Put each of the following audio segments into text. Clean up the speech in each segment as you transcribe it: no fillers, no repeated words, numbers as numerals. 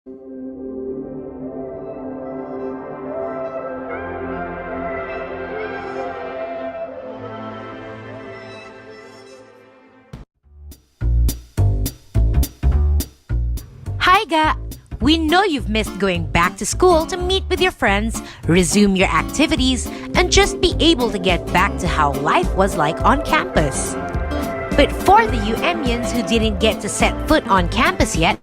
Hi, Ga! We know you've missed going back to school to meet with your friends, resume your activities, and just be able to get back to how life was like on campus. But for the UMians who didn't get to set foot on campus yet,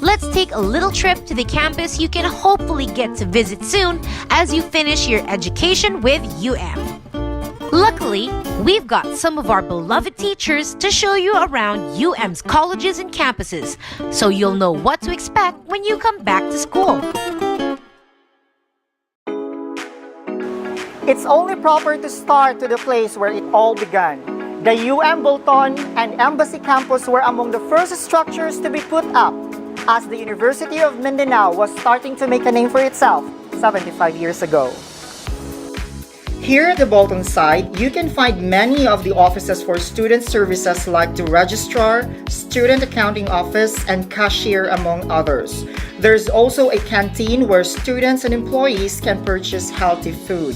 let's take a little trip to the campus you can hopefully get to visit soon as you finish your education with Luckily, we've got some of our beloved teachers to show you around UM's colleges and campuses, so you'll know what to expect when you come back to school. It's only proper to start to the place where it all began. The Bolton and Embassy campus were among the first structures to be put up as the University of Mindanao was starting to make a name for itself 75 years ago. Here at the Bolton side, you can find many of the offices for student services like the registrar, student accounting office, and cashier, among others. There's also a canteen where students and employees can purchase healthy food.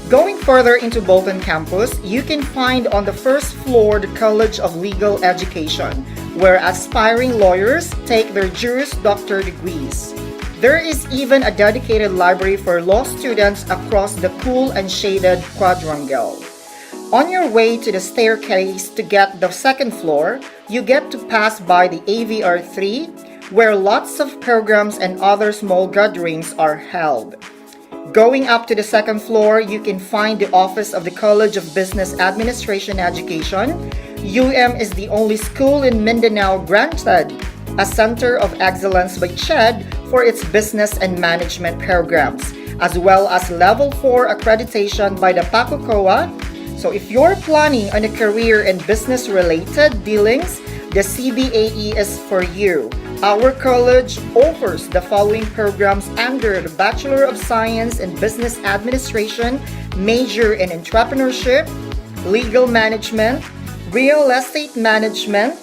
Going further into Bolton campus, you can find on the first floor the College of Legal Education, where aspiring lawyers take their Juris Doctor degrees. There is even a dedicated library for law students across the cool and shaded quadrangle. On your way to the staircase to get the second floor, you get to pass by the AVR3, where lots of programs and other small gatherings are held. Going up to the second floor, you can find the office of the College of Business Administration Education. is the only school in Mindanao granted a Center of Excellence by CHED for its business and management programs, as well as Level 4 accreditation by the PACOCOA. So if you're planning on a career in business-related dealings, the CBAE is for you. Our college offers the following programs under the Bachelor of Science in Business Administration, major in Entrepreneurship, Legal Management, Real Estate Management,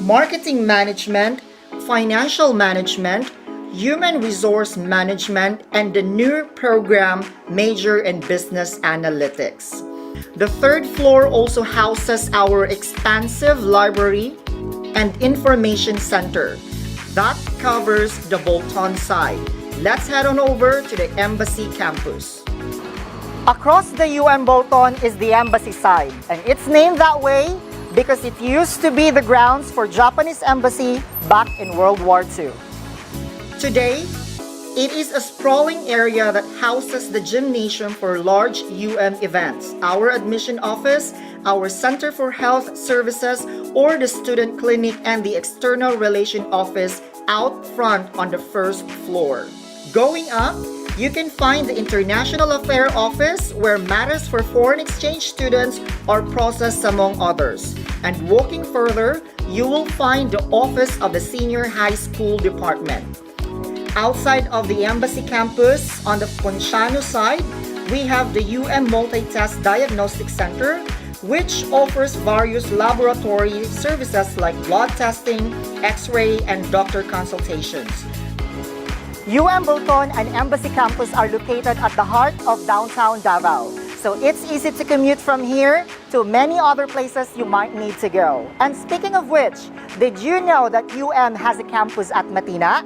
Marketing Management, Financial Management, Human Resource Management, and the new program Major in Business Analytics. The third floor also houses our expansive library and information center. That covers the Bolton side. Let's head on over to the Embassy campus. Across the Bolton is the Embassy side, and it's named that way because it used to be the grounds for Japanese embassy back in World War II. Today, it is a sprawling area that houses the gymnasium for large events, our admission office, our Center for Health Services, or the student clinic and the external relation office out front on the first floor. Going up, you can find the International Affairs Office where matters for foreign exchange students are processed among others. And walking further, you will find the office of the Senior High School Department. Outside of the Embassy campus, on the Ponciano side, we have the Multi-Test Diagnostic Center, which offers various laboratory services like blood testing, X-ray, and doctor consultations. Bolton and Embassy campus are located at the heart of downtown Davao. So it's easy to commute from here to many other places you might need to go. And speaking of which, did you know that has a campus at Matina?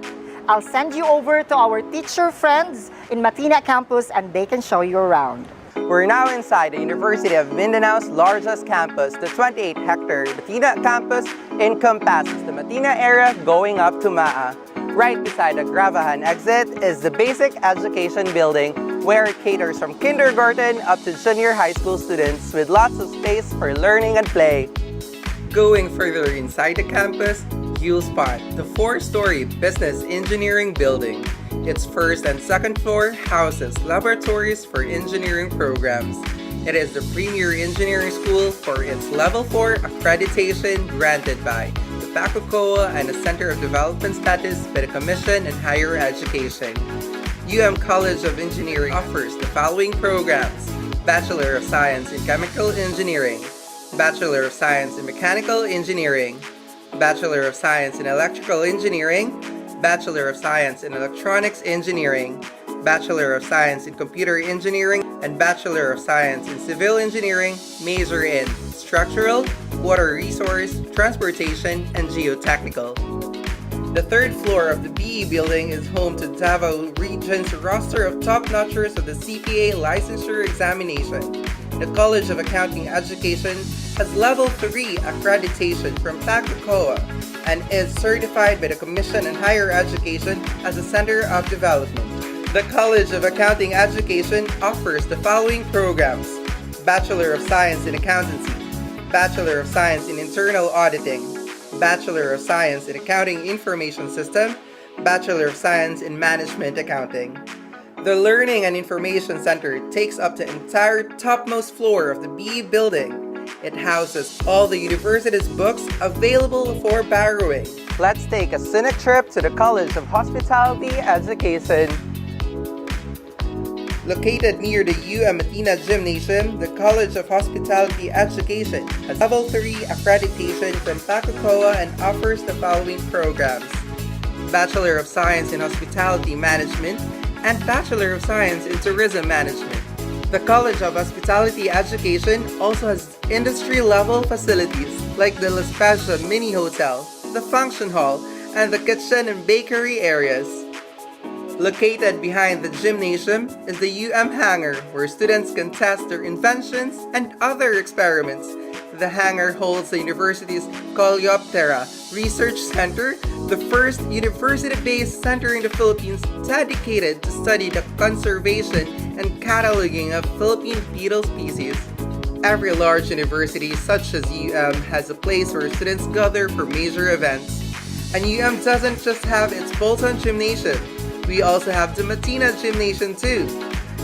I'll send you over to our teacher friends in Matina campus and they can show you around. We're now inside the University of Mindanao's largest campus. The 28-hectare Matina campus encompasses the Matina area going up to Maa. Right beside the Gravahan exit is the Basic Education Building, where it caters from kindergarten up to junior high school students with lots of space for learning and play. Going further inside the campus, you'll spot the 4-story Business Engineering Building. Its first and second floor houses laboratories for engineering programs. It is the premier engineering school for its Level 4 accreditation granted by the PACOCOA and the Center of Development Status by the Commission on Higher Education. College of Engineering offers the following programs: Bachelor of Science in Chemical Engineering, Bachelor of Science in Mechanical Engineering, Bachelor of Science in Electrical Engineering, Bachelor of Science in Electronics Engineering, Bachelor of Science in Computer Engineering, and Bachelor of Science in Civil Engineering, major in Structural, Water Resource, Transportation, and Geotechnical. The third floor of the BE building is home to Davao Region's roster of top-notchers of the CPA licensure examination. The College of Accounting Education has Level 3 accreditation from PACACOA and is certified by the Commission on Higher Education as a Center of Development. The College of Accounting Education offers the following programs: Bachelor of Science in Accountancy, Bachelor of Science in Internal Auditing, Bachelor of Science in Accounting Information System, Bachelor of Science in Management Accounting. The Learning and Information Center takes up the entire topmost floor of the BE building. It houses all the university's books available for borrowing. Let's take a scenic trip to the College of Hospitality Education. Located near the Matina Gymnasium, the College of Hospitality Education has Level 3 accreditation from PACACOA and offers the following programs: Bachelor of Science in Hospitality Management and Bachelor of Science in Tourism Management. The College of Hospitality Education also has industry-level facilities like the La Spezia Mini Hotel, the Function Hall, and the kitchen and bakery areas. Located behind the gymnasium is the hangar, where students can test their inventions and other experiments. The hangar holds the university's Coleoptera Research Center, the first university-based center in the Philippines dedicated to study the conservation and cataloging of Philippine beetle species. Every large university, such as has a place where students gather for major events. And doesn't just have its Bolton Gymnasium. We also have the Matina Gymnasium too,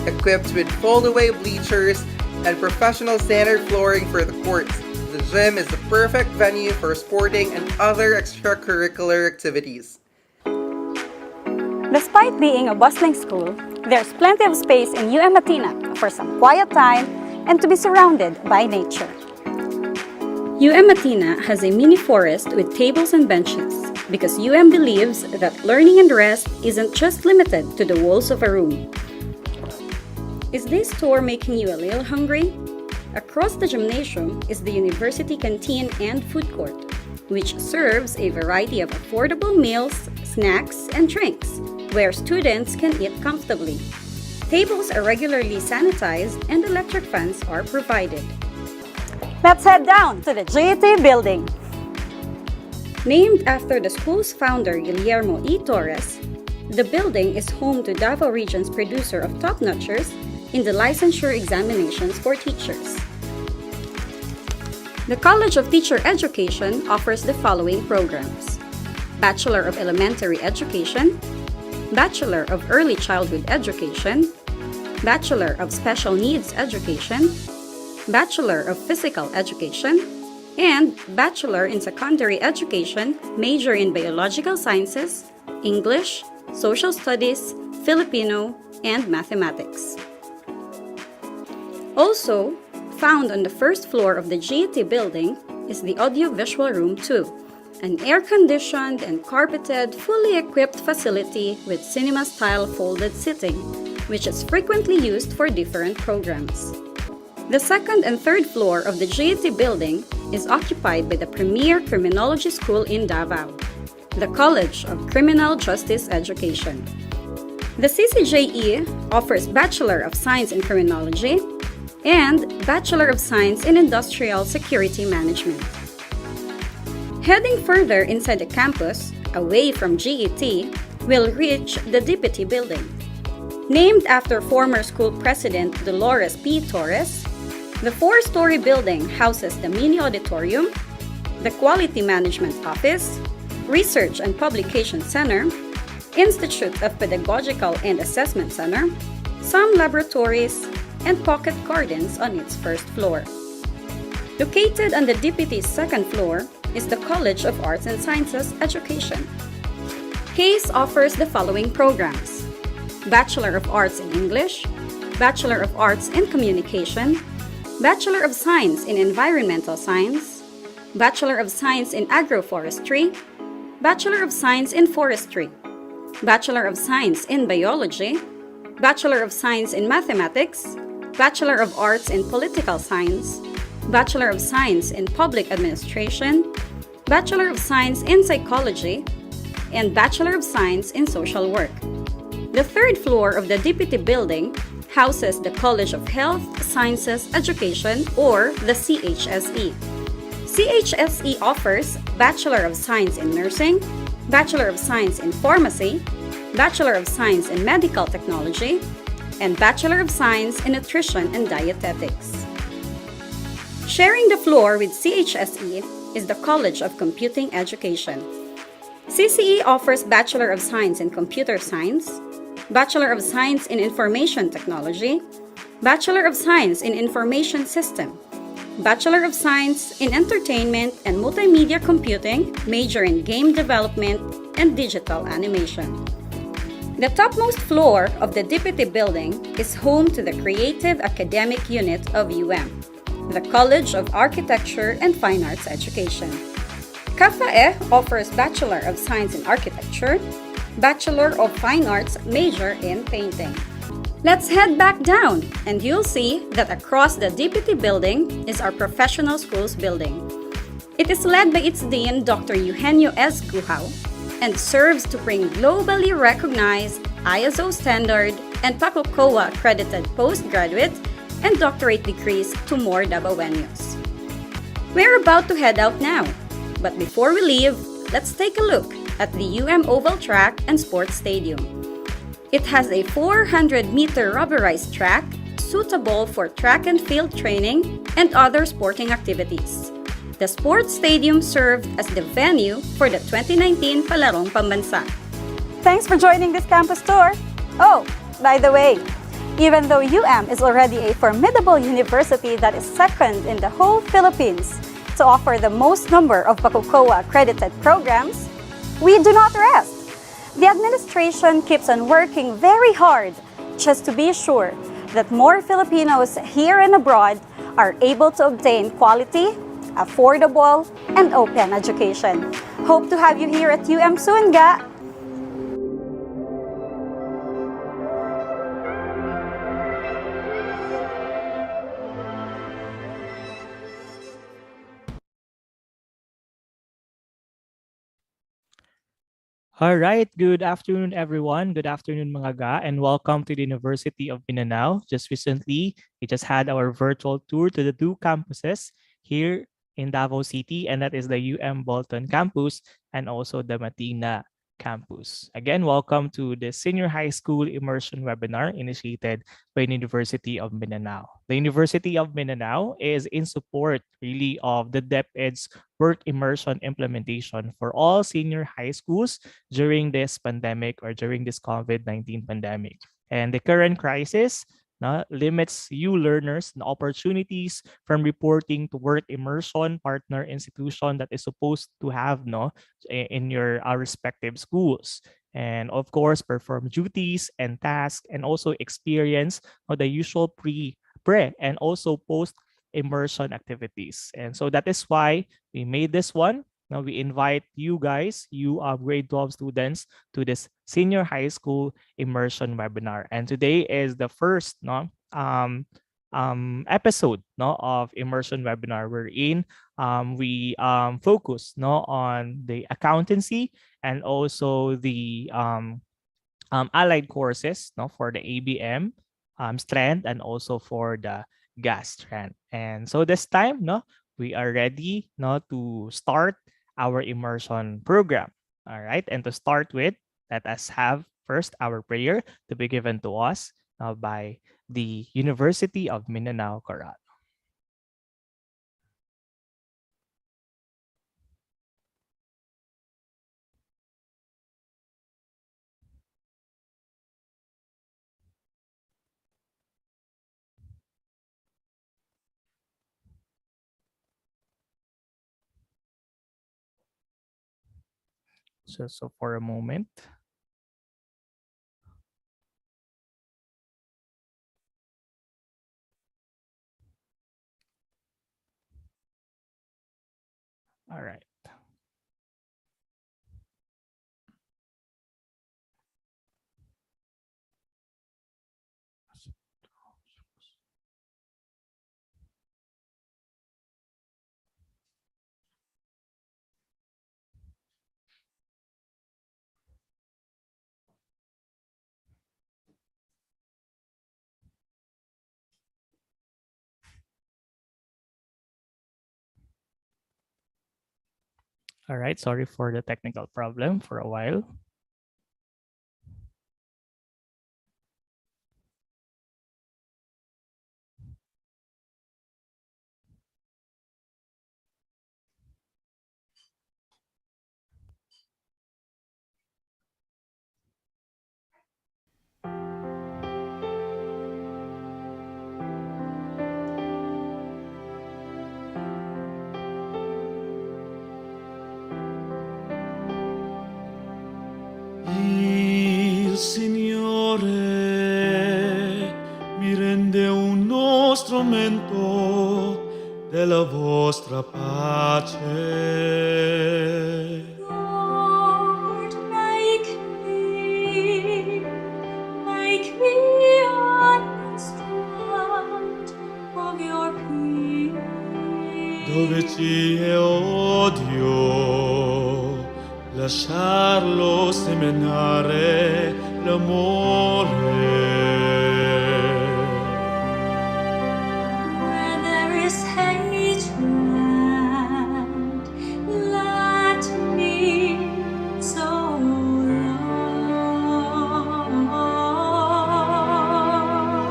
equipped with fold-away bleachers and professional standard flooring for the courts. The gym is the perfect venue for sporting and other extracurricular activities. Despite being a bustling school, there's plenty of space in Matina for some quiet time and to be surrounded by nature. Matina has a mini forest with tables and benches because believes that learning and rest isn't just limited to the walls of a room. Is this tour making you a little hungry? Across the gymnasium is the university canteen and food court, which serves a variety of affordable meals, snacks, and drinks, where students can eat comfortably. Tables are regularly sanitized and electric fans are provided. Let's head down to the Jta Building. Named after the school's founder, Guillermo E. Torres, the building is home to Davao Region's producer of top-notchers in the licensure examinations for teachers. The College of Teacher Education offers the following programs: Bachelor of Elementary Education, Bachelor of Early Childhood Education, Bachelor of Special Needs Education, Bachelor of Physical Education, and Bachelor in Secondary Education, major in Biological Sciences, English, Social Studies, Filipino, and Mathematics. Also, found on the first floor of the Jta Building is the Audio-Visual Room 2, an air-conditioned and carpeted, fully equipped facility with cinema-style folded seating, which is frequently used for different programs. The second and third floor of the Jta Building is occupied by the premier criminology school in Davao, the College of Criminal Justice Education. The CCJE offers Bachelor of Science in Criminology and Bachelor of Science in Industrial Security Management. Heading further inside the campus, away from GET, we'll reach the Deputy Building. Named after former school president Dolores P. Torres, the four-story building houses the mini auditorium, the Quality Management Office, Research and Publication Center, Institute of Pedagogical and Assessment Center, some laboratories, and pocket gardens on its first floor. Located on the Deputy's second floor is the College of Arts and Sciences Education. CASE offers the following programs: Bachelor of Arts in English, Bachelor of Arts in Communication, Bachelor of Science in Environmental Science, Bachelor of Science in Agroforestry, Bachelor of Science in Forestry, Bachelor of Science in Biology, Bachelor of Science in Mathematics, Bachelor of Arts in Political Science, Bachelor of Science in Public Administration, Bachelor of Science in Psychology, and Bachelor of Science in Social Work. The third floor of the DPT building houses the College of Health, Sciences, Education, or the CHSE. CHSE offers Bachelor of Science in Nursing, Bachelor of Science in Pharmacy, Bachelor of Science in Medical Technology, and Bachelor of Science in Nutrition and Dietetics. Sharing the floor with CHSE is the College of Computing Education. CCE offers Bachelor of Science in Computer Science, Bachelor of Science in Information Technology, Bachelor of Science in Information System, Bachelor of Science in Entertainment and Multimedia Computing, major in Game Development and Digital Animation. The topmost floor of the DPT building is home to the Creative Academic Unit of the College of Architecture and Fine Arts Education. CAFAE offers Bachelor of Science in Architecture, Bachelor of Fine Arts major in Painting. Let's head back down and you'll see that across the DPT building is our Professional Schools building. It is led by its Dean, Dr. Eugenio S. Guhao, and serves to bring globally recognized ISO standard and PACOCOA accredited postgraduate and doctorate degrees to more Davaoenos. We're about to head out now, but before we leave, let's take a look at the Oval Track and Sports Stadium. It has a 400-meter rubberized track suitable for track and field training and other sporting activities. The sports stadium served as the venue for the 2019 Palarong Pambansa. Thanks for joining this campus tour. Oh, by the way, even though is already a formidable university that is second in the whole Philippines to offer the most number of PACOCOA accredited programs, we do not rest. The administration keeps on working very hard just to be sure that more Filipinos here and abroad are able to obtain quality, affordable, and open education. Hope to have you here at soon, ga! All right, good afternoon, everyone. Good afternoon, mga ga, and welcome to the University of Mindanao. Just recently, we just had our virtual tour to the two campuses here in Davao City, and that is the Bolton campus and also the Matina campus. Again, welcome to the Senior High School Immersion webinar initiated by the University of Mindanao. The University of Mindanao is in support really of the DepEd's work immersion implementation for all senior high schools during this pandemic or during this COVID-19 pandemic. And the current crisis limits you learners the opportunities from reporting to work immersion partner institution that is supposed to have in your respective schools, and of course perform duties and tasks and also experience the usual pre and also post immersion activities. And so that is why we made this one. Now we invite you guys, you grade 12 students, to this senior high school immersion webinar. And today is the first episode of immersion webinar wherein we focus on the accountancy and also the allied courses for the ABM strand and also for the gas strand. And so this time we are ready to start our immersion program. All right, and to start with, let us have first our prayer to be given to us by the University of Mindanao Chorale. So for a moment. All right. All right, sorry for the technical problem for a while. Il Signore mi rende uno strumento della vostra pace. Lord, make me an instrument of your peace. Dove ci è odio, lasciarlo seminare l'amore. Where there is hatred, let me sow love.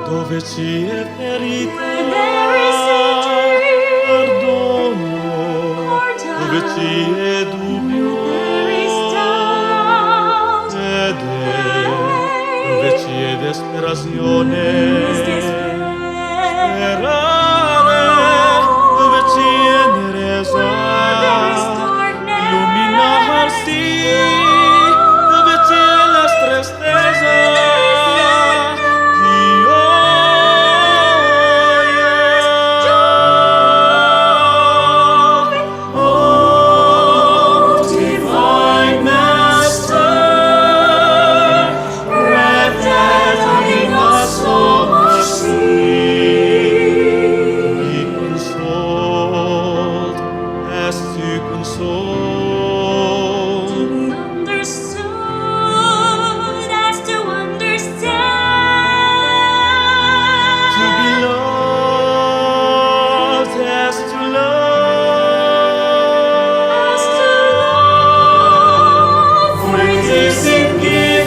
Dove ci è ferita, Where there is injury, perdono. pardon. Dove ci è dubbio, There is doubt, fede. Dove ci è desperazione, is despair. sperare. Dove ci è nerezza, There is darkness, illuminarsi. Dove c'è la tristezza, oh, divine Master, grant that in us so much need, be consoled as to console. to be understood as to understand. To be loved as to love. For it is in giving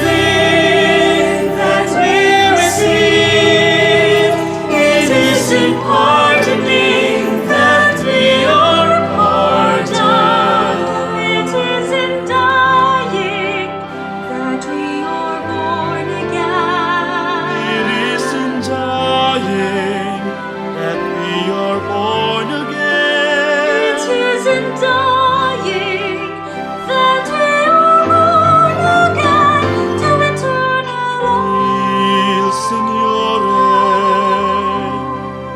that we receive. It is in pardoning that we are pardoned. It is in dying that we are born again. It is in dying that we are born again. It is in dying that we are born again to eternal life. Il Signore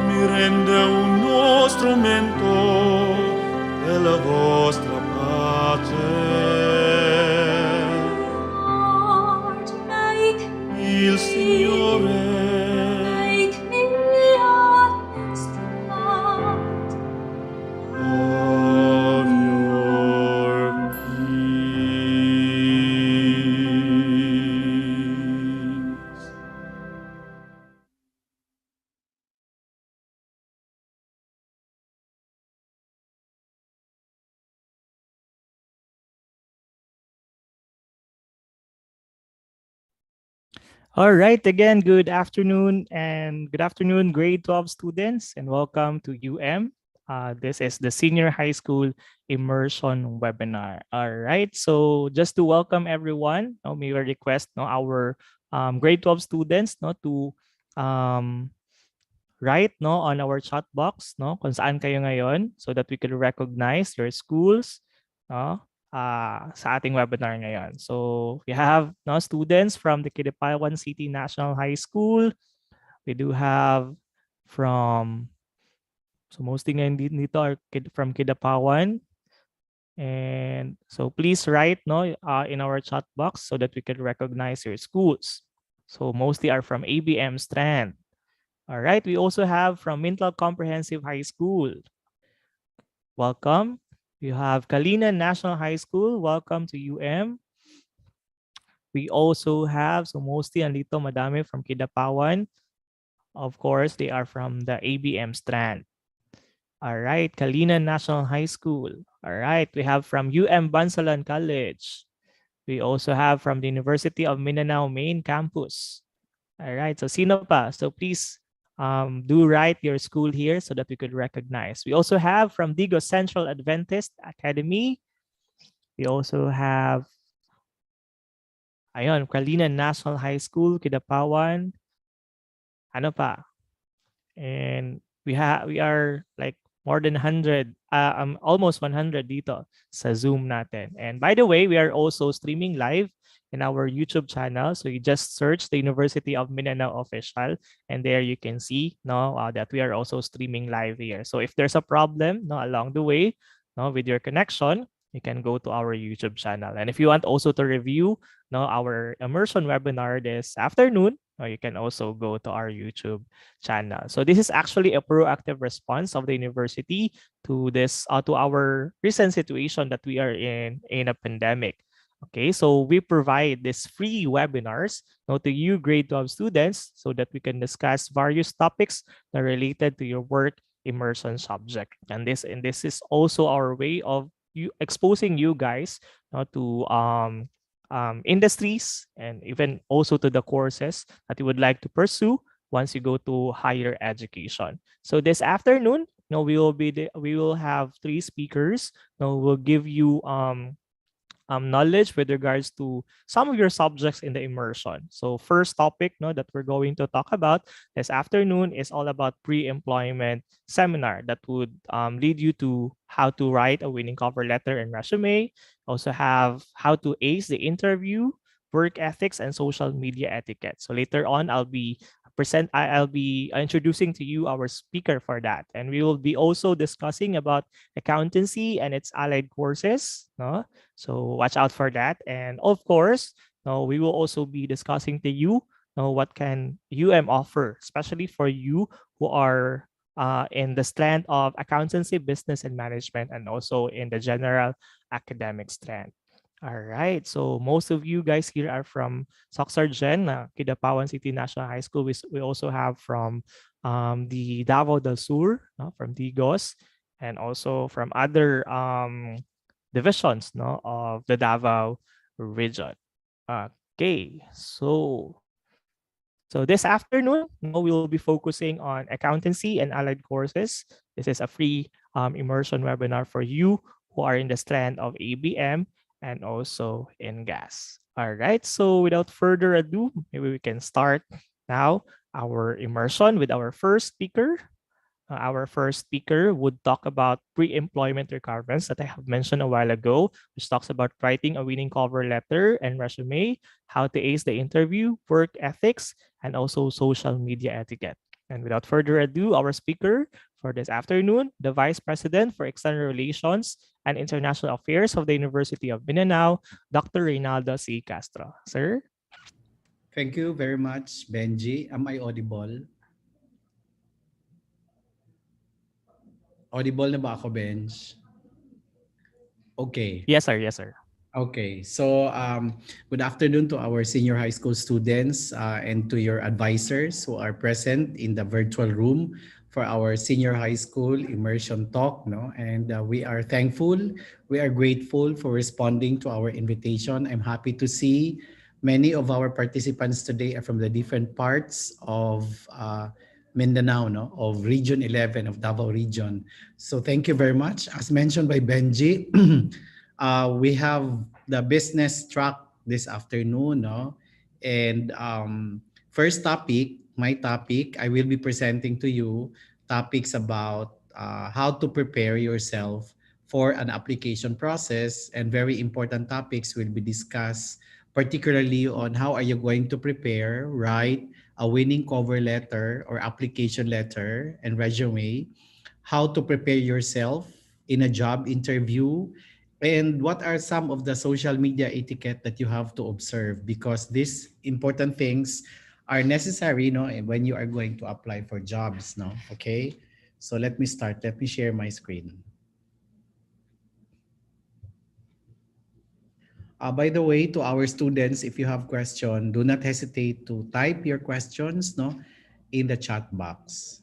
mi rende uno strumento della vostra pace. Lord, make Il Signore me an instrument of your peace. All right, again, good afternoon grade 12 students, and welcome to UM. This is the Senior High School Immersion webinar. All right, so just to welcome everyone, may we request our grade 12 students to write on our chat box kung saan kayo ngayon, so that we can recognize your schools sa ating webinar ngayon. So we have students from the Kidapawan City National High School. We do have from, so mostly ngayon dito are from Kidapawan. And so please write in our chat box so that we can recognize your schools. So mostly are from ABM Strand. All right, we also have from Mintal Comprehensive High School. Welcome. You have Kalina National High School. Welcome to UM. We also have, so mostly andito madami from Kidapawan. Of course, they are from the ABM Strand. All right, Kalina National High School. All right, we have from Bansalan College. We also have from the University of Mindanao Main Campus. All right, so sino pa? So please do write your school here so that we could recognize. We also have from Digo Central Adventist Academy. We also have Kalina National High School, Kidapawan. Ano pa? And we are like more than 100, almost 100 dito sa Zoom natin. And by the way, we are also streaming live in our YouTube channel. So you just search the University of Mindanao Official, and there you can see that we are also streaming live here. So if there's a problem along the way with your connection, you can go to our YouTube channel. And if you want also to review our immersion webinar this afternoon, you can also go to our YouTube channel. So this is actually a proactive response of the university to this to our recent situation that we are in a pandemic. Okay, so we provide these free webinars to you grade 12 students so that we can discuss various topics that are related to your work immersion subject. And this is also our way of exposing you guys to industries and even also to the courses that you would like to pursue once you go to higher education. So this afternoon, we will have 3 speakers. We'll give you knowledge with regards to some of your subjects in the immersion. So first topic that we're going to talk about this afternoon is all about pre-employment seminar that would lead you to how to write a winning cover letter and resume. Also have how to ace the interview, work ethics, and social media etiquette. So later on, I'll be introducing to you our speaker for that, and we will be also discussing about accountancy and its allied courses. So watch out for that. And of course, we will also be discussing to you what can offer, especially for you who are in the strand of accountancy, business, and management, and also in the general academic strand. All right. So most of you guys here are from Soxargen, Kidapawan City National High School. We also have from the Davao del Sur, from Digos, and also from other divisions of the Davao region. Okay. So this afternoon, we will be focusing on accountancy and allied courses. This is a free immersion webinar for you who are in the strand of ABM and also in gas. All right, so without further ado, maybe we can start now our immersion with our first speaker. Our first speaker would talk about pre-employment requirements that I have mentioned a while ago, which talks about writing a winning cover letter and resume, how to ace the interview, work ethics, and also social media etiquette. And without further ado, our speaker for this afternoon, the Vice President for External Relations and International Affairs of the University of Mindanao, Dr. Reynaldo C. Castro. Sir? Thank you very much, Benji. Am I audible? Audible na ba ako, Benj? Okay. Yes, sir. Yes, sir. Okay, so good afternoon to our senior high school students and to your advisors who are present in the virtual room for our senior high school immersion talk. And we are thankful, we are grateful for responding to our invitation. I'm happy to see many of our participants today are from the different parts of Mindanao, of Region 11 of Davao Region. So thank you very much. As mentioned by Benji, we have the business track this afternoon, and first topic, my topic, I will be presenting to you topics about how to prepare yourself for an application process, and very important topics will be discussed, particularly on how are you going to prepare, write a winning cover letter or application letter and resume, how to prepare yourself in a job interview, And what are some of the social media etiquette that you have to observe? Because these important things are necessary, no, when you are going to apply for jobs, no? Okay. So let me start. Let me share my screen. By the way, to our students, if you have question, do not hesitate to type your questions, no, in the chat box.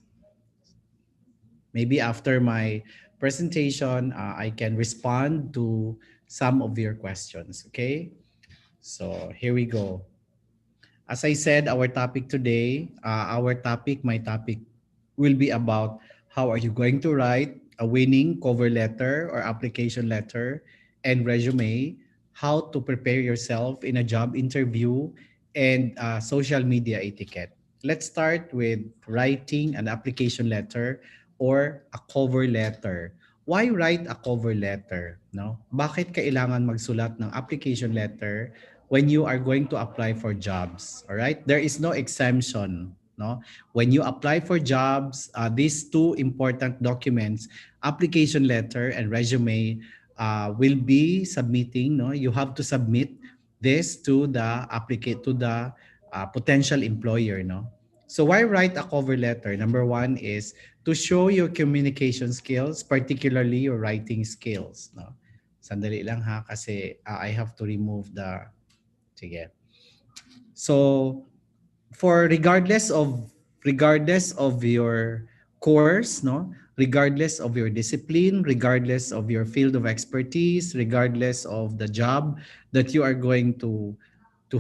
Maybe after my presentation, I can respond to some of your questions. Okay. So here we go. As I said, my topic will be about how are you going to write a winning cover letter or application letter and resume, how to prepare yourself in a job interview, and social media etiquette. Let's start with writing an application letter or a cover letter. Why write a cover letter? No? Bakit kailangan magsulat ng application letter when you are going to apply for jobs? All right? There is no exemption, no? When you apply for jobs, these two important documents, application letter and resume, will be submitting, no? You have to submit this to the applicant, to the potential employer, no? So why write a cover letter? Number one is to show your communication skills, particularly your writing skills, no? Sandali lang ha, kasi I have to remove the, sige. So for regardless of your course, no, regardless of your discipline, regardless of your field of expertise, regardless of the job that you are going to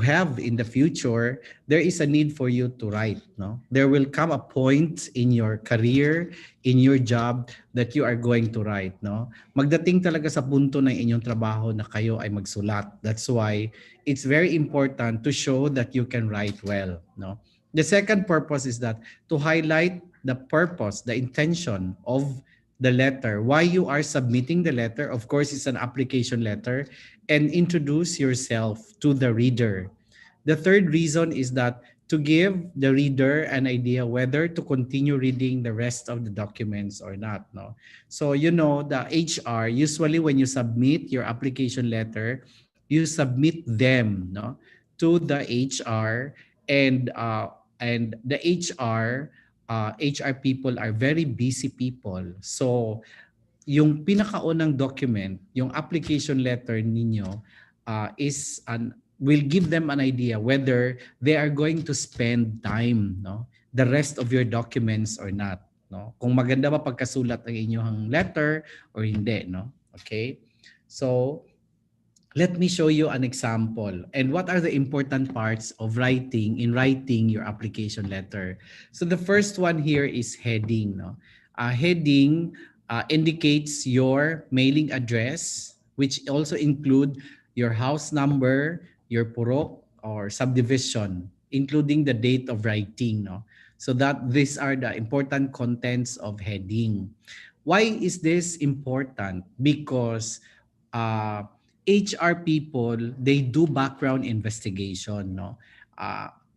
have in the future, there is a need for you to write, no? There will come a point in your career, in your job, that you are going to write, no? Magdating talaga sa punto ng inyong trabaho na kayo ay magsulat. That's why it's very important to show that you can write well, no? The second purpose is that to highlight the purpose, the intention of the letter, why you are submitting the letter. Of course, it's an application letter, and introduce yourself to the reader. The third reason is that to give the reader an idea whether to continue reading the rest of the documents or not, no? So, you know, the HR, usually when you submit your application letter, you submit them, no, to the HR, and the HR people are very busy people. So yung pinakaunang document, yung application letter ninyo, is an will give them an idea whether they are going to spend time, no, the rest of your documents or not, no? Kung maganda ba pagkasulat ang inyong letter or hindi, no? Okay? So let me show you an example. And what are the important parts of writing your application letter? So the first one here is heading, no? Heading indicates your mailing address, which also include your house number, your purok or subdivision, including the date of writing, no? So that these are the important contents of heading. Why is this important? Because HR people, they do background investigation, no?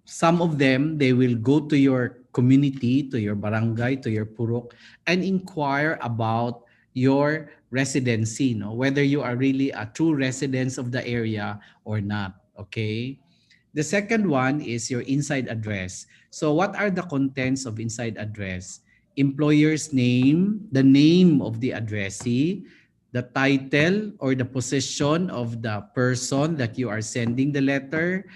Some of them, they will go to your community, to your barangay, to your purok, and inquire about your residency, no? Whether you are really a true resident of the area or not, okay? The second one is your inside address. So what are the contents of inside address? Employer's name, the name of the addressee, the title or the position of the person that you are sending the letter,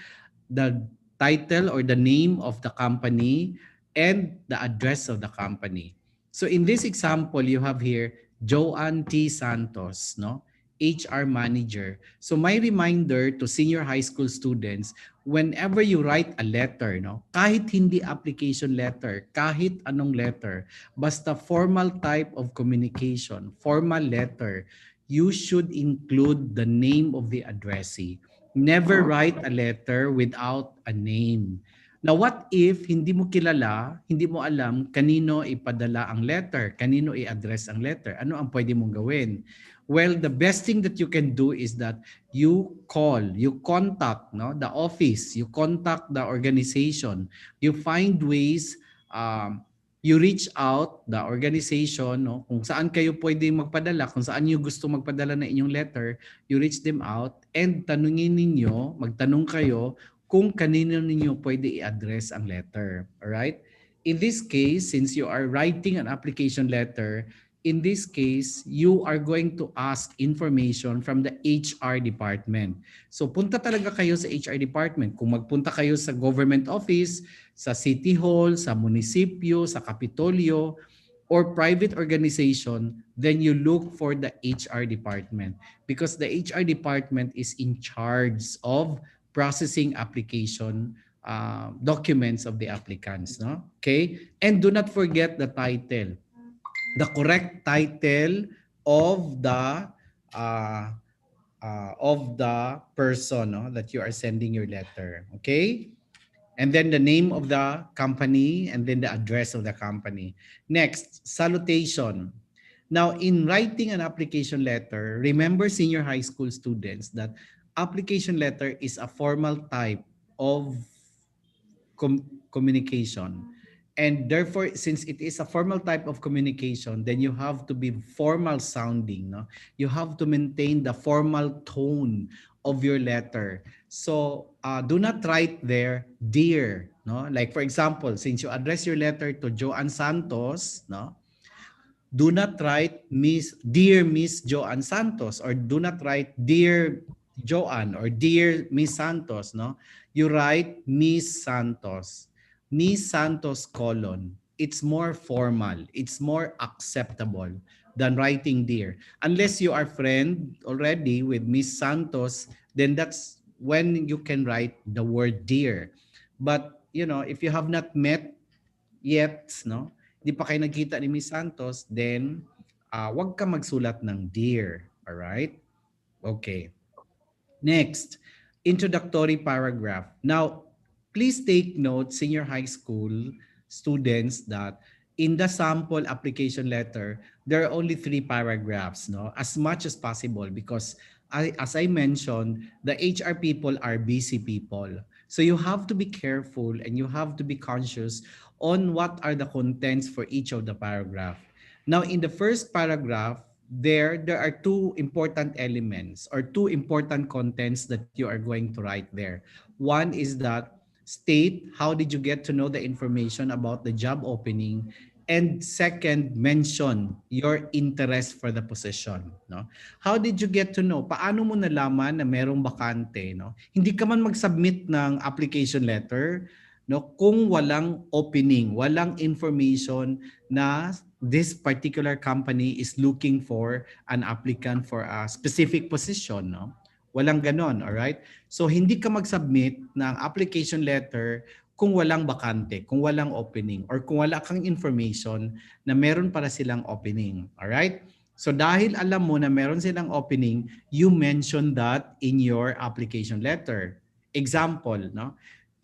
the title or the name of the company, and the address of the company. So in this example, you have here Joanne T. Santos, no? HR manager. So my reminder to senior high school students, whenever you write a letter, no, kahit hindi application letter, kahit anong letter, basta formal type of communication, formal letter, you should include the name of the addressee. Never write a letter without a name. Now, what if hindi mo kilala, hindi mo alam kanino ipadala ang letter, kanino i-address ang letter? Ano ang pwede mong gawin? Well, the best thing that you can do is that you contact, no, the office, you contact the organization, you find ways, you reach out the organization, no, kung saan kayo pwede magpadala, kung saan you gusto magpadala ng inyong letter, you reach them out and magtanong kayo kung kanino ninyo pwede i-address ang letter. Alright? In this case, since you are writing an application letter, in this case, you are going to ask information from the HR department. So punta talaga kayo sa HR department. Kung magpunta kayo sa government office, sa city hall, sa munisipyo, sa kapitolyo, or private organization, then you look for the HR department because the HR department is in charge of processing application documents of the applicants. No? Okay? And do not forget the title. The correct title of the person, no, that you are sending your letter. Okay? And then the name of the company and then the address of the company. Next, salutation. Now, in writing an application letter, remember, senior high school students, that application letter is a formal type of communication. And therefore, since it is a formal type of communication, then you have to be formal sounding. No? You have to maintain the formal tone of your letter. So do not write there, dear. No? Like for example, since you address your letter to Joanne Santos, no? Do not write dear Miss Joanne Santos, or do not write dear Joanne or dear Miss Santos. No? You write Miss Santos. Miss Santos colon. It's more formal. It's more acceptable than writing dear. Unless you are friend already with Miss Santos, then that's when you can write the word dear. But if you have not met yet, no? Di pa kayo nagkita ni Miss Santos, then wag ka magsulat ng dear. All right? Okay. Next, introductory paragraph. Now, please take note, senior high school students, that in the sample application letter, there are only 3 paragraphs, no? As much as possible, because as I mentioned, the HR people are busy people. So you have to be careful and you have to be conscious on what are the contents for each of the paragraph. Now, in the first paragraph, there are 2 important elements or 2 important contents that you are going to write there. One is that state how did you get to know the information about the job opening, and second, mention your interest for the position. No? How did you get to know? Paano mo nalaman na merong bakante? No? Hindi ka man mag-submit ng application letter, no, kung walang opening, walang information na this particular company is looking for an applicant for a specific position. No? Walang ganon, all right? So hindi ka mag-submit ng application letter kung walang bakante, kung walang opening, or kung wala kang information na meron para silang opening. All right? So dahil alam mo na meron silang opening, you mention that in your application letter. Example, no?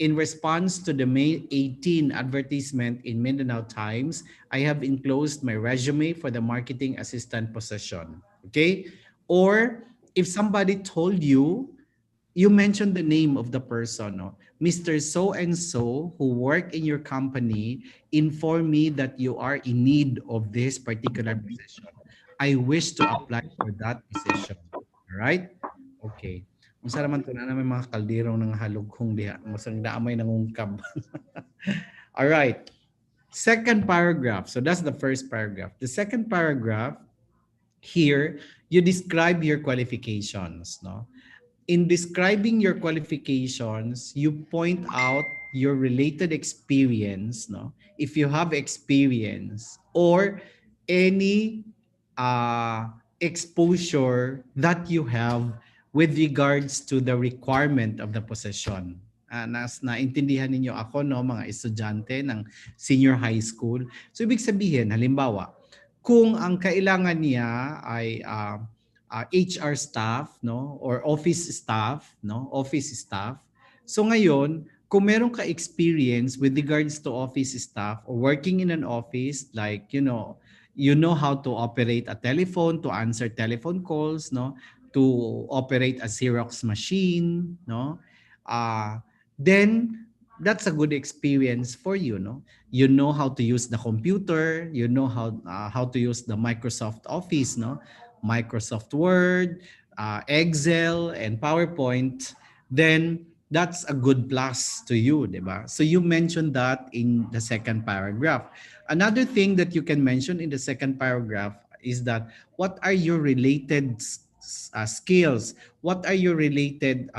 In response to the May 18 advertisement in Mindanao Times, I have enclosed my resume for the marketing assistant position. Okay? Or if somebody told you, you mentioned the name of the person. No? Mr. So-and-so who work in your company informed me that you are in need of this particular position. I wish to apply for that position. All right? Okay. Masara man ito na may mga kaldirong ng halugkong diha. Masang daamay ng ungkab. All right. Second paragraph. So that's the first paragraph. The second paragraph, here, you describe your qualifications. No? In describing your qualifications, you point out your related experience. No? If you have experience or any exposure that you have with regards to the requirement of the position. Naintindihan ninyo ako, no, mga estudyante ng senior high school. So ibig sabihin, halimbawa, kung ang kailangan niya ay HR staff, no, or office staff, no, office staff. So ngayon, kung meron ka experience with regards to office staff or working in an office, like you know how to operate a telephone, to answer telephone calls, no, to operate a Xerox machine, no, then that's a good experience for you, no? You know how to use the computer, you know how to use the Microsoft Office, no? Microsoft Word, Excel, and PowerPoint, then that's a good plus to you, diba? So you mentioned that in the second paragraph. Another thing that you can mention in the second paragraph is that what are your related skills? What are your related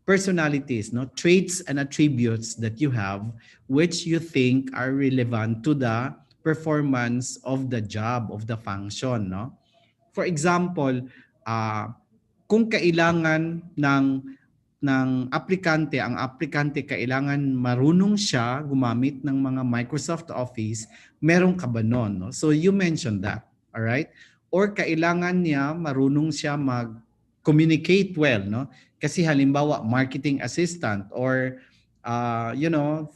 personalities, no, traits and attributes that you have which you think are relevant to the performance of the job, of the function, no? For example, kung kailangan ang aplikante kailangan marunong siya gumamit ng mga Microsoft Office, meron ka ba nun, no? So you mentioned that, all right? Or kailangan niya marunong siya mag-communicate well, no? Kasi halimbawa marketing assistant or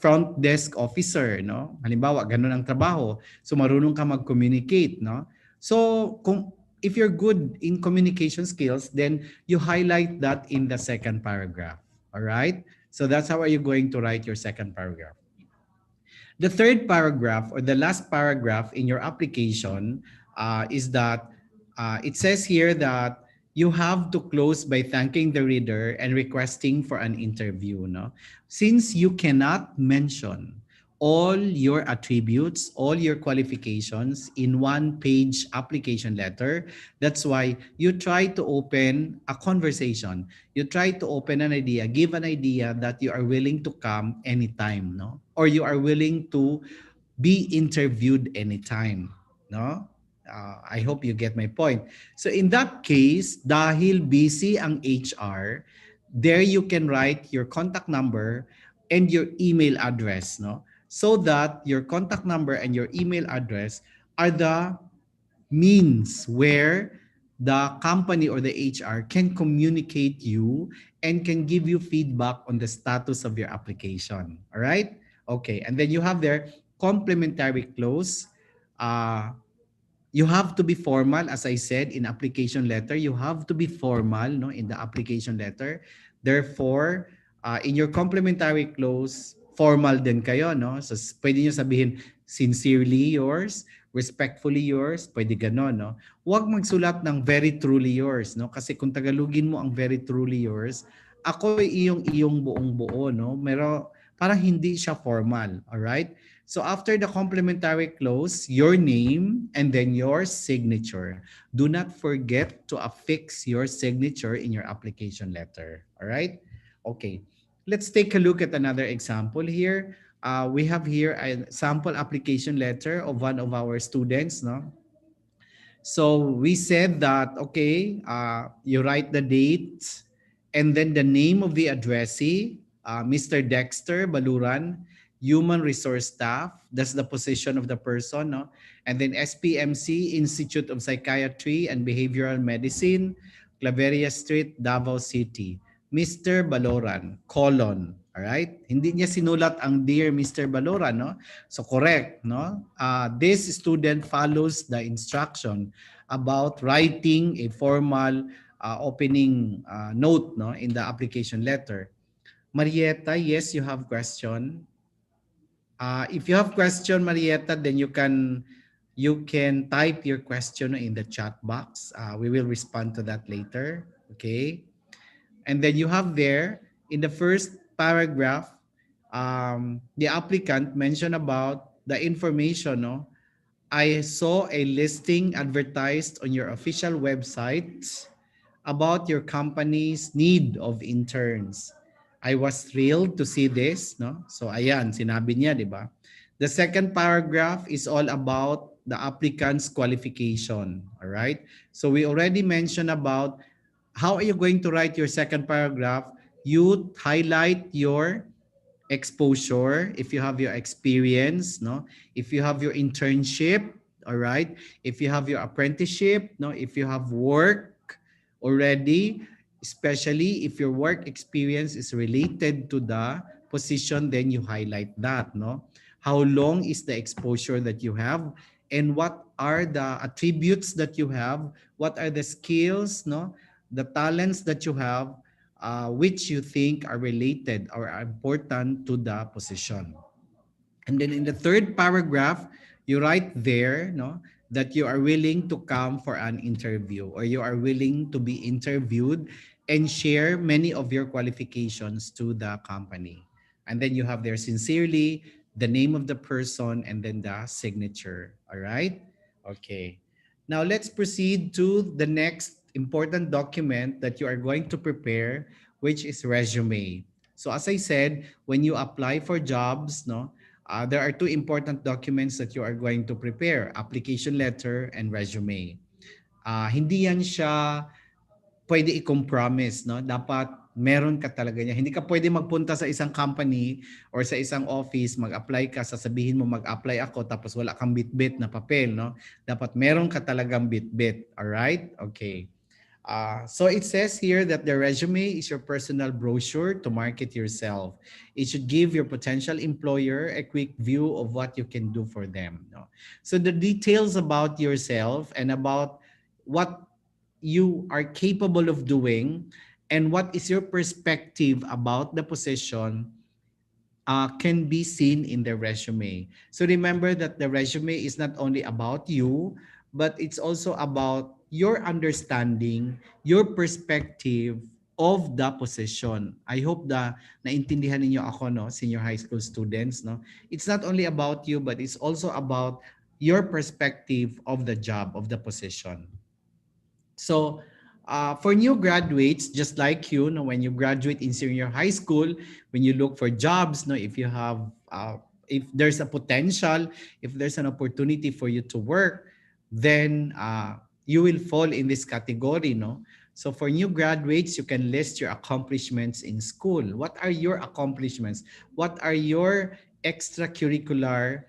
front desk officer, no? Halimbawa ganun ang trabaho. So marunong ka mag-communicate, no? So if you're good in communication skills, then you highlight that in the second paragraph. All right? So that's how are you going to write your second paragraph. The third paragraph or the last paragraph in your application is that it says here that you have to close by thanking the reader and requesting for an interview. No? Since you cannot mention all your attributes, all your qualifications in one-page application letter. That's why you try to open a conversation. You try to open an idea, give an idea that you are willing to come anytime, no? Or you are willing to be interviewed anytime, no? I hope you get my point. So in that case, dahil busy ang HR, there you can write your contact number and your email address, no? So that your contact number and your email address are the means where the company or the HR can communicate you and can give you feedback on the status of your application. All right? Okay. And then you have there complementary clause. You have to be formal, as I said, in application letter. You have to be formal, no, in the application letter. Therefore, in your complementary clause, formal din kayo, no? So pwede nyo sabihin, sincerely yours, respectfully yours, pwede ganon, no? Huwag magsulat ng very truly yours, no? Kasi kung Tagalogin mo ang very truly yours, ako ay iyong buong buo, no? Pero parang hindi siya formal, all right? So after the complementary clause, your name and then your signature. Do not forget to affix your signature in your application letter. All right? Okay. Let's take a look at another example here. We have here a sample application letter of one of our students. No? So we said that, okay, you write the date and then the name of the addressee, Mr. Dexter Baluran, Human Resource Staff. That's the position of the person. No? And then SPMC, Institute of Psychiatry and Behavioral Medicine, Claveria Street, Davao City. Mr. Baloran, colon. Alright? Hindi niya sinulat ang Dear Mr. Baloran. No? So correct. No? This student follows the instruction about writing a formal opening note, no, in the application letter. Marietta, yes, you have question. If you have question, Marietta, then you can type your question in the chat box. We will respond to that later. Okay. And then you have there in the first paragraph, the applicant mentioned about the information. No? I saw a listing advertised on your official website about your company's need of interns. I was thrilled to see this, no? So ayan, sinabi niya, 'di ba? The second paragraph is all about the applicant's qualification, all right? So we already mentioned about how are you going to write your second paragraph? You highlight your exposure, if you have your experience, no? If you have your internship, all right? If you have your apprenticeship, no? If you have work already, especially if your work experience is related to the position, then you highlight that, no? How long is the exposure that you have and what are the attributes that you have? What are the skills, no? The talents that you have which you think are related or are important to the position. And then in the third paragraph, you write there, no, that you are willing to come for an interview or you are willing to be interviewed and share many of your qualifications to the company. And then you have there sincerely the name of the person and then the signature. All right? Okay. Now let's proceed to the next important document that you are going to prepare, which is resume. So as I said, when you apply for jobs, no, there are two important documents that you are going to prepare, application letter and resume. Hindi yan siya pwede i-compromise, no? Dapat meron ka talaga niya. Hindi ka pwede magpunta sa isang company or sa isang office, mag-apply ka, sasabihin mo mag-apply ako tapos wala kang bit-bit na papel, no? Dapat meron ka talagang bit-bit. All right? Okay. So it says here that the resume is your personal brochure to market yourself. It should give your potential employer a quick view of what you can do for them. No? So the details about yourself and about what you are capable of doing and what is your perspective about the position can be seen in the resume. So remember that the resume is not only about you, but it's also about your understanding, your perspective of the position. I hope na naintindihan ninyo ako, no, senior high school students, no. It's not only about you, but it's also about your perspective of the job, of the position. So for new graduates, just like you, no, when you graduate in senior high school, when you look for jobs, no, if you have, if there's a potential, if there's an opportunity for you to work, then you will fall in this category, no. So for new graduates, you can list your accomplishments in school. What are your accomplishments? What are your extracurricular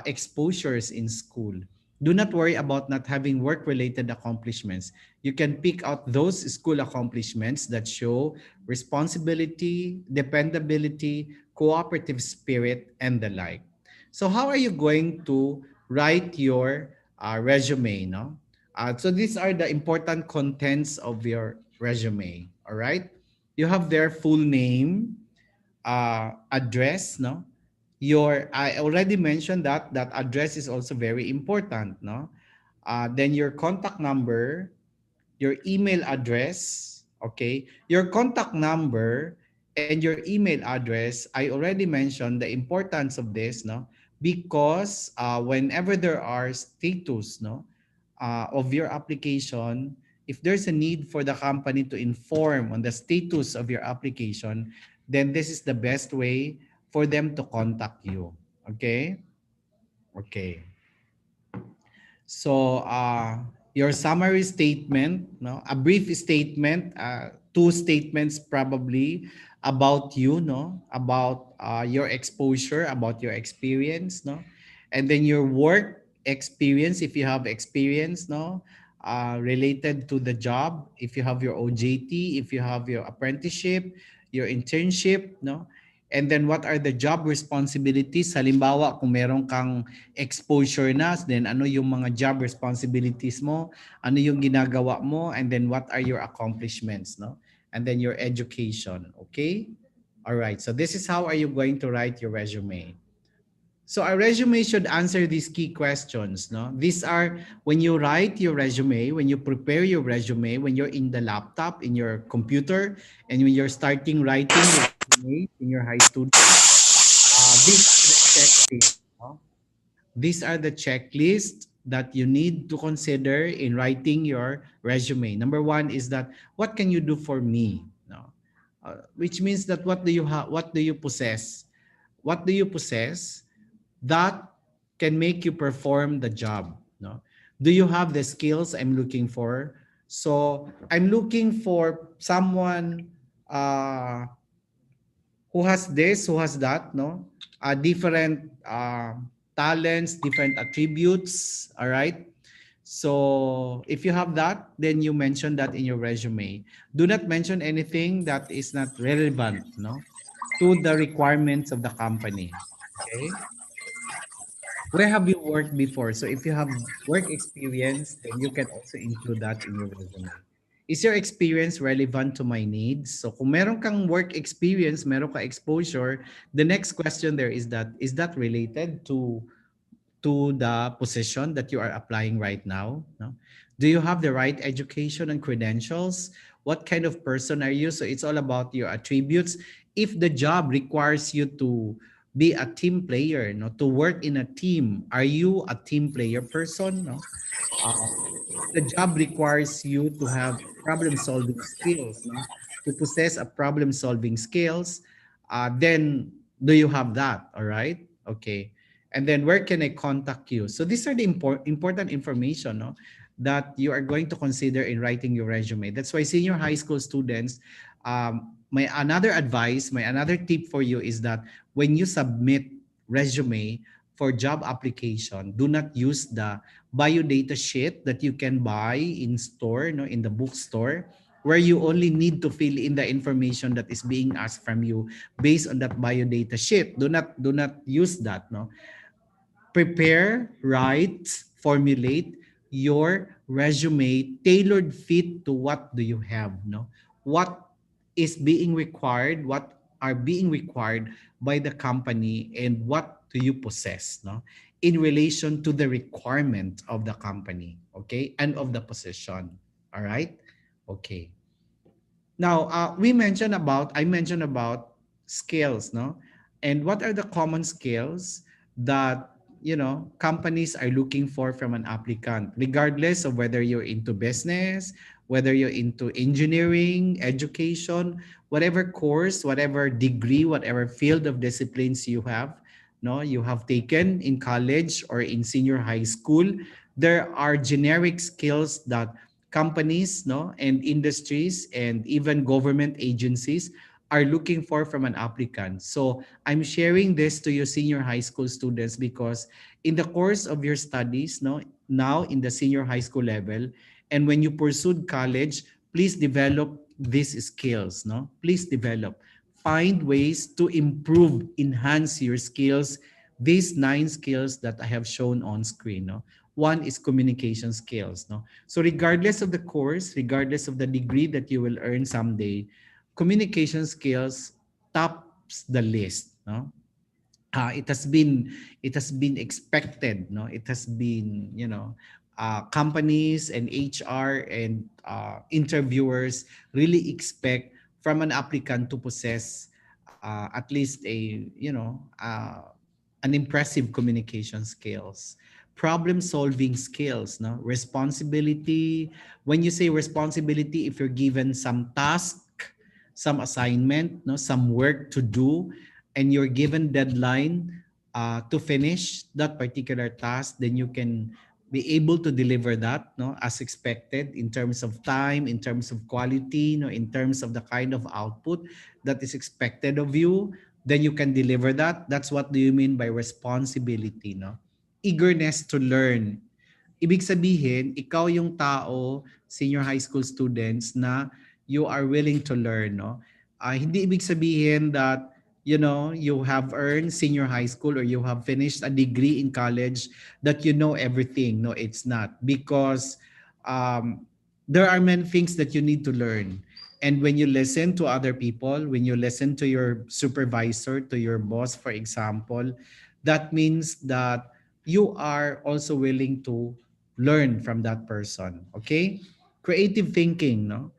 exposures in school? Do not worry about not having work-related accomplishments. You can pick out those school accomplishments that show responsibility, dependability, cooperative spirit, and the like. So how are you going to write your resume? No? So these are the important contents of your resume. All right. You have their full name, address, no? I already mentioned that address is also very important, no? Then your contact number, your email address, okay? Your contact number and your email address, I already mentioned the importance of this, no? Because whenever there are status, no, of your application, if there's a need for the company to inform on the status of your application, then this is the best way for them to contact you. Okay? Okay. So your summary statement, no, a brief statement, two statements probably about you, no, about your exposure, about your experience, no, and then your work experience if you have experience, no, related to the job, if you have your OJT, if you have your apprenticeship, your internship, no, and then what are the job responsibilities? Halimbawa, kung meron kang exposure na, then ano yung mga job responsibilities mo? Ano yung ginagawa mo? And then what are your accomplishments, no? And then your education, okay? All right. So this is how are you going to write your resume. So a resume should answer these key questions, no? These are when you write your resume, when you prepare your resume, when you're in the laptop, in your computer, and when you're starting writing your resume in your high student, these are the checklists, no? These are the checklists that you need to consider in writing your resume. Number one is that what can you do for me? No, which means that what do you have? What do you possess? What do you possess that can make you perform the job? No, do you have the skills I'm looking for? So I'm looking for someone who has this, who has that, no? Different talents, different attributes, all right? So if you have that, then you mention that in your resume. Do not mention anything that is not relevant, no, to the requirements of the company, okay? Where have you worked before? So if you have work experience, then you can also include that in your resume. Is your experience relevant to my needs? So kung meron kang work experience, meron ka exposure, the next question there is that related to the position that you are applying right now? No? Do you have the right education and credentials? What kind of person are you? So it's all about your attributes. If the job requires you to be a team player, no, to work in a team, are you a team player person? No. The job requires you to have problem solving skills, no? To possess a problem solving skills, then do you have that? All right. Okay. And then where can I contact you? So these are the important information, no, that you are going to consider in writing your resume. That's why senior high school students, my another advice, my another tip for you is that when you submit resume for job application, do not use the biodata sheet that you can buy in store, no, in the bookstore, where you only need to fill in the information that is being asked from you based on that biodata sheet. Do not use that, no. Prepare, write, formulate your resume tailored fit to what do you have, no? What is being required, what are being required by the company, and what do you possess, no? In relation to the requirement of the company, okay? And of the position. All right? Okay. Now, I mentioned about skills, no? And what are the common skills that, companies are looking for from an applicant, regardless of whether you're into business, whether you're into engineering, education, whatever course, whatever degree, whatever field of disciplines you have, no, you have taken in college or in senior high school, there are generic skills that companies, no, and industries and even government agencies are looking for from an applicant. So I'm sharing this to you senior high school students because in the course of your studies, no, now in the senior high school level, and when you pursued college, please develop these skills, no? Please develop. Find ways to improve, enhance your skills, these 9 skills that I have shown on screen, no? One is communication skills, no? So regardless of the course, regardless of the degree that you will earn someday, communication skills tops the list, no? It has been expected, no? It has been, companies and HR and interviewers really expect from an applicant to possess at least an impressive communication skills, problem solving skills, no, responsibility. When you say responsibility, if you're given some task, some assignment, no, some work to do, and you're given deadline to finish that particular task, then you can be able to deliver that, no, as expected in terms of time, in terms of quality, no, in terms of the kind of output that is expected of you, then you can deliver that. That's what do you mean by responsibility, no? Eagerness to learn. Ibig sabihin, ikaw yung tao, senior high school students, na you are willing to learn, no? Hindi ibig sabihin that, you have earned senior high school or you have finished a degree in college that you know everything. No, it's not. Because there are many things that you need to learn. And when you listen to other people, when you listen to your supervisor, to your boss, for example, that means that you are also willing to learn from that person. Okay? Creative thinking, no?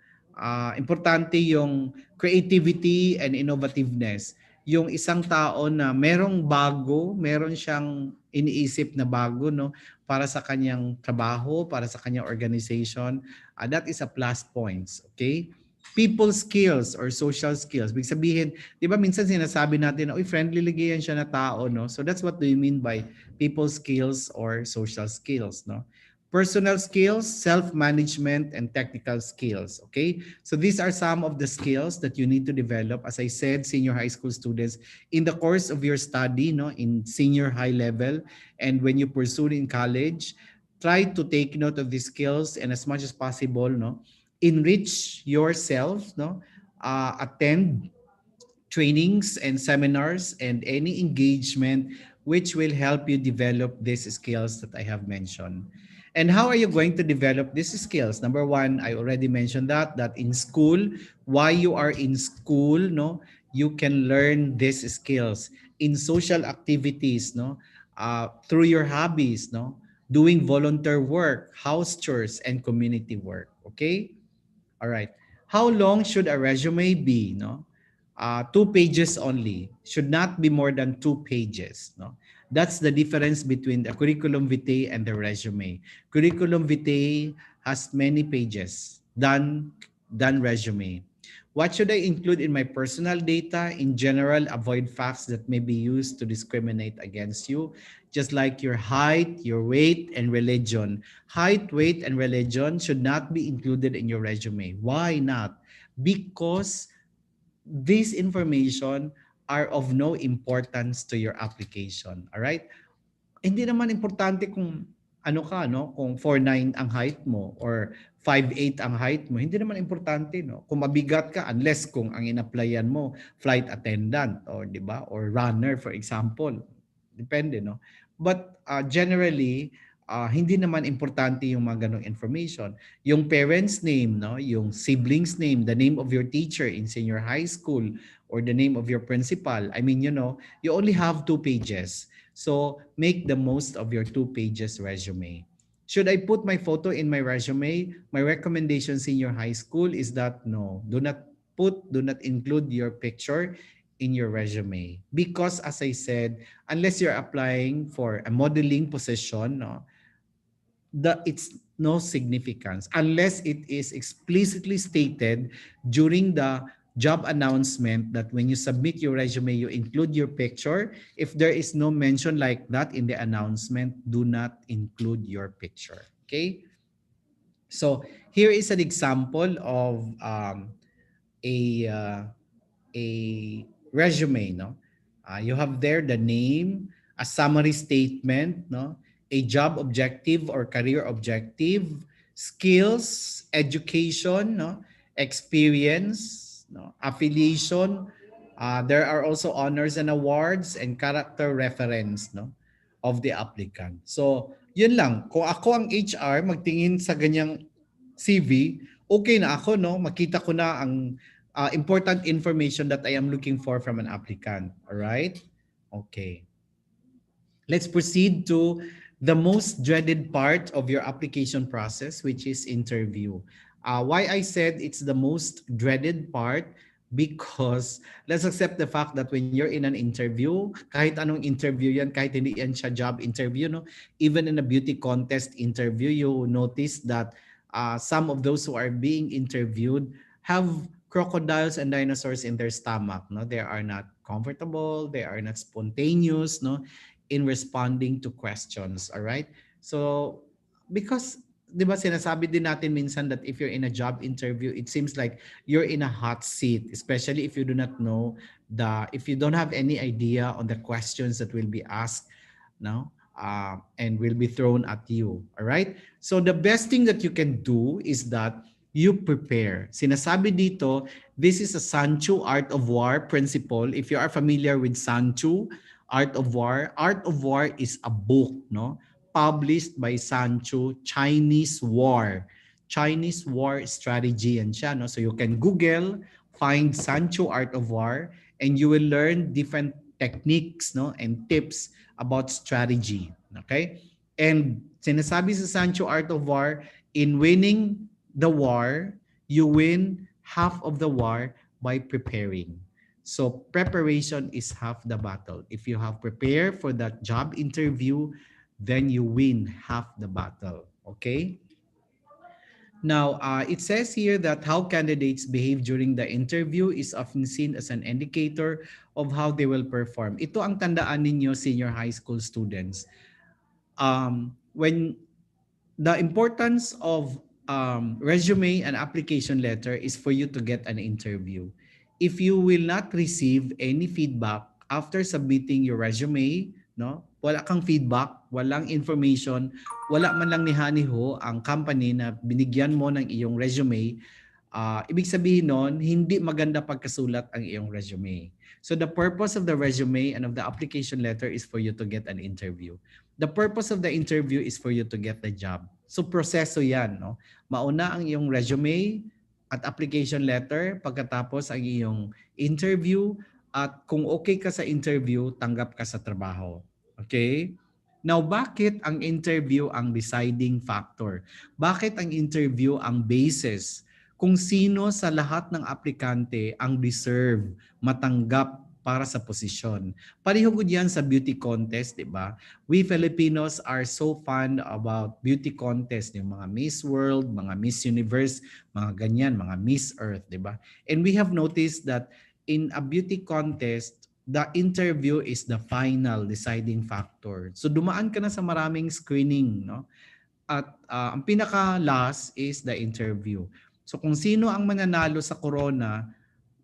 Importante yung creativity and innovativeness. Yung isang tao na merong bago, meron siyang iniisip na bago, no, para sa kanyang trabaho, para sa kanyang organization, that is a plus points. Okay? People skills or social skills. Big sabihin, di ba minsan sinasabi natin, oy, friendly ligayan siya na tao, no? So that's what do you mean by people skills or social skills, no? Personal skills, self-management, and technical skills, okay? So these are some of the skills that you need to develop, as I said, senior high school students, in the course of your study, no, in senior high level, and when you pursue in college, try to take note of these skills and as much as possible, no, enrich yourself, no, attend trainings and seminars and any engagement which will help you develop these skills that I have mentioned. And how are you going to develop these skills? Number one, I already mentioned that in school, while you are in school, no, you can learn these skills in social activities, no, through your hobbies, no, doing volunteer work, house chores, and community work. Okay. All right. How long should a resume be? No, 2 pages only. Should not be more than 2 pages. No, that's the difference between the curriculum vitae and the resume. Curriculum vitae has many pages than resume. What should I include in my personal data? In general, avoid facts that may be used to discriminate against you, just like your height, your weight, and religion. Height, weight, and religion should not be included in your resume. Why not? Because these information are of no importance to your application. All right? Hindi naman importante kung ano ka, no? Kung 4'9" ang height mo or 5'8" ang height mo. Hindi naman importante, no? Kung mabigat ka, unless kung ang in-applyan mo, flight attendant or, di ba? Or runner, for example. Depende, no? But generally, hindi naman importante yung mga ganong information. Yung parents' name, no? Yung siblings' name, the name of your teacher in senior high school, or the name of your principal. I mean, you only have 2 pages. So make the most of your 2 pages resume. Should I put my photo in my resume? My recommendation senior high school is that no, do not include your picture in your resume. Because as I said, unless you're applying for a modeling position, no, it's no significance unless it is explicitly stated during the job announcement that when you submit your resume, you include your picture. If there is no mention like that in the announcement, do not include your picture. Okay? So here is an example of a resume. No, you have there the name, a summary statement, no, a job objective or career objective, skills, education, no, experience, no, affiliation. There are also honors and awards and character reference, no, of the applicant. So, yun lang. Kung ako ang HR, magtingin sa ganyang CV, okay na ako, no? Makita ko na ang important information that I am looking for from an applicant. All right? Okay. Let's proceed to the most dreaded part of your application process, which is interview. Why I said it's the most dreaded part, because let's accept the fact that when you're in an interview, kahit anong interview yan, kahit hindi yan siya job interview, no? Even in a beauty contest interview, you notice that some of those who are being interviewed have crocodiles and dinosaurs in their stomach. No, they are not comfortable, they are not spontaneous, no, in responding to questions. All right. So because, di ba, sinasabi din natin minsan that if you're in a job interview, it seems like you're in a hot seat, especially if you do not know if you don't have any idea on the questions that will be asked, no, and will be thrown at you. All right. So the best thing that you can do is that you prepare. Sinasabi dito, this is a Sanchu Art of War principle. If you are familiar with Sanchu Art of War is a book, no, published by Sanchu, Chinese War strategy yan siya, no? So you can Google, find Sanchu Art of War, and you will learn different techniques, no, and tips about strategy. Okay? And sinasabi sa Sanchu Art of War, in winning the war, you win half of the war by preparing. So preparation is half the battle. If you have prepared for that job interview, then you win half the battle. Okay? Now, it says here that how candidates behave during the interview is often seen as an indicator of how they will perform. Ito ang tandaan ninyo, senior high school students. When the importance of resume and application letter is for you to get an interview. If you will not receive any feedback after submitting your resume, no, wala kang feedback, walang information, wala man lang ni Haniho ang company na binigyan mo ng iyong resume, ibig sabihin nun, hindi maganda pagkasulat ang iyong resume. So the purpose of the resume and of the application letter is for you to get an interview. The purpose of the interview is for you to get the job. So proseso yan, no? Mauna ang iyong resume at application letter, pagkatapos ang iyong interview, at kung okay ka sa interview, tanggap ka sa trabaho. Okay? Now, bakit ang interview ang deciding factor? Bakit ang interview ang basis kung sino sa lahat ng aplikante ang deserve matanggap para sa posisyon? Pareho ko diyan sa beauty contest, di ba? We Filipinos are so fond about beauty contest, yung mga Miss World, mga Miss Universe, mga ganyan, mga Miss Earth, di ba? And we have noticed that in a beauty contest, the interview is the final deciding factor. So dumaan ka na sa maraming screening, no? At ang pinaka-last is the interview. So kung sino ang mananalo sa corona,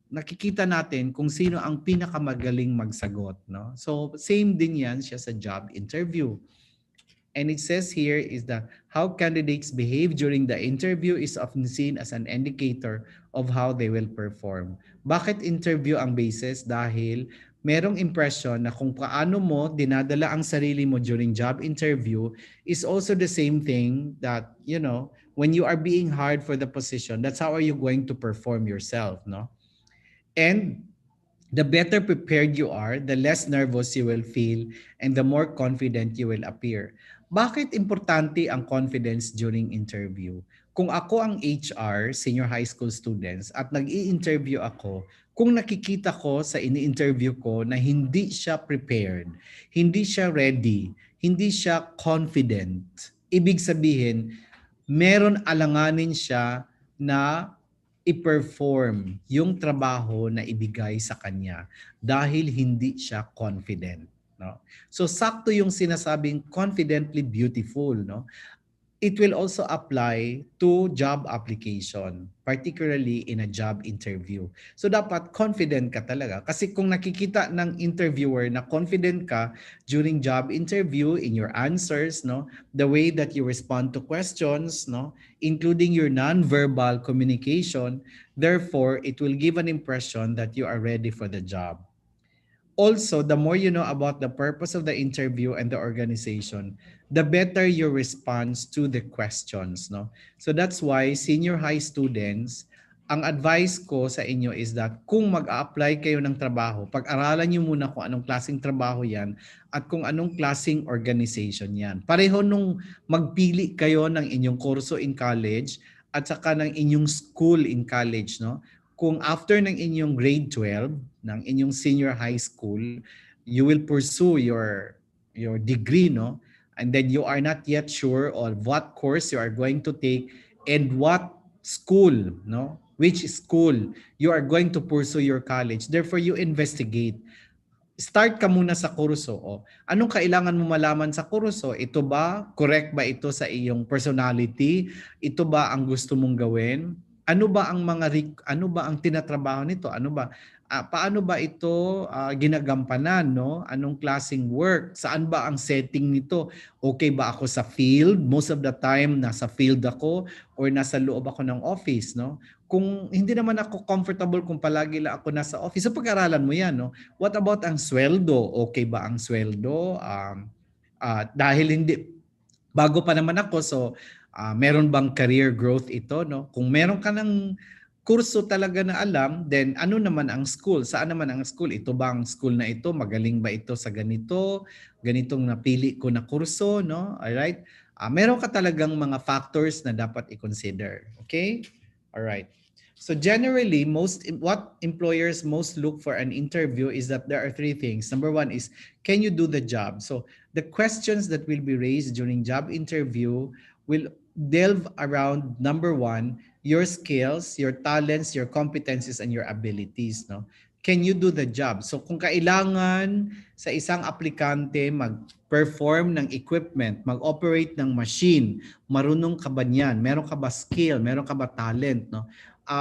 nakikita natin kung sino ang pinakamagaling magsagot, no? So same din yan siya sa job interview. And it says here is that how candidates behave during the interview is often seen as an indicator of how they will perform. Bakit interview ang basis? Dahil merong impression na kung paano mo dinadala ang sarili mo during job interview is also the same thing that, you know, when you are being hired for the position, that's how are you going to perform yourself, no? And the better prepared you are, the less nervous you will feel and the more confident you will appear. Bakit importante ang confidence during interview? Kung ako ang HR, senior high school students, at nag-i-interview ako, kung nakikita ko sa ini-interview ko na hindi siya prepared, hindi siya ready, hindi siya confident, ibig sabihin, meron alanganin siya na i-perform yung trabaho na ibigay sa kanya dahil hindi siya confident, no? So sakto yung sinasabing confidently beautiful, no? It will also apply to job application, particularly in a job interview. So dapat confident ka talaga. Kasi kung nakikita ng interviewer na confident ka during job interview in your answers, no, the way that you respond to questions, no, including your non-verbal communication, therefore it will give an impression that you are ready for the job. Also, the more you know about the purpose of the interview and the organization, the better your response to the questions, no? So that's why senior high students, ang advice ko sa inyo is that kung mag-a-apply kayo ng trabaho, pag-aralan niyo muna kung anong klaseng trabaho yan at kung anong klaseng organization yan. Pareho nung magpili kayo ng inyong kurso in college at saka ng inyong school in college, no? Kung after ng inyong grade 12, ng inyong senior high school, you will pursue your degree, no? And then you are not yet sure of what course you are going to take and what school, no? Which school you are going to pursue your college. Therefore, you investigate. Start ka muna sa kurso. O, anong kailangan mo malaman sa kurso? Ito ba, correct ba ito sa iyong personality? Ito ba ang gusto mong gawin? Ano ba ang ano ba ang tinatrabaho nito? Ano ba paano ba ito ginagampanan, no? Anong klaseng work? Saan ba ang setting nito? Okay ba ako sa field? Most of the time nasa field ako or nasa loob ako ng office, no? Kung hindi naman ako comfortable kung palagi lang ako nasa office, so pag-aralan mo 'yan, no? What about ang sweldo? Okay ba ang sweldo? Dahil hindi bago pa naman ako, so meron bang career growth ito, no? Kung meron ka ng kurso talaga na alam, then ano naman ang school? Saan naman ang school? Ito ba ang school na ito? Magaling ba ito sa ganito? Ganitong napili ko na kurso, no? Alright? Meron ka talagang mga factors na dapat i-consider. Okay? Alright. So generally, what employers most look for an interview is that there are three things. Number one is, can you do the job? So the questions that will be raised during job interview will delve around, number one, your skills, your talents, your competencies, and your abilities, no? Can you do the job? So kung kailangan sa isang aplikante mag-perform ng equipment, mag-operate ng machine, marunong ka ba niyan? Meron ka ba skill? Meron ka ba talent, no?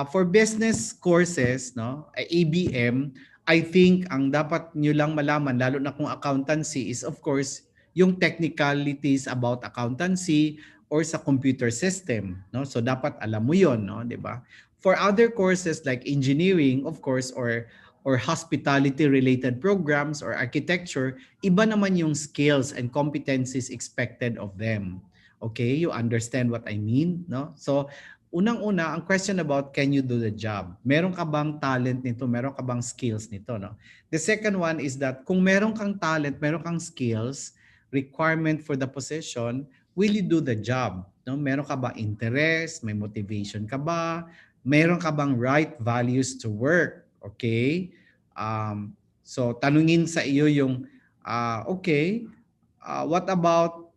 For business courses, no, ABM, I think ang dapat nyo lang malaman, lalo na kung accountancy, is of course yung technicalities about accountancy or sa computer system, no? So dapat alam mo 'yon, no, 'di ba? For other courses like engineering, of course, or hospitality related programs or architecture, iba naman yung skills and competencies expected of them. Okay, you understand what I mean, no? So, unang-una, ang question about can you do the job? Meron ka bang talent nito? Meron ka bang skills nito, no? The second one is that kung meron kang talent, meron kang skills, requirement for the position, will you do the job? No? Meron ka ba interest? May motivation ka ba? Meron ka bang right values to work? Okay? So, tanungin sa iyo yung, okay, what about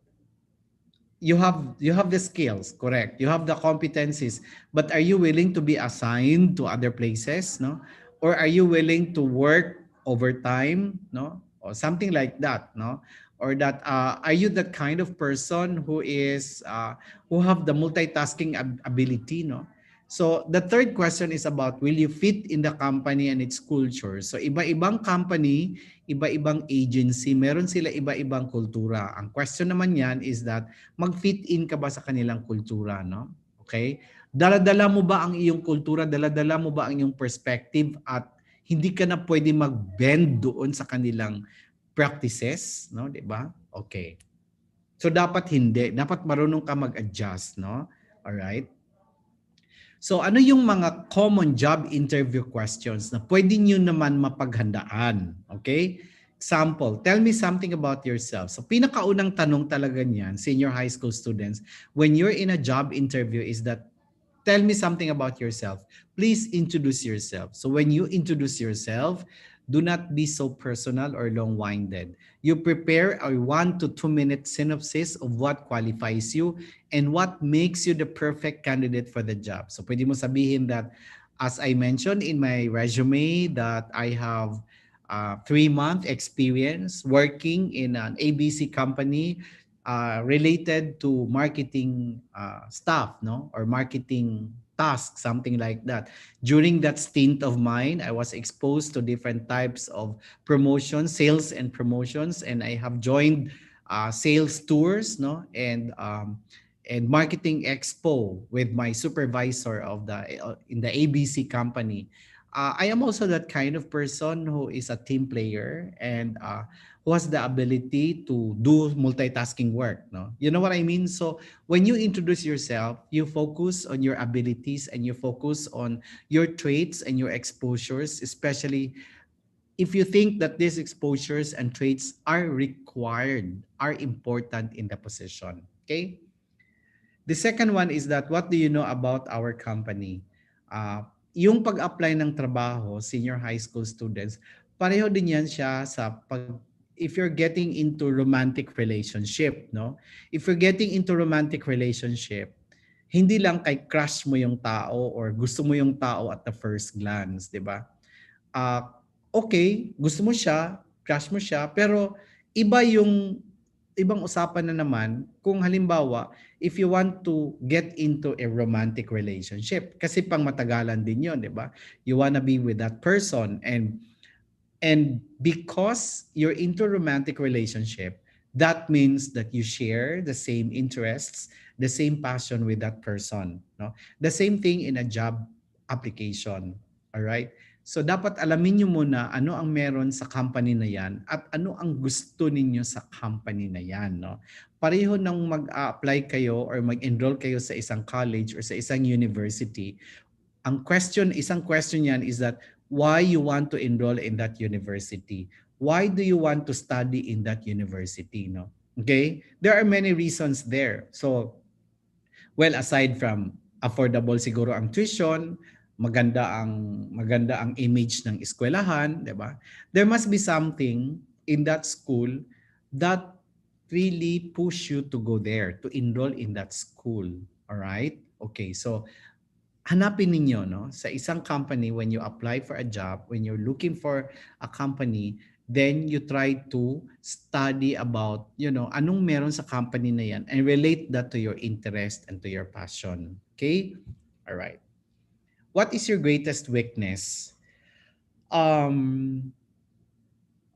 you have the skills, correct, you have the competencies, but are you willing to be assigned to other places, no? Or are you willing to work overtime, no? Or something like that, no? Or that are you the kind of person who have the multitasking ability, no? So the third question is about will you fit in the company and its culture. So iba-ibang company, iba-ibang agency, meron sila iba-ibang kultura. Ang question naman yan is that mag-fit in ka ba sa kanilang kultura, no? Okay? Dala-dala mo ba ang iyong kultura? Dala-dala mo ba ang iyong perspective at hindi ka na pwede mag-bend doon sa kanilang practices, no? 'Di ba? Okay. So dapat hindi, dapat marunong ka mag-adjust, no? All right? So ano yung mga common job interview questions na pwede nyo naman mapaghandaan? Okay? Example, tell me something about yourself. So pinakaunang tanong talaga niyan, senior high school students, when you're in a job interview is that, tell me something about yourself. Please introduce yourself. So when you introduce yourself, do not be so personal or long-winded. You prepare a 1 to 2 minute synopsis of what qualifies you and what makes you the perfect candidate for the job. So pwede mo sabihin that, as I mentioned in my resume, that I have 3-month experience working in an ABC company related to marketing staff, no, or marketing task, something like that. During that stint of mine, I was exposed to different types of promotions, sales and promotions, and I have joined sales tours, no, and marketing expo with my supervisor of the in the ABC company. I am also that kind of person who is a team player and who has the ability to do multitasking work, no? You know what I mean? So when you introduce yourself, you focus on your abilities and you focus on your traits and your exposures, especially if you think that these exposures and traits are required, are important in the position. Okay? The second one is that what do you know about our company? Yung pag-apply ng trabaho, senior high school students, pareho din yan siya sa if you're getting into romantic relationship, no? If you're getting into romantic relationship, hindi lang kay crush mo yung tao or gusto mo yung tao at the first glance, di ba? Okay, gusto mo siya, crush mo siya, pero iba yung ibang usapan na naman kung halimbawa if you want to get into a romantic relationship kasi pang matagalan din yon, di ba? You wanna be with that person and because you're into romantic relationship, that means that you share the same interests, the same passion with that person, no? The same thing in a job application, all right? So dapat alamin niyo muna ano ang meron sa company na yan at ano ang gusto ninyo sa company na yan, no? Pareho nang mag-apply kayo or mag-enroll kayo sa isang college or sa isang university, isang question yan is that why you want to enroll in that university? Why do you want to study in that university, no? Okay? There are many reasons there. So, well, aside from affordable siguro ang tuition, maganda ang image ng eskwelahan, 'di ba? There must be something in that school that really push you to go there, to enroll in that school. All right? Okay, so hanapin ninyo, no, sa isang company when you apply for a job, when you're looking for a company, then you try to study about, anong meron sa company na yan and relate that to your interest and to your passion. Okay? All right. What is your greatest weakness? All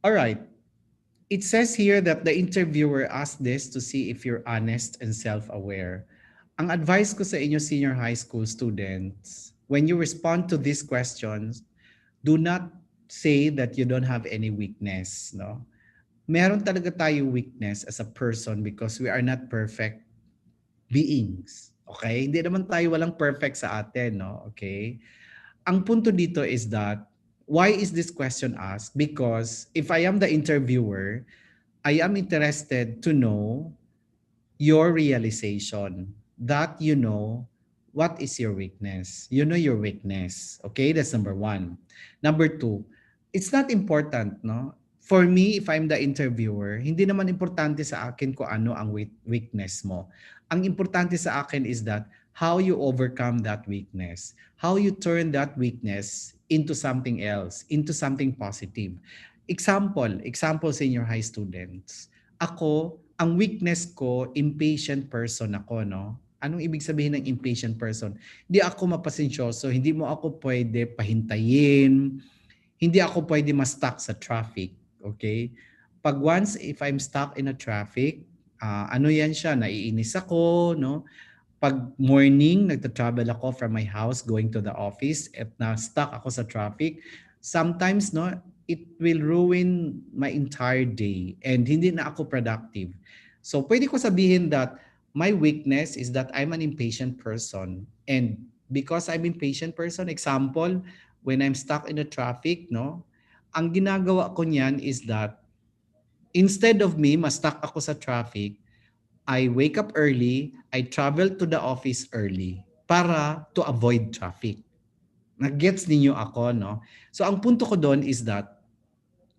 right. It says here that the interviewer asked this to see if you're honest and self-aware. Ang advice ko sa inyo senior high school students, when you respond to these questions, do not say that you don't have any weakness, no? Meron talaga tayo weakness as a person because we are not perfect. beings. Okay? Hindi naman tayo walang perfect sa atin, no? Okay? Ang punto dito is that, why is this question asked? Because if I am the interviewer, I am interested to know your realization that you know what is your weakness. You know your weakness. Okay, that's number one. Number two, it's not important, no? For me, if I'm the interviewer, hindi naman importante sa akin kung ano ang weakness mo. Ang importante sa akin is that how you overcome that weakness, how you turn that weakness into something else, into something positive. Example senior high students. Ako, ang weakness ko, impatient person ako, no? Anong ibig sabihin ng impatient person? Hindi ako mapasensyoso, hindi mo ako pwede pahintayin, hindi ako pwede ma-stuck sa traffic, okay? Pag once, if I'm stuck in a traffic, ano yan siya, naiinis ako, no? Pag morning, nagta-travel ako from my house going to the office at na-stuck ako sa traffic, sometimes, no, it will ruin my entire day and hindi na ako productive. So, pwede ko sabihin that my weakness is that I'm an impatient person. And because I'm impatient person, example, when I'm stuck in the traffic, no, ang ginagawa ko niyan is that instead of me, ma-stuck ako sa traffic, I wake up early, I travel to the office early para to avoid traffic. Nag-gets ninyo ako, no? So ang punto ko doon is that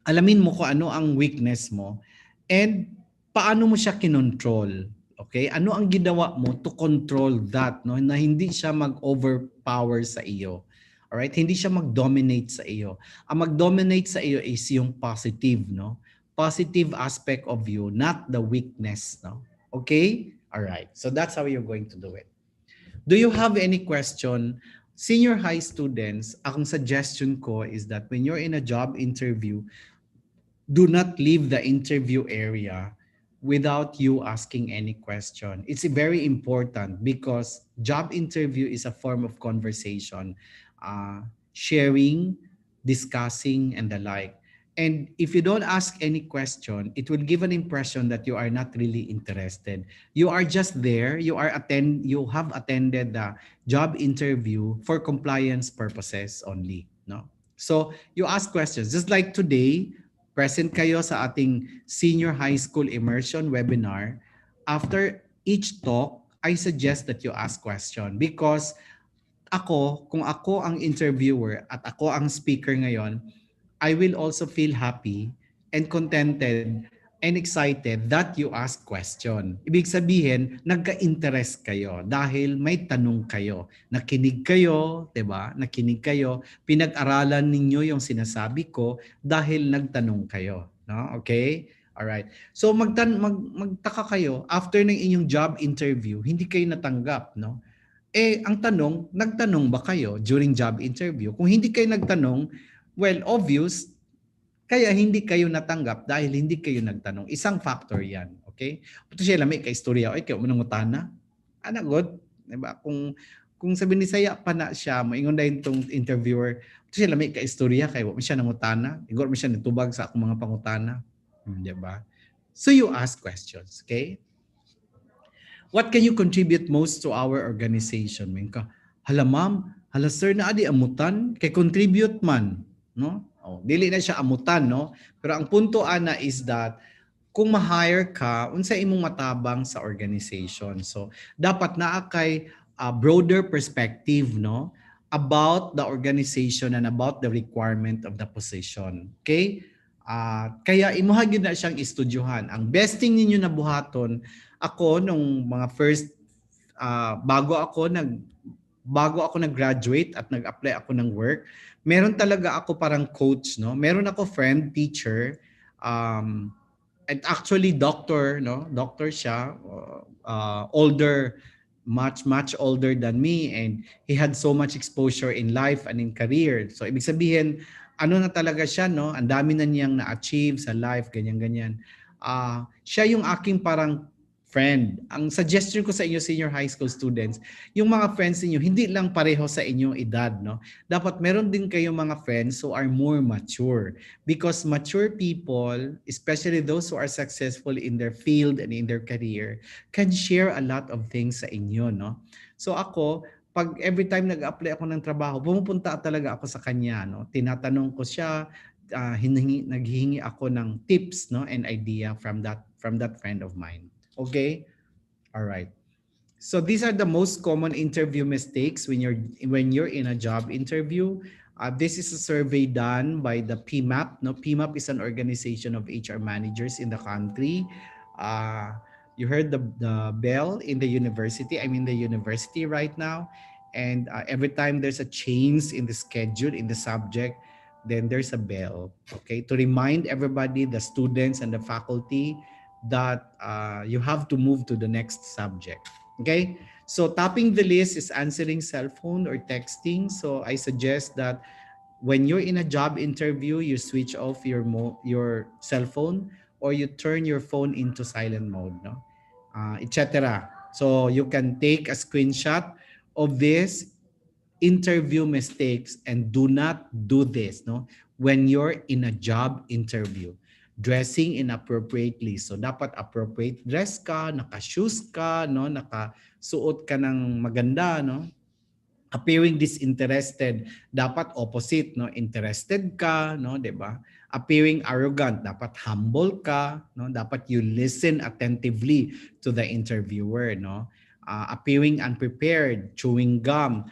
alamin mo kung ano ang weakness mo and paano mo siya kinontrol. Okay? Ano ang ginawa mo to control that, no? Na hindi siya mag-overpower sa iyo. Alright? Hindi siya mag-dominate sa iyo. Ang mag-dominate sa iyo is yung positive, no? Positive aspect of you, not the weakness, no? Okay? Alright. So that's how you're going to do it. Do you have any question? Senior high students, akong suggestion ko is that when you're in a job interview, do not leave the interview area without you asking any question. It's very important because job interview is a form of conversation, sharing, discussing, and the like. And if you don't ask any question, it will give an impression that you are not really interested. You are just there. You have attended the job interview for compliance purposes only. No. So you ask questions. Just like today, present kayo sa ating senior high school immersion webinar. After each talk, I suggest that you ask question because kung ako ang interviewer at ako ang speaker ngayon, I will also feel happy and contented and excited that you ask question. Ibig sabihin, nagka-interest kayo dahil may tanong kayo. Nakinig kayo, 'di ba? Nakinig kayo, pinag-aralan ninyo yung sinasabi ko dahil nagtanong kayo, no? Okay? All right. So magtaka kayo after ng inyong job interview, hindi kayo natanggap, no? Ang tanong, nagtanong ba kayo during job interview? Kung hindi kayo nagtanong, well, obvious, kaya hindi kayo natanggap dahil hindi kayo nagtanong. Isang factor yan. Okay? Ito siya lamig kay istorya. Okay, manangutana. Good. Diba? Kung sabi ni Saya pa na siya, maingon na itong interviewer, ito siya lamig kay istorya, kaya wala siya nangutana. Igor mo siya nitubag sa akong mga pangutana. Diba? So you ask questions. Okay? What can you contribute most to our organization? Minka, hala ma'am, hala sir na adi amutan, kay contribute man, no? Dili na siya amutan, no? Pero ang punto ana is that kung ma-hire ka, unsa imong matabang sa organization. So dapat naa kay broader perspective, no, about the organization and about the requirement of the position. Okay? Kaya imuha gyud na siyang istudyohan. Ang best thing ninyo na buhaton, ako nung mga first bago ako nag-graduate at nag-apply ako ng work, meron talaga ako parang coach, no? Meron ako friend, teacher, and actually doctor, no? Doctor siya, older, much older than me, and he had so much exposure in life and in career. So ibig sabihin, ano na talaga siya, no? Ang dami na niyang na-achieve sa life, ganyan-ganyan. Siya yung aking parang friend. Ang suggestion ko sa inyo, senior high school students, yung mga friends niyo hindi lang pareho sa inyong edad, no? Dapat meron din kayong mga friends who are more mature, because mature people, especially those who are successful in their field and in their career, can share a lot of things sa inyo, no? So ako, pag every time nag-apply ako ng trabaho, pumupunta talaga ako sa kanya, no? Tinatanong ko siya, naghihingi ako ng tips, no, and idea from that friend of mine. Okay? All right. So these are the most common interview mistakes when you're in a job interview. This is a survey done by the PMAP. No, PMAP is an organization of HR managers in the country. You heard the bell in the university. I'm in the university right now, and every time there's a change in the schedule in the subject, then there's a bell. Okay, to remind everybody, the students and the faculty, that you have to move to the next subject. Okay, so topping the list is answering cell phone or texting. So I suggest that when you're in a job interview, you switch off your cell phone, or you turn your phone into silent mode, no, etc. So you can take a screenshot of this interview mistakes, and do not do this, no, when you're in a job interview. Dressing inappropriately, so dapat appropriate dress ka, naka-shoes ka, no, nakasuot ka ng maganda, no. Appearing disinterested, dapat opposite, no, interested ka, no, 'di ba? Appearing arrogant, dapat humble ka, no, dapat you listen attentively to the interviewer, no. Appearing unprepared, chewing gum.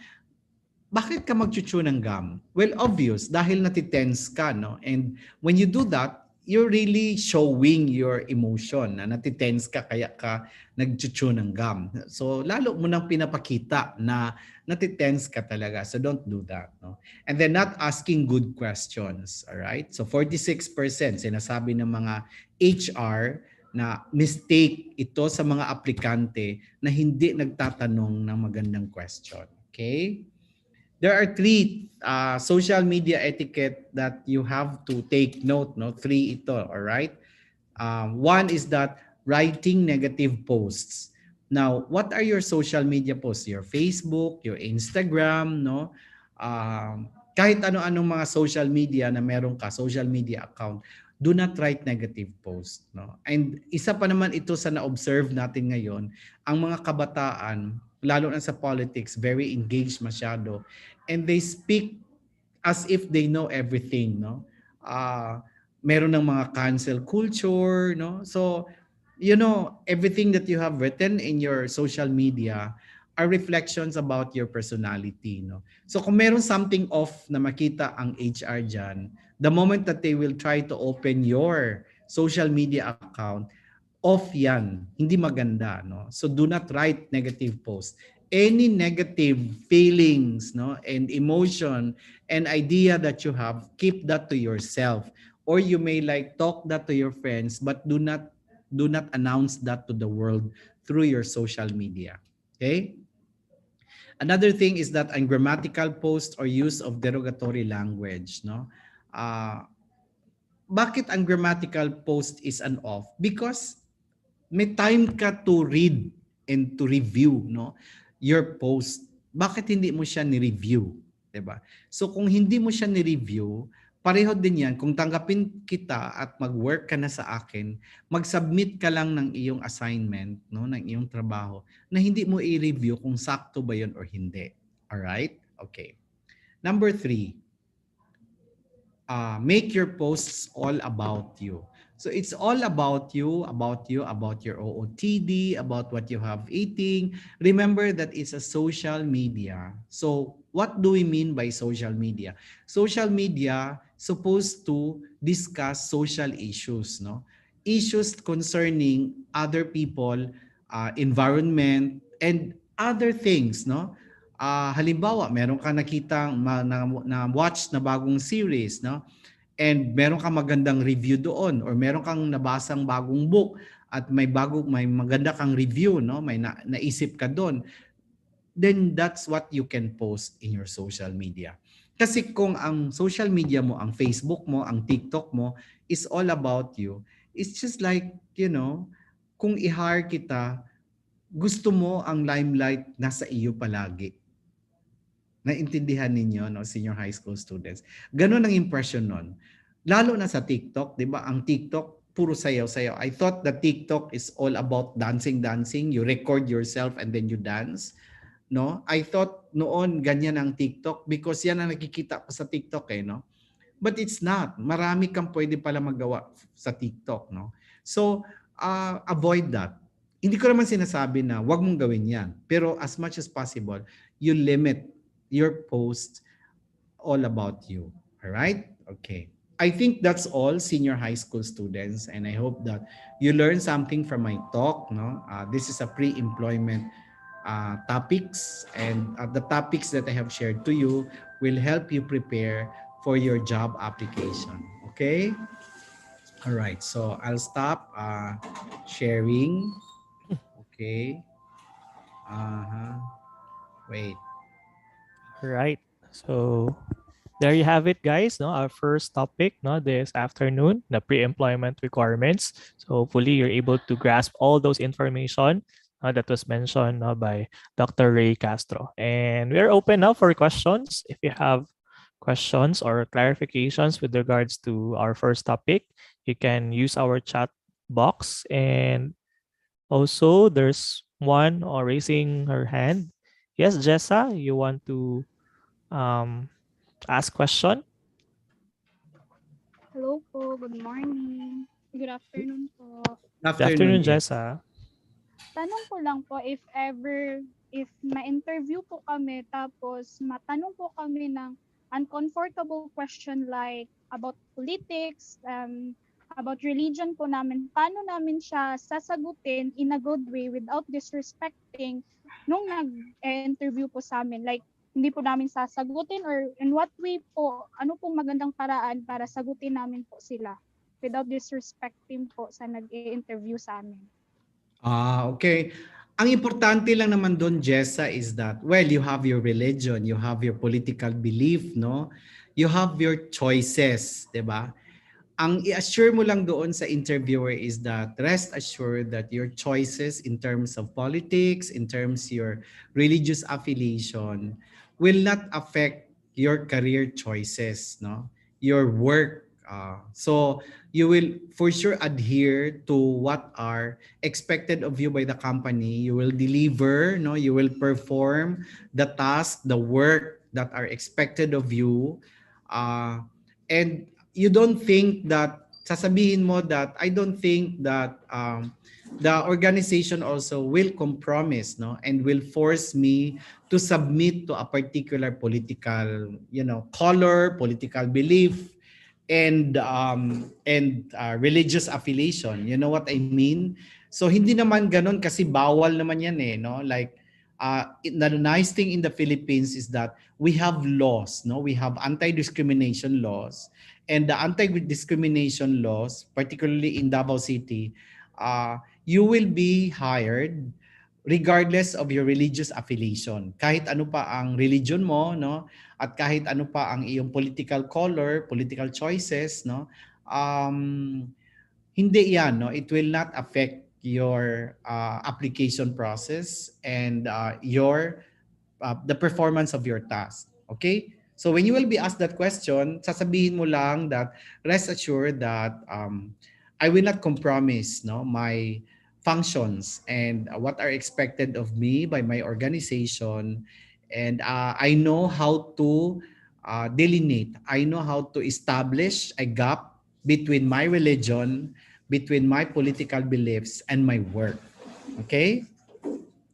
Bakit ka mag-chew ng gum? Well, obvious, dahil natitense ka, no? And when you do that, you're really showing your emotion na natitense ka, kaya ka nag-chew ng gum. So, lalo mo nang pinapakita na natitense ka talaga. So, don't do that, no? And then not asking good questions, all right? So, 46% sinasabi ng mga HR na mistake ito sa mga aplikante na hindi nagtatanong ng magandang question. Okay? There are three social media etiquette that you have to take note, no? Three ito, all right? One is that writing negative posts. Now, what are your social media posts? Your Facebook, your Instagram, no? Kahit ano-anong mga social media na meron ka, social media account, do not write negative posts, no? And isa pa naman ito sa na-observe natin ngayon, ang mga kabataan, lalo na sa politics, very engaged masyado, and they speak as if they know everything, no? Meron ng mga cancel culture, no? So, you know, everything that you have written in your social media are reflections about your personality, no? So, kung meron something off na makita ang HR dyan, the moment that they will try to open your social media account, off yan, hindi maganda, no? So do not write negative posts. Any negative feelings, no, and emotion and idea that you have, keep that to yourself, or you may like talk that to your friends, but do not announce that to the world through your social media. Okay? Another thing is that ungrammatical post or use of derogatory language, no? Bakit ungrammatical post is an off? Because may time ka to read and to review, no, your post. Bakit hindi mo siya ni-review, 'di ba? So kung hindi mo siya ni-review, pareho din 'yan. Kung tanggapin kita at mag-work ka na sa akin, mag-submit ka lang ng iyong assignment, no, ng iyong trabaho, na hindi mo i-review kung sakto ba 'yon or hindi. All right? Okay. Number 3, make your posts all about you. So it's all about you, about your OOTD, about what you have eating. Remember that it's a social media. So what do we mean by social media? Social media supposed to discuss social issues, no? Issues concerning other people, environment, and other things, no? Halimbawa, meron ka nakitang na watch na bagong series, no? And meron kang magandang review doon, or meron kang nabasang bagong book at may maganda kang review, no? May naisip ka doon. Then that's what you can post in your social media. Kasi kung ang social media mo, ang Facebook mo, ang TikTok mo is all about you, it's just like, you know, kung i-hire kita, gusto mo ang limelight nasa iyo palagi. Naintindihan ninyo, no, senior high school students. Ganun ang impression nun. Lalo na sa TikTok, di ba? Ang TikTok, puro sayaw-sayaw. I thought that TikTok is all about dancing. You record yourself and then you dance. No? I thought noon ganyan ang TikTok because yan ang nakikita ko sa TikTok eh, no? But it's not. Marami kang pwede pala magawa sa TikTok, no? So, avoid that. Hindi ko naman sinasabi na wag mong gawin yan. Pero as much as possible, you limit your posts all about you. All right? Okay. I think that's all, senior high school students, and I hope that you learn something from my talk. No, this is a pre-employment topics, and the topics that I have shared to you will help you prepare for your job application. Okay. All right. So I'll stop sharing. Okay. Wait. Right. So there you have it, guys. No, our first topic, no, this afternoon, the pre-employment requirements. So hopefully you're able to grasp all those information that was mentioned by Dr. Ray Castro. And we're open now for questions. If you have questions or clarifications with regards to our first topic, you can use our chat box. And also there's one raising her hand. Yes, Jessa, you want to ask question? Hello po, good morning. Good afternoon po. Good afternoon, Jessa. Tanong ko lang po if ma-interview po kami tapos matanong po kami ng uncomfortable question like about politics, about religion po namin, paano namin siya sasagutin in a good way without disrespecting nung nag-interview po sa amin. Like, hindi po namin sasagutin or in what way po, ano pong magandang paraan para sagutin namin po sila without disrespecting po sa nag-interview sa amin. Okay. Ang importante lang naman doon, Jessa, is that, well, you have your religion, you have your political belief, no? You have your choices, di ba? Ang i-assure mo lang doon sa interviewer is that rest assured that your choices in terms of politics, in terms your religious affiliation will not affect your career choices, no? Your work. So you will for sure adhere to what are expected of you by the company. You will deliver, no? You will perform the task, the work that are expected of you. And you don't think that sasabihin mo that I don't think that the organization also will compromise, no, and will force me to submit to a particular political, color, political belief, and religious affiliation. You know what I mean? So hindi naman ganun kasi bawal naman yan eh, no? Like the nice thing in the Philippines is that we have laws, no? We have anti-discrimination laws, and the anti-discrimination laws, particularly in Davao City, you will be hired regardless of your religious affiliation. Kahit ano pa ang religion mo, no? At kahit ano pa ang iyong political color, political choices, no? Hindi yan, no? It will not affect your application process and the performance of your task. Okay? So when you will be asked that question, sasabihin mo lang that rest assured that I will not compromise, no, my functions and what are expected of me by my organization, and I know how to delineate. I know how to establish a gap between my religion, between my political beliefs, and my work. Okay?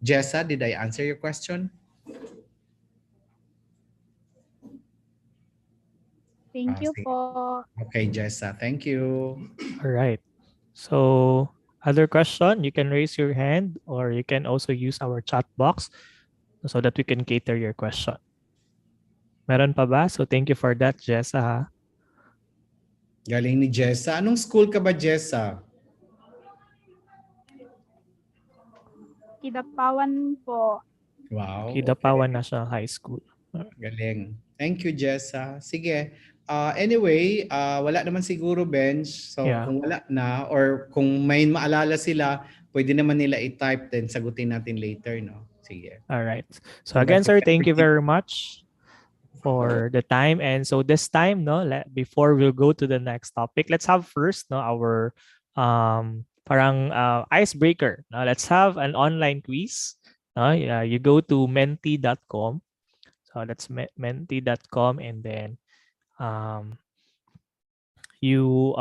Jessa, did I answer your question? Thank you po. Okay, Jessa. Thank you. All right. So other question, you can raise your hand or you can also use our chat box so that we can cater your question. Meron pa ba? So thank you for that, Jessa. Galing ni Jessa. Anong school ka ba, Jessa? Kidapawan po. Wow. Kidapawan National High School. Galing. Thank you, Jessa. Sige. Anyway, wala naman siguro bench. So Yeah. kung wala na or kung may maalala sila, pwede naman nila i-type, then sagutin natin later, no? Sige. All right. So So guys, again, we sir, can thank you proceed. very much for the time. And so this time, no, before we'll go to the next topic, let's have first, no, our parang icebreaker. Now let's have an online quiz. Yeah, you go to menti.com. So that's menti.com, and then you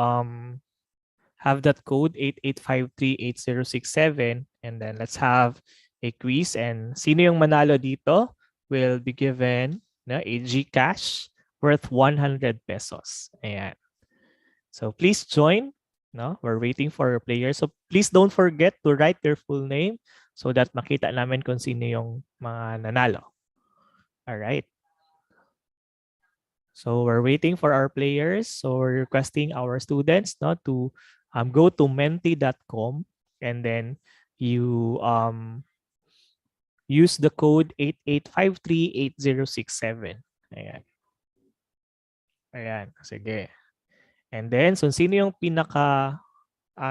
have that code 88538067, and then let's have a quiz, and sino yung manalo dito will be given a GCash worth 100 pesos. Ayan. So please join. No, we're waiting for your players. So please don't forget to write your full name so that makita namin kung sino yung mga nanalo. All right. So we're waiting for our players. So we're requesting our students to go to menti.com, and then you use the code 88538067. Ayan. Ayan. Sige. And then, so sino yung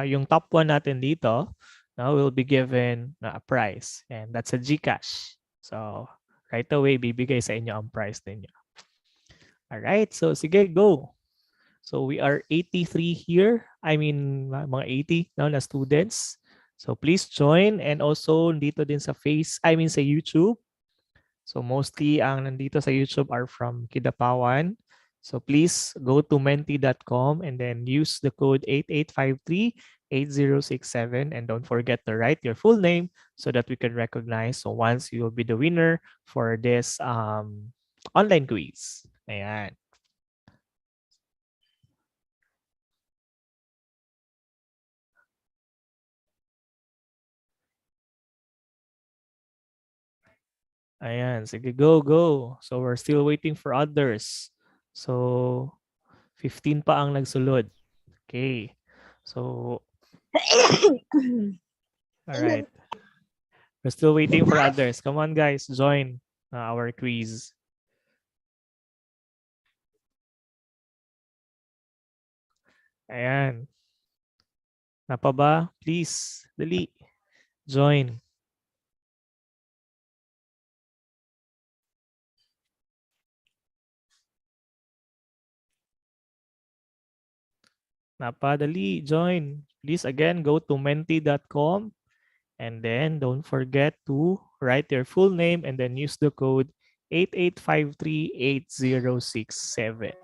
yung top one natin dito, will be given a prize. And that's a GCash. So, right away, bibigay sa inyo ang prize ninyo. Alright, so sige, go. So we are 83 here. I mean, mga 80 na students. So please join, and also dito din sa sa YouTube. So mostly ang nandito sa YouTube are from Kidapawan. So please go to menti.com and then use the code 88538067, and don't forget to write your full name so that we can recognize. So once you will be the winner for this online quiz. Ayan. Ayan, sige, go. So we're still waiting for others. So 15 pa ang nagsulod. Okay. So all right. We're still waiting for others. Come on, guys, join our quiz. Ayan. Napa ba? Please, dali. Join. Napa, dali. Join. Please, again, go to menti.com, and then don't forget to write your full name and then use the code 88538067.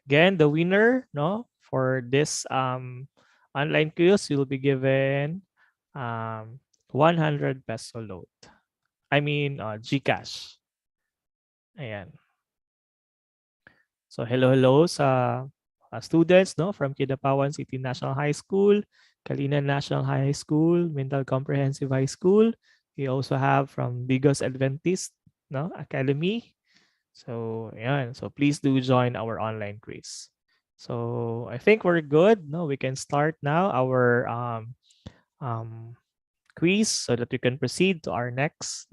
Again, the winner for this online quiz will be given 100 peso load. I mean GCash. Ayan. So hello sa students from Kidapawan City National High School, Kalinan National High School, Mindal Comprehensive High School. We also have from Bigos Adventist Academy. So ayan. So please do join our online quiz. So I think we're good. We can start now our quiz so that we can proceed to our next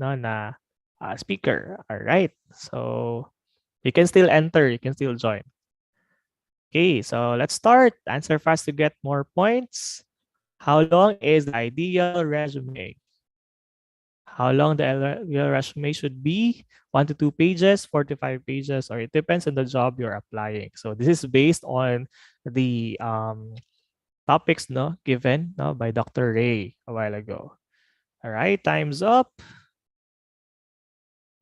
speaker. All right. So you can still enter. You can still join. Okay. So let's start. Answer fast to get more points. How long is the ideal resume? How long the ideal resume should be? 1 to 2 pages, 4 to 5 pages, or it depends on the job you're applying. So this is based on the topics given by Dr. Ray a while ago. All right, time's up.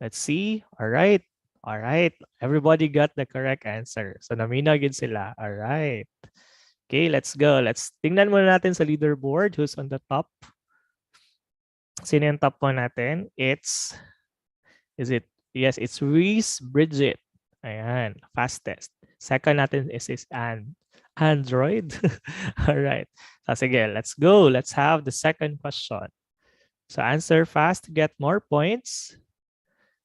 Let's see. All right. Everybody got the correct answer. So naminagid sila. All right. Okay, let's go. Let's tingnan muna natin sa leaderboard who's on the top. Sino yung top po natin? It's Reese Bridget. Ayan, fastest. Second natin is Android. All right. So sige, let's go. Let's have the second question. So answer fast to get more points.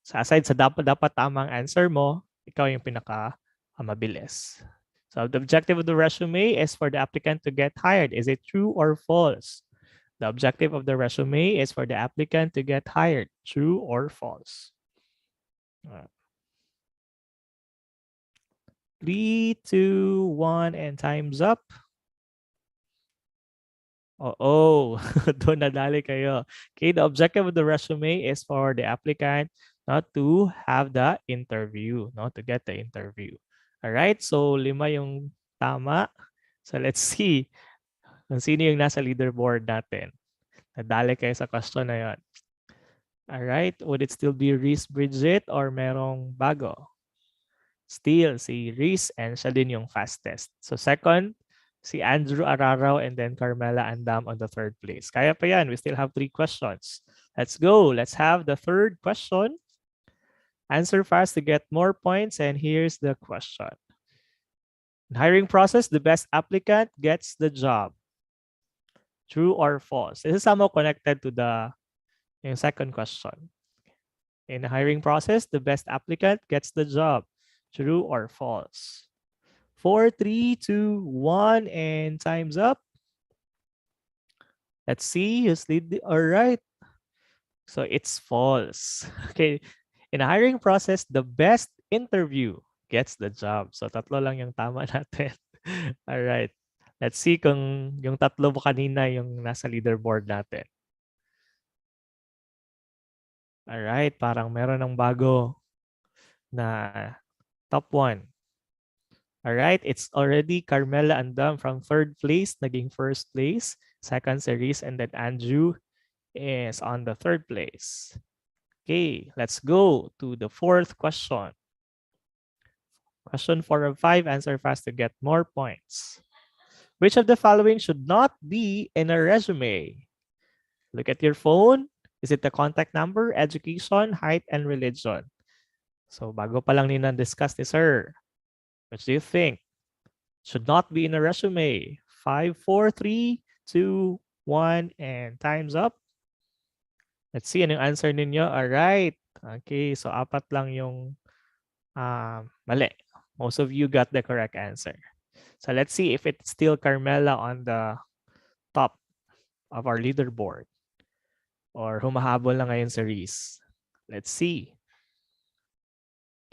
So aside sa dapat tamang answer mo, ikaw yung pinaka mabilis. So the objective of the resume is for the applicant to get hired. Is it true or false? The objective of the resume is for the applicant to get hired. True or false? 3, 2, 1, and time's up. Oo, doon nadali kayo. Okay, the objective of the resume is for the applicant not to have the interview, no, to get the interview. All right, so 5 yung tama. So let's see kung sino yung nasa leaderboard natin. Nadali kayo sa question na yon. All right, would it still be Reese Bridget or merong bago? Still, si Reese and siya din yung fastest. So second, si Andrew Araraw and then Carmela Andam on the third place. Kaya pa yan. We still have 3 questions. Let's go. Let's have the third question. Answer fast to get more points. And here's the question. In hiring process, the best applicant gets the job. True or false? This is somehow connected to the yung second question. In the hiring process, the best applicant gets the job. True or false? 4, 3, 2, 1, and time's up. Let's see who's lead. All right. So it's false. Okay. In a hiring process, the best interview gets the job. So tatlo lang yung tama natin. All right. Let's see kung yung tatlo mo kanina yung nasa leaderboard natin. All right. Parang meron ng bago na top 1. All right. It's already Carmela Andam from third place, naging first place. Second, series, and then Andrew is on the third place. Okay, let's go to the fourth question. Question 4 of 5, answer fast to get more points. Which of the following should not be in a resume? Look at your phone. Is it the contact number, education, height, and religion? So bago pa lang discuss ni sir. What do you think? Should not be in a resume. 5, 4, 3, 2, 1, and time's up. Let's see anong answer ninyo. All right. Okay, so 4 lang yung mali. Most of you got the correct answer. So let's see if it's still Carmela on the top of our leaderboard or humahabol na ngayon si Reese. Let's see.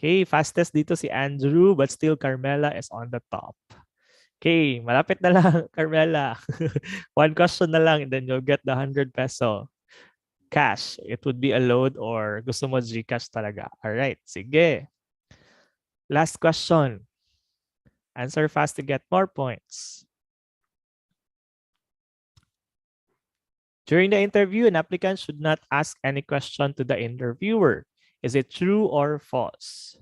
Okay, fastest dito si Andrew but still Carmela is on the top. Okay, malapit na lang Carmela. 1 question na lang and then you'll get the 100 peso cash. It would be a load or gusto mo Gcash talaga. All right, sige. Last question. Answer fast to get more points. During the interview, an applicant should not ask any question to the interviewer. Is it true or false?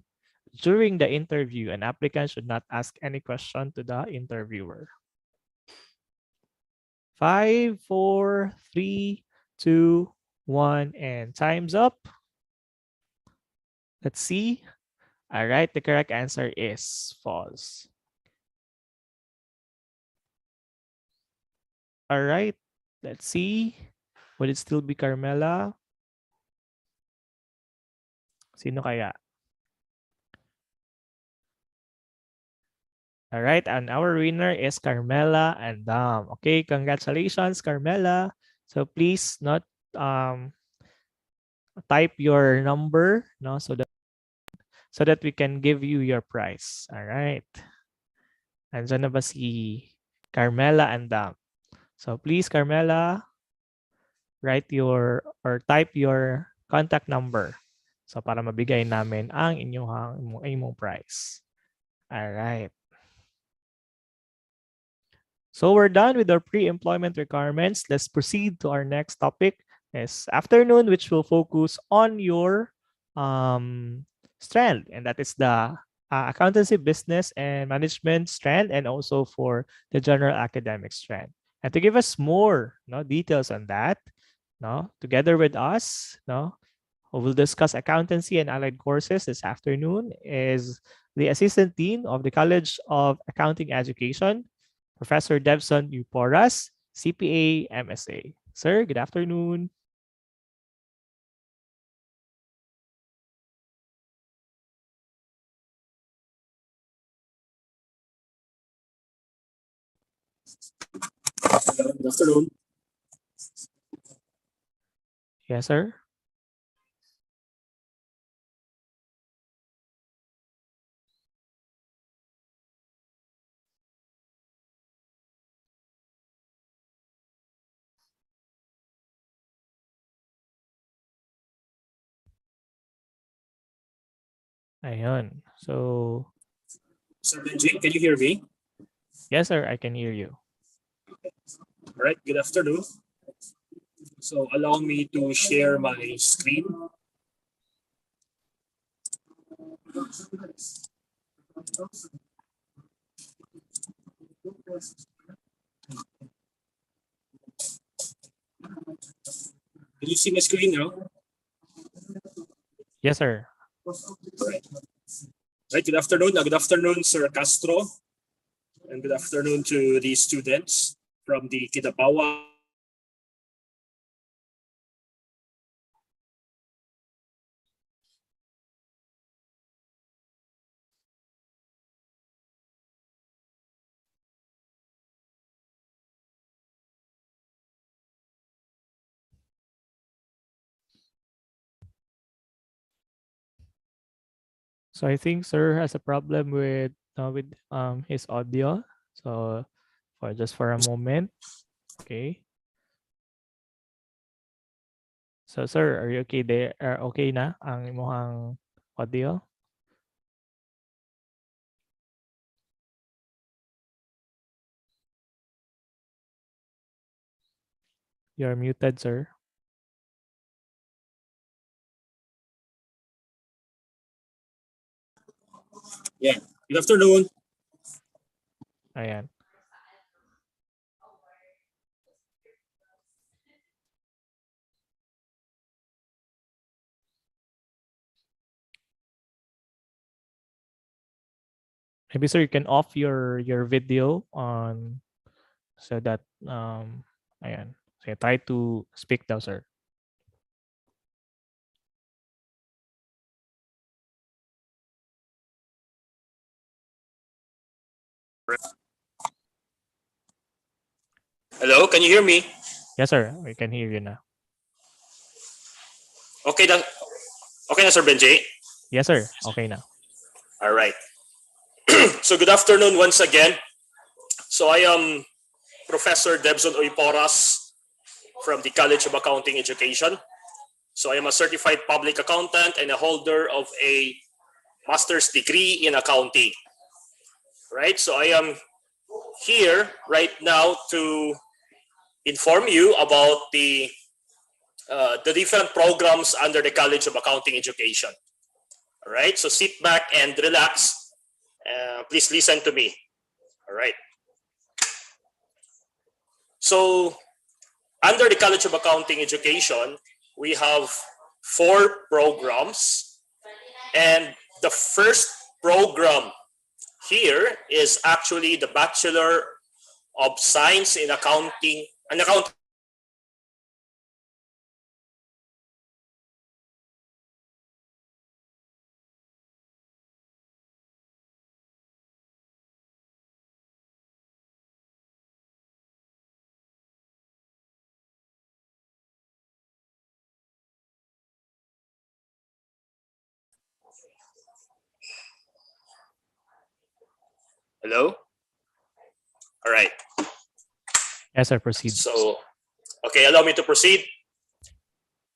During the interview, an applicant should not ask any question to the interviewer. 5, 4, 3, 2, 1, and time's up. Let's see. All right, the correct answer is false. All right, let's see. Would it still be Carmela? Sino kaya? All right, and our winner is Carmela and Dam. Okay, congratulations, Carmela. So please not type your number, no, so that we can give you your prize. All right. Andyan na ba si Carmela and Dam? So please, Carmela, write your or type your contact number. So para mabigay namin ang inyong prize. All right. So we're done with our pre-employment requirements. Let's proceed to our next topic this afternoon, which will focus on your strand, and that is the accountancy, business, and management strand, and also for the general academic strand. And to give us more details on that, together with us, who will discuss accountancy and allied courses this afternoon is the Assistant Dean of the College of Accounting Education, Professor Devson Uporas, CPA, MSA. Sir, good afternoon. Good afternoon. Yes, sir. Ayun. So, Sir Benji, can you hear me? yes, sir, I can hear you. All right, good afternoon. So allow me to share my screen. Can you see my screen now? Yes, sir. Right, good afternoon. Good afternoon, Sir Castro. And good afternoon to the students from the Kinabawa. So I think sir has a problem with his audio. So for just for a moment. Okay. So sir, are you okay there? Okay na ang imong audio? You're muted, sir. Yeah, good afternoon. Ayan. Maybe sir, you can off your video on so that ayan. So try to speak now, sir. Hello, can you hear me? Yes, sir. We can hear you now. Okay, okay na, Sir Benji. Yes, sir. Okay now. All right. So good afternoon once again. So I am Professor Debson Oyporas from the College of Accounting Education. So I am a certified public accountant and a holder of a master's degree in accounting. Right? So I am here right now to inform you about the different programs under the College of Accounting Education. All right, so sit back and relax. Please listen to me. All right. So under the College of Accounting Education, we have 4 programs. And the first program here is actually the Bachelor of Science in Accounting and Accounting. Hello? All right. Yes, sir. Proceed. So, okay, allow me to proceed.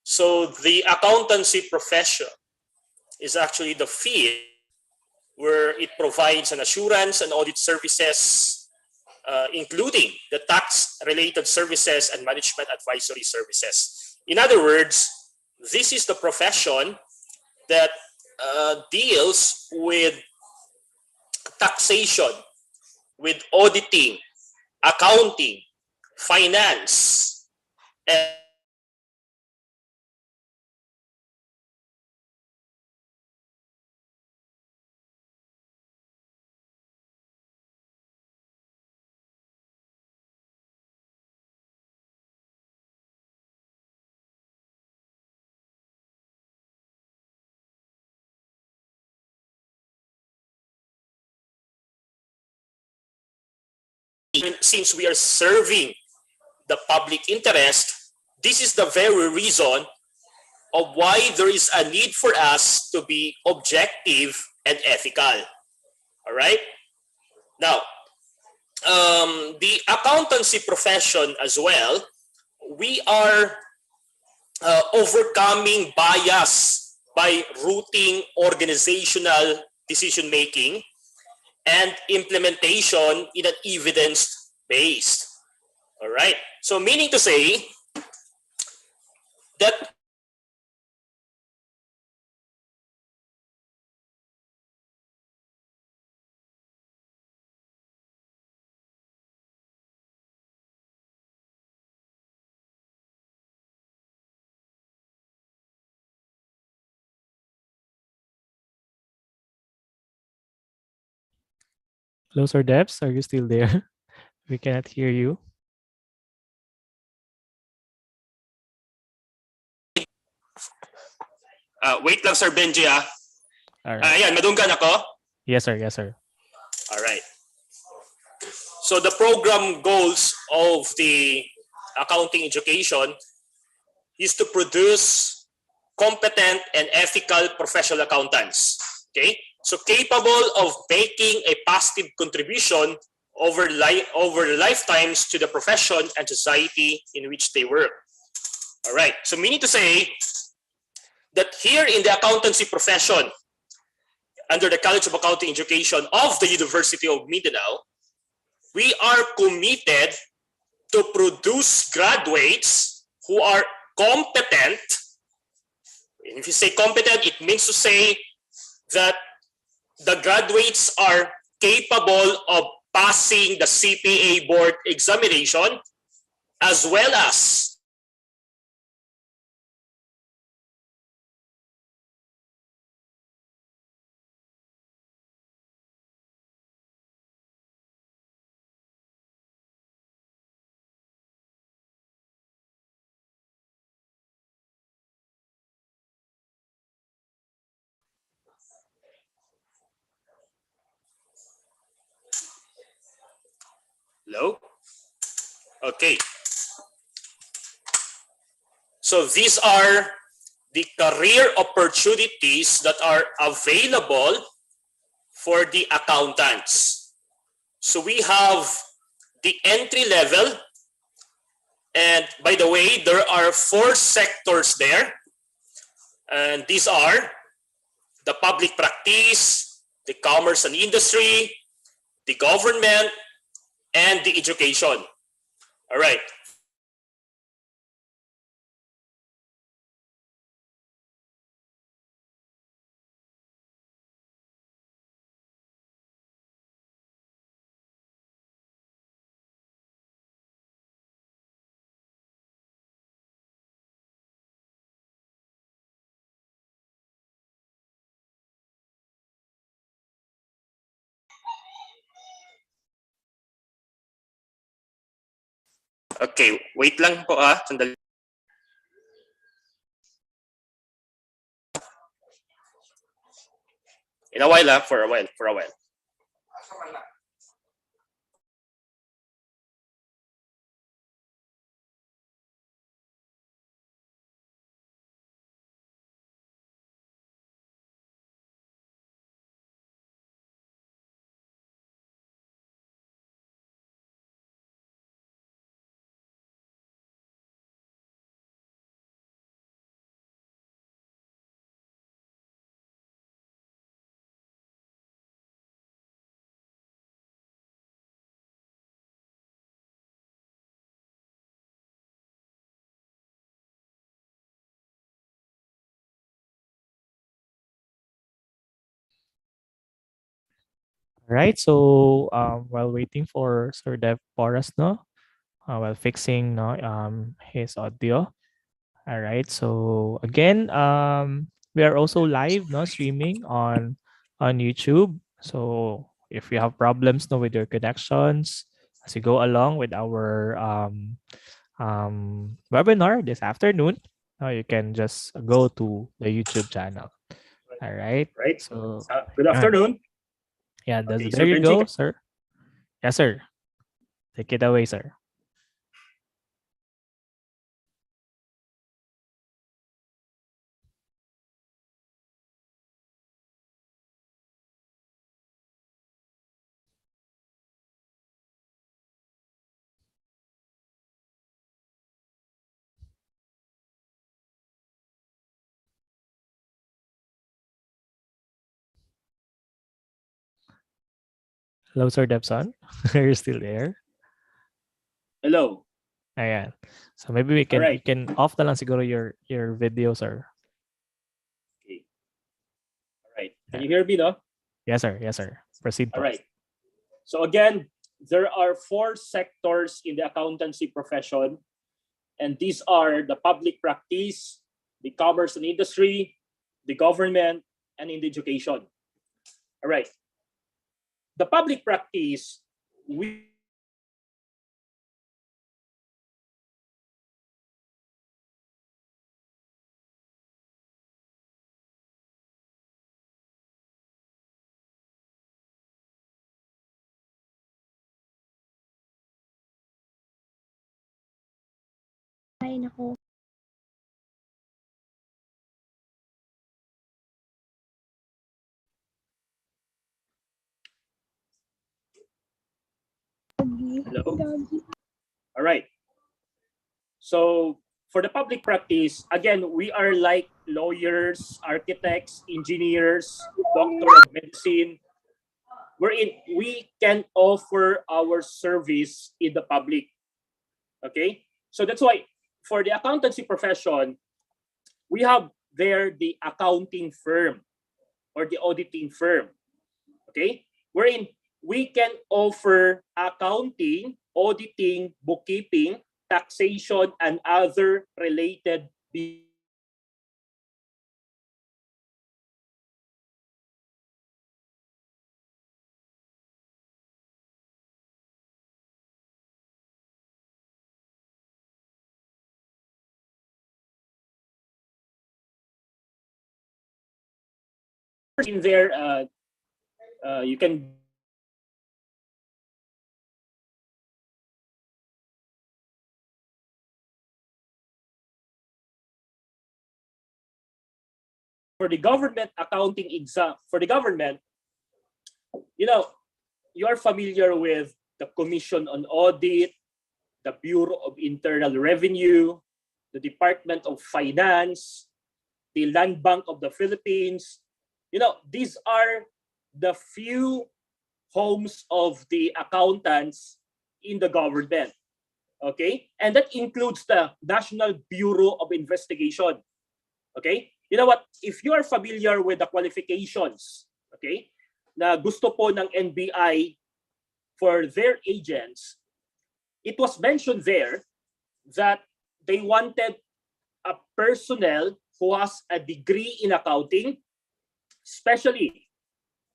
So the accountancy profession is actually the field where it provides an assurance and audit services, including the tax-related services and management advisory services. In other words, this is the profession that deals with taxation, with auditing, accounting, finance, and since we are serving the public interest, this is the very reason of why there is a need for us to be objective and ethical. All right? Now, the accountancy profession as well, we are overcoming bias by routing organizational decision making and implementation in an evidence-based. All right. So meaning to say that Hello, Sir Debs. Are you still there? We cannot hear you. wait lang Sir Benji ah. All right. Ayan, madunggan ako. Yes, sir. Yes, sir. All right. So the program goals of the accounting education is to produce competent and ethical professional accountants. Okay? So capable of making a positive contribution over lifetimes to the profession and society in which they work. All right. So meaning to say that here in the accountancy profession, under the College of Accounting Education of the University of Mindanao, we are committed to produce graduates who are competent. And if you say competent, it means to say that the graduates are capable of passing the CPA board examination as well as hello? Okay. So these are the career opportunities that are available for the accountants. So we have the entry level, and by the way, there are 4 sectors there, and these are the public practice, the commerce and industry, the government, and the education. All right. Okay, wait lang po ah. Sandali. In a while ah, for a while. All right. So while waiting for Sir Dev Porras, no, while fixing no his audio. All right. So again, we are also live, no, streaming on YouTube. So if you have problems, no, with your connections as you go along with our webinar this afternoon, you can just go to the YouTube channel. All right. Right. So Good afternoon. yeah, Okay, there Sir you Benji. go, sir. Yes, sir. Take it away, sir. Hello, Sir Debson. Are you still there? Hello. Ayan. So maybe we can Alright. you can off na lang siguro your video, sir. Okay. Alright. Can you hear me, no? Yes, sir. Yes, sir. Proceed po. Alright. So again, there are 4 sectors in the accountancy profession, and these are the public practice, the commerce and industry, the government, and in the education. All right. The public practice, we Ay, naku. Hello? All right. So for the public practice, again, we are like lawyers, architects, engineers, doctor of medicine, wherein we can offer our service in the public. Okay? So that's why for the accountancy profession, we have there the accounting firm or the auditing firm. Okay? Wherein we can offer accounting, auditing, bookkeeping, taxation, and other related in there. You can for the government accounting exam for the government, you know, you are familiar with the Commission on Audit, the Bureau of Internal Revenue, the Department of Finance, the Land Bank of the Philippines. You know, these are the few homes of the accountants in the government. Okay? And that includes the National Bureau of Investigation. Okay? You know what? If you are familiar with the qualifications, okay, na gusto po ng NBI for their agents, it was mentioned there that they wanted a personnel who has a degree in accounting, especially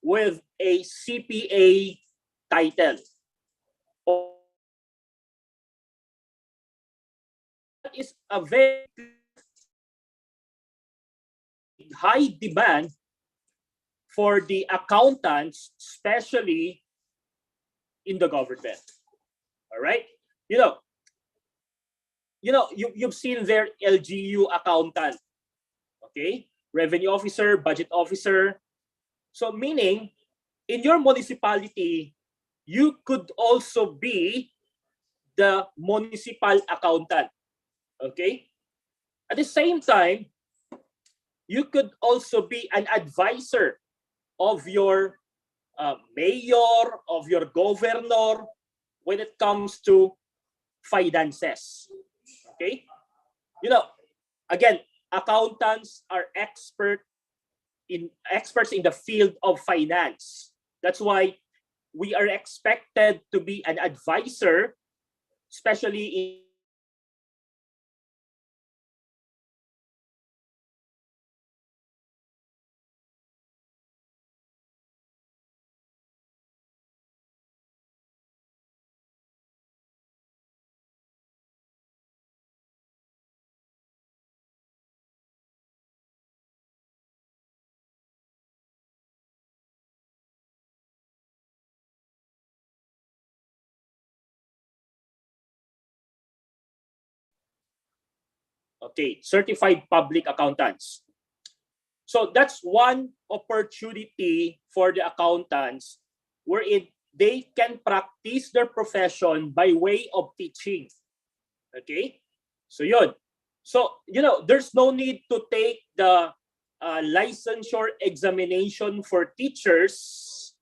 with a CPA title. That is a very high demand for the accountants, especially in the government. All right? You've seen their LGU accountant, okay? Revenue officer, budget officer. So meaning, in your municipality, you could also be the municipal accountant, okay? At the same time, you could also be an advisor of your mayor, of your governor, when it comes to finances. Okay? Again, accountants are experts in the field of finance. That's why we are expected to be an advisor, especially in certified public accountants. So that's one opportunity for the accountants wherein they can practice their profession by way of teaching. Okay? So yun. So, there's no need to take the licensure examination for teachers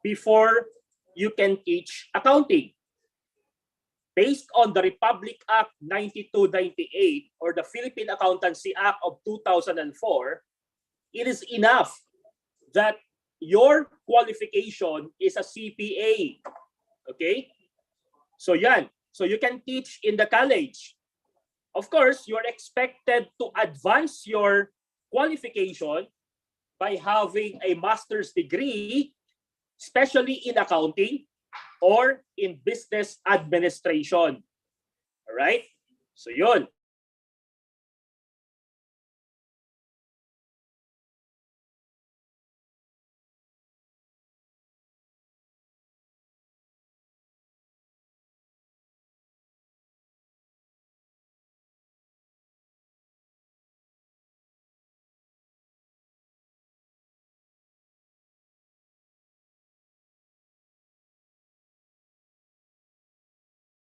before you can teach accounting. Based on the Republic Act 9298 or the Philippine Accountancy Act of 2004, it is enough that your qualification is a CPA. Okay? So yan. So you can teach in the college. Of course, you're expected to advance your qualification by having a master's degree, especially in accounting or in business administration. All right? So yun.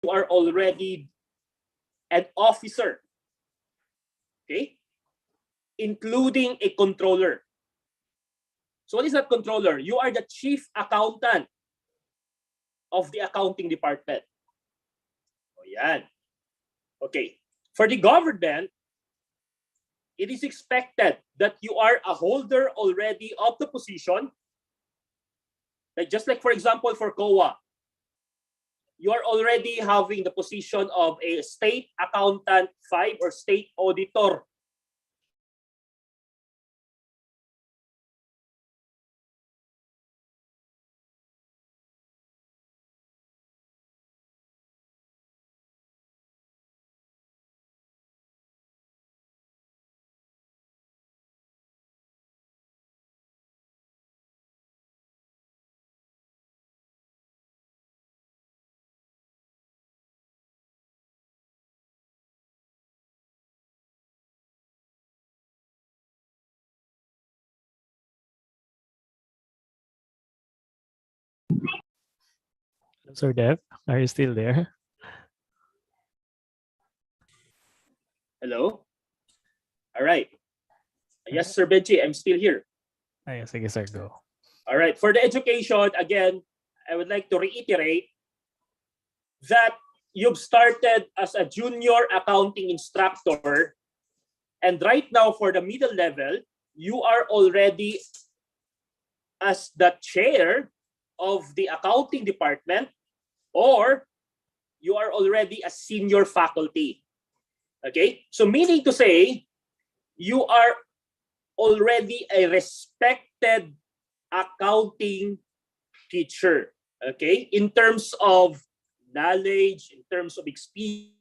You are already an officer, okay, including a controller. So what is that controller? You are the chief accountant of the accounting department. O yan. Okay. For the government, it is expected that you are a holder already of the position. Like just like, for example, for COA, you are already having the position of a state accountant 5 or state auditor. Sir Dev, are you still there? Hello? All right. Yes, Sir Benji, I'm still here. Yes, sige sir, go. All right. For the education, again, I would like to reiterate that you've started as a junior accounting instructor, and right now for the middle level, you are already as the chair of the accounting department, or you are already a senior faculty. Okay? So meaning to say, you are already a respected accounting teacher. Okay? In terms of knowledge, in terms of experience,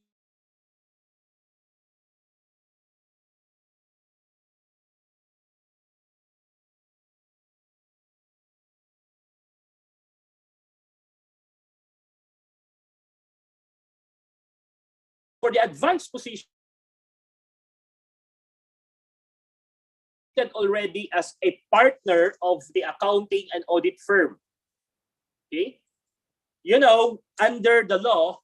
for the advanced position already as a partner of the accounting and audit firm. Okay? You know, under the law,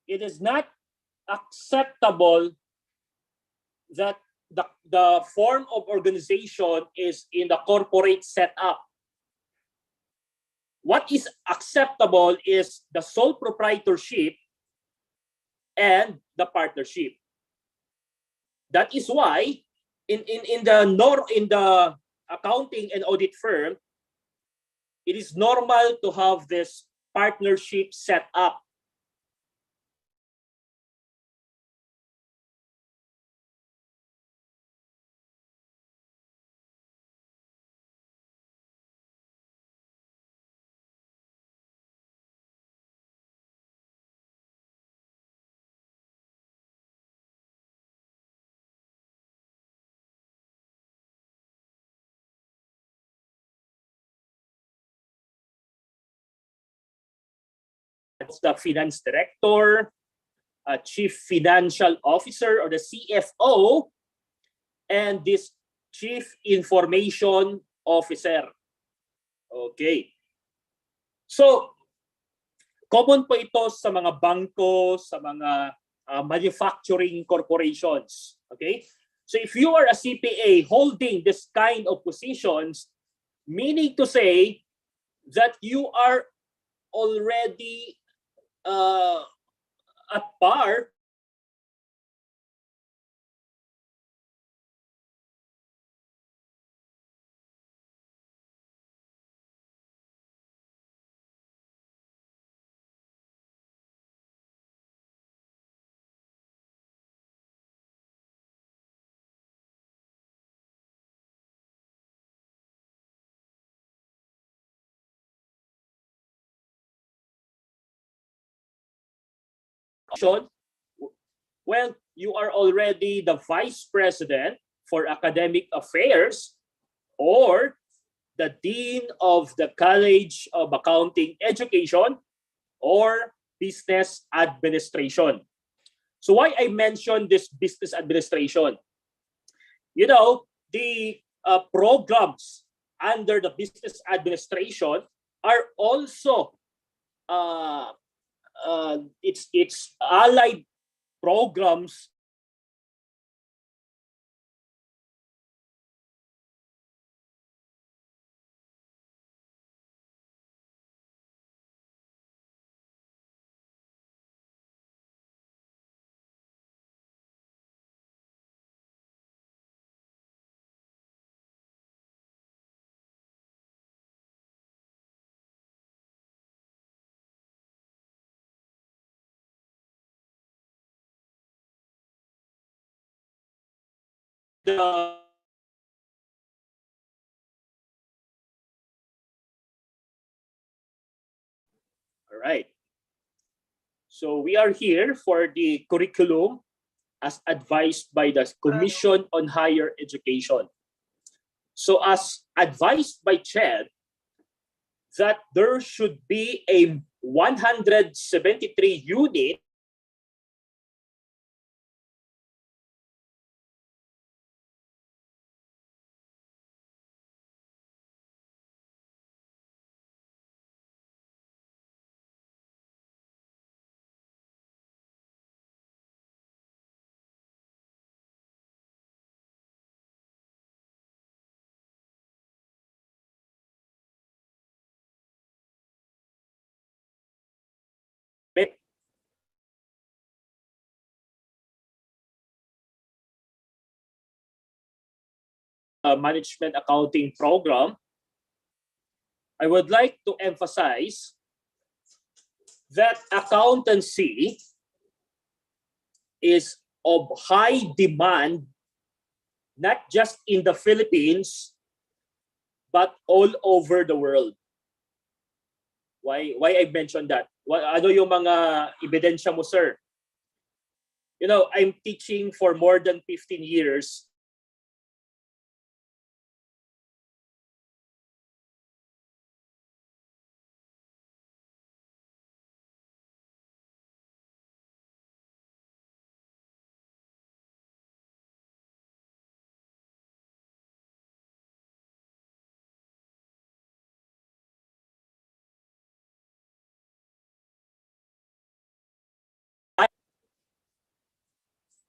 it is not acceptable that the form of organization is in the corporate setup. What is acceptable is the sole proprietorship and the partnership. That is why in the accounting and audit firm, it is normal to have this partnership set up. That's the finance director, chief financial officer or the CFO, and this chief information officer. Okay. So, common po ito sa mga bangko, sa mga manufacturing corporations. Okay? So, if you are a CPA holding this kind of positions, meaning to say that you are already at par well, you are already the Vice President for Academic Affairs or the Dean of the College of Accounting Education or Business Administration. So why I mentioned this business administration? You know, the programs under the business administration are also it's allied programs the all right. So we are here for the curriculum as advised by the Commission on Higher Education. So as advised by Chad, that there should be a 173 unit management accounting program. I would like to emphasize that accountancy is of high demand, not just in the Philippines, but all over the world. Why I mentioned that? Ano yung mga ebidensya mo, sir? You know, I'm teaching for more than 15 years.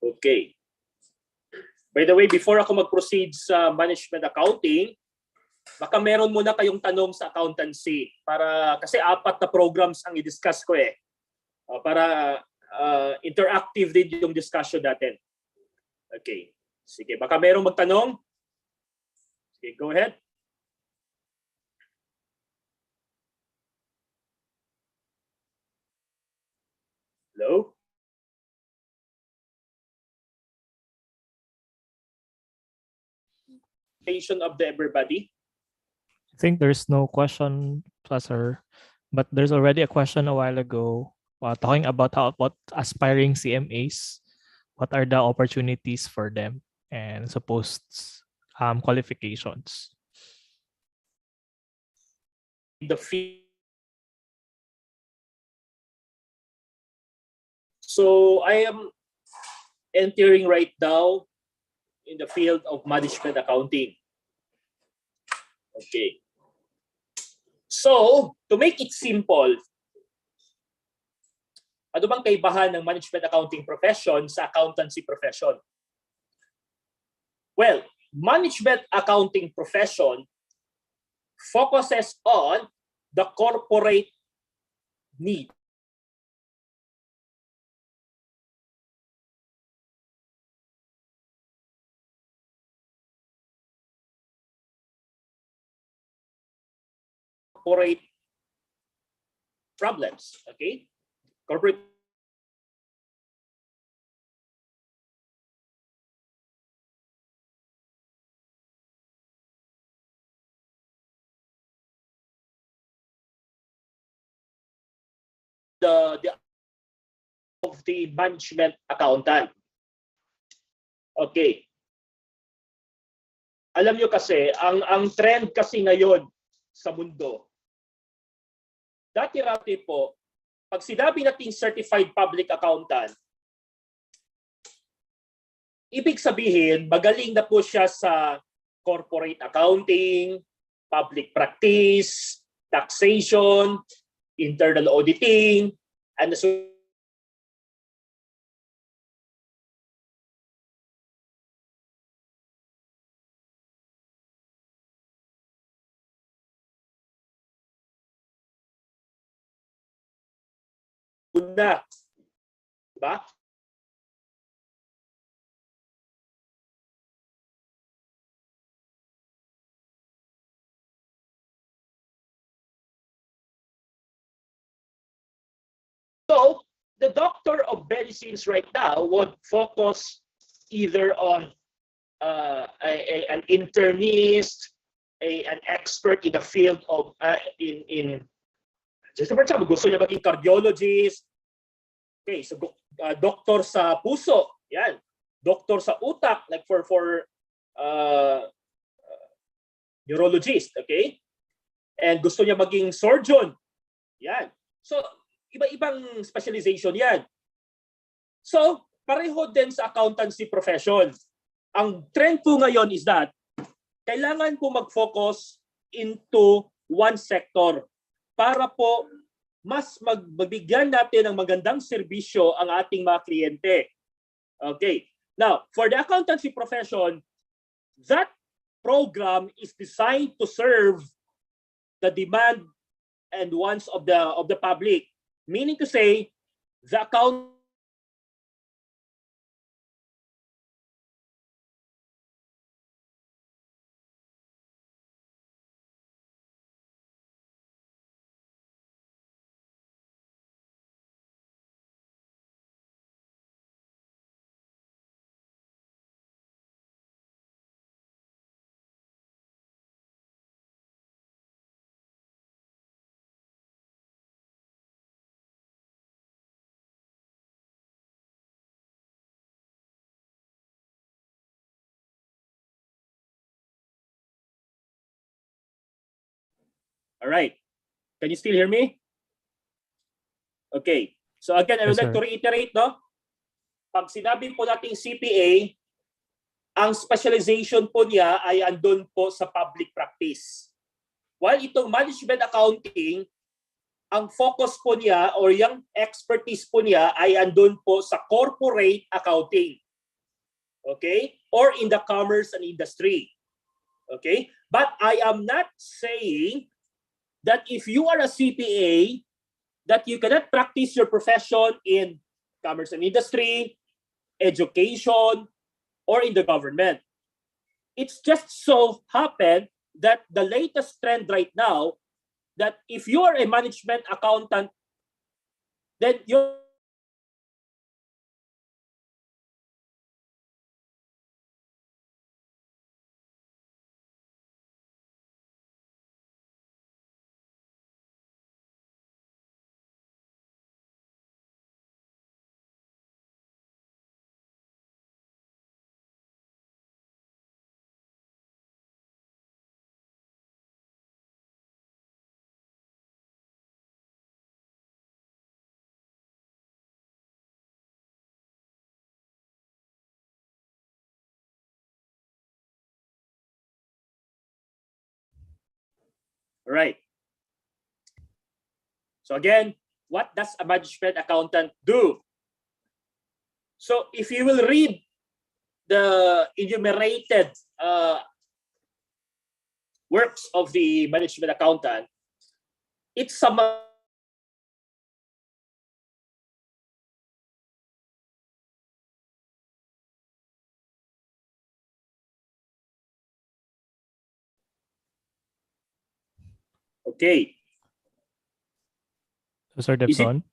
Okay. By the way, before ako mag-proceed sa management accounting, baka meron muna kayong tanong sa accountancy para kasi 4 na programs ang i-discuss ko eh. Para interactive din yung discussion natin. Okay. Sige, baka merong magtanong? Okay, go ahead. Hello? Of the everybody. I think there's no question, sir, but there's already a question a while ago talking about aspiring CMAs, what are the opportunities for them and supposed qualifications. So I am entering right now in the field of management accounting. Okay. So, to make it simple, ano bang kaibahan ng management accounting profession sa accountancy profession? Well, management accounting profession focuses on the corporate need. Corporate problems, okay? Corporate the of the management accountant. Okay. Alam nyo kasi, ang trend kasi ngayon sa mundo, dati-rati po, pag sinabi nating certified public accountant, ibig sabihin, magaling na po siya sa corporate accounting, public practice, taxation, internal auditing, and so na. Diba? So, the doctor of medicines right now would focus either on an internist, an expert in the field of just for example, gusto niya maging cardiologist. Okay, so doktor sa puso, yan. Doktor sa utak, like for neurologist, okay? And gusto niya maging surgeon. Yan. So, iba-ibang specialization yan. So, pareho din sa accountancy profession. Ang trend po ngayon is that kailangan po mag-focus into one sector para po mas magbigyan natin ng magandang serbisyo ang ating mga kliyente. Okay. Now, for the accountancy profession, that program is designed to serve the demand and wants of the public. Meaning to say, the account All right. Can you still hear me? Okay. So again, I would like to reiterate, no? Pag sinabi po nating CPA, ang specialization po niya ay andun po sa public practice. While itong management accounting, ang focus po niya or yung expertise po niya ay andun po sa corporate accounting. Okay? Or in the commerce and industry. Okay? But I am not saying that if you are a CPA, that you cannot practice your profession in commerce and industry, education, or in the government. It's just so happened that the latest trend right now, that if you are a management accountant, then you're right. So again, what does a management accountant do? So if you will read the enumerated works of the management accountant, it summarizes okay. So, Sir Is it Debson,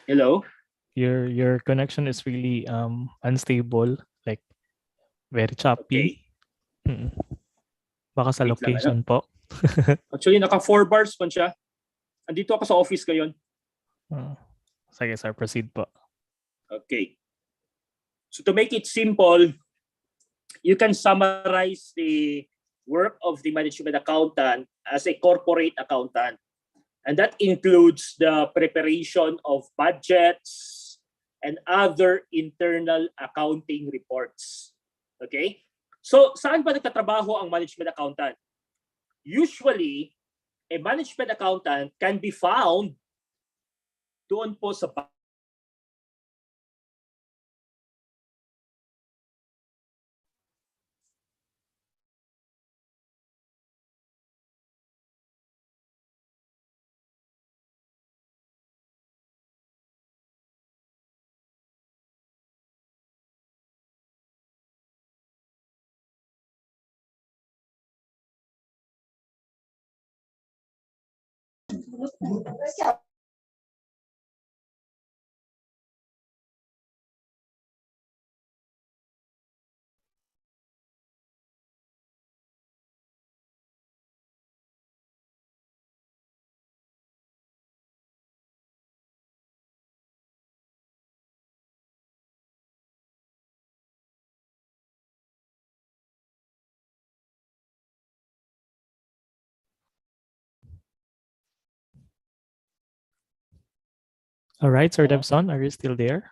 hello? your connection is really unstable, like very choppy. Okay. Mm. Baka sa Wait lang, ano? location po. Actually, naka 4 bars pa siya. Andito ako sa office ngayon. Sige, sir, proceed po. Okay. So to make it simple, you can summarize the work of the management accountant as a corporate accountant. And that includes the preparation of budgets and other internal accounting reports. Okay? So, saan ba nagtatrabaho ang management accountant? Usually, a management accountant can be found doon po sa All right, Sir Debson, are you still there?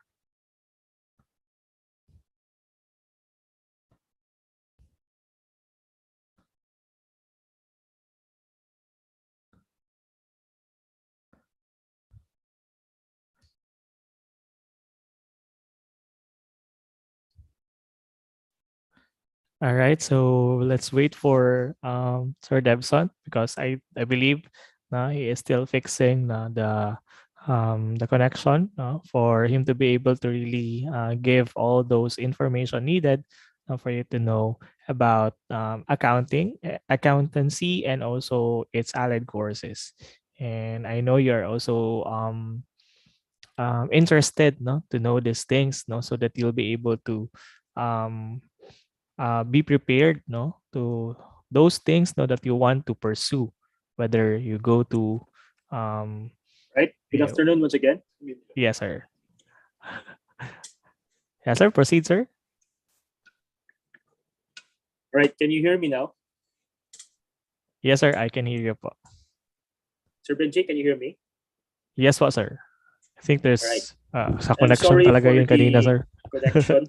All right, so let's wait for Sir Debson because I believe he is still fixing the connection for him to be able to really give all those information needed for you to know about accounting, accountancy, and also its allied courses. And I know you're also interested to know these things so that you'll be able to um, be prepared to those things that you want to pursue, whether you go to right. Good you- afternoon once again. yes, sir. Yes, sir, proceed, sir. Right, can you hear me now? Yes, sir, I can hear you po. Sir Benji, can you hear me? Yes po, sir. I think there's Right. sa I'm connection sorry talaga for yun kanina, the sir. connection.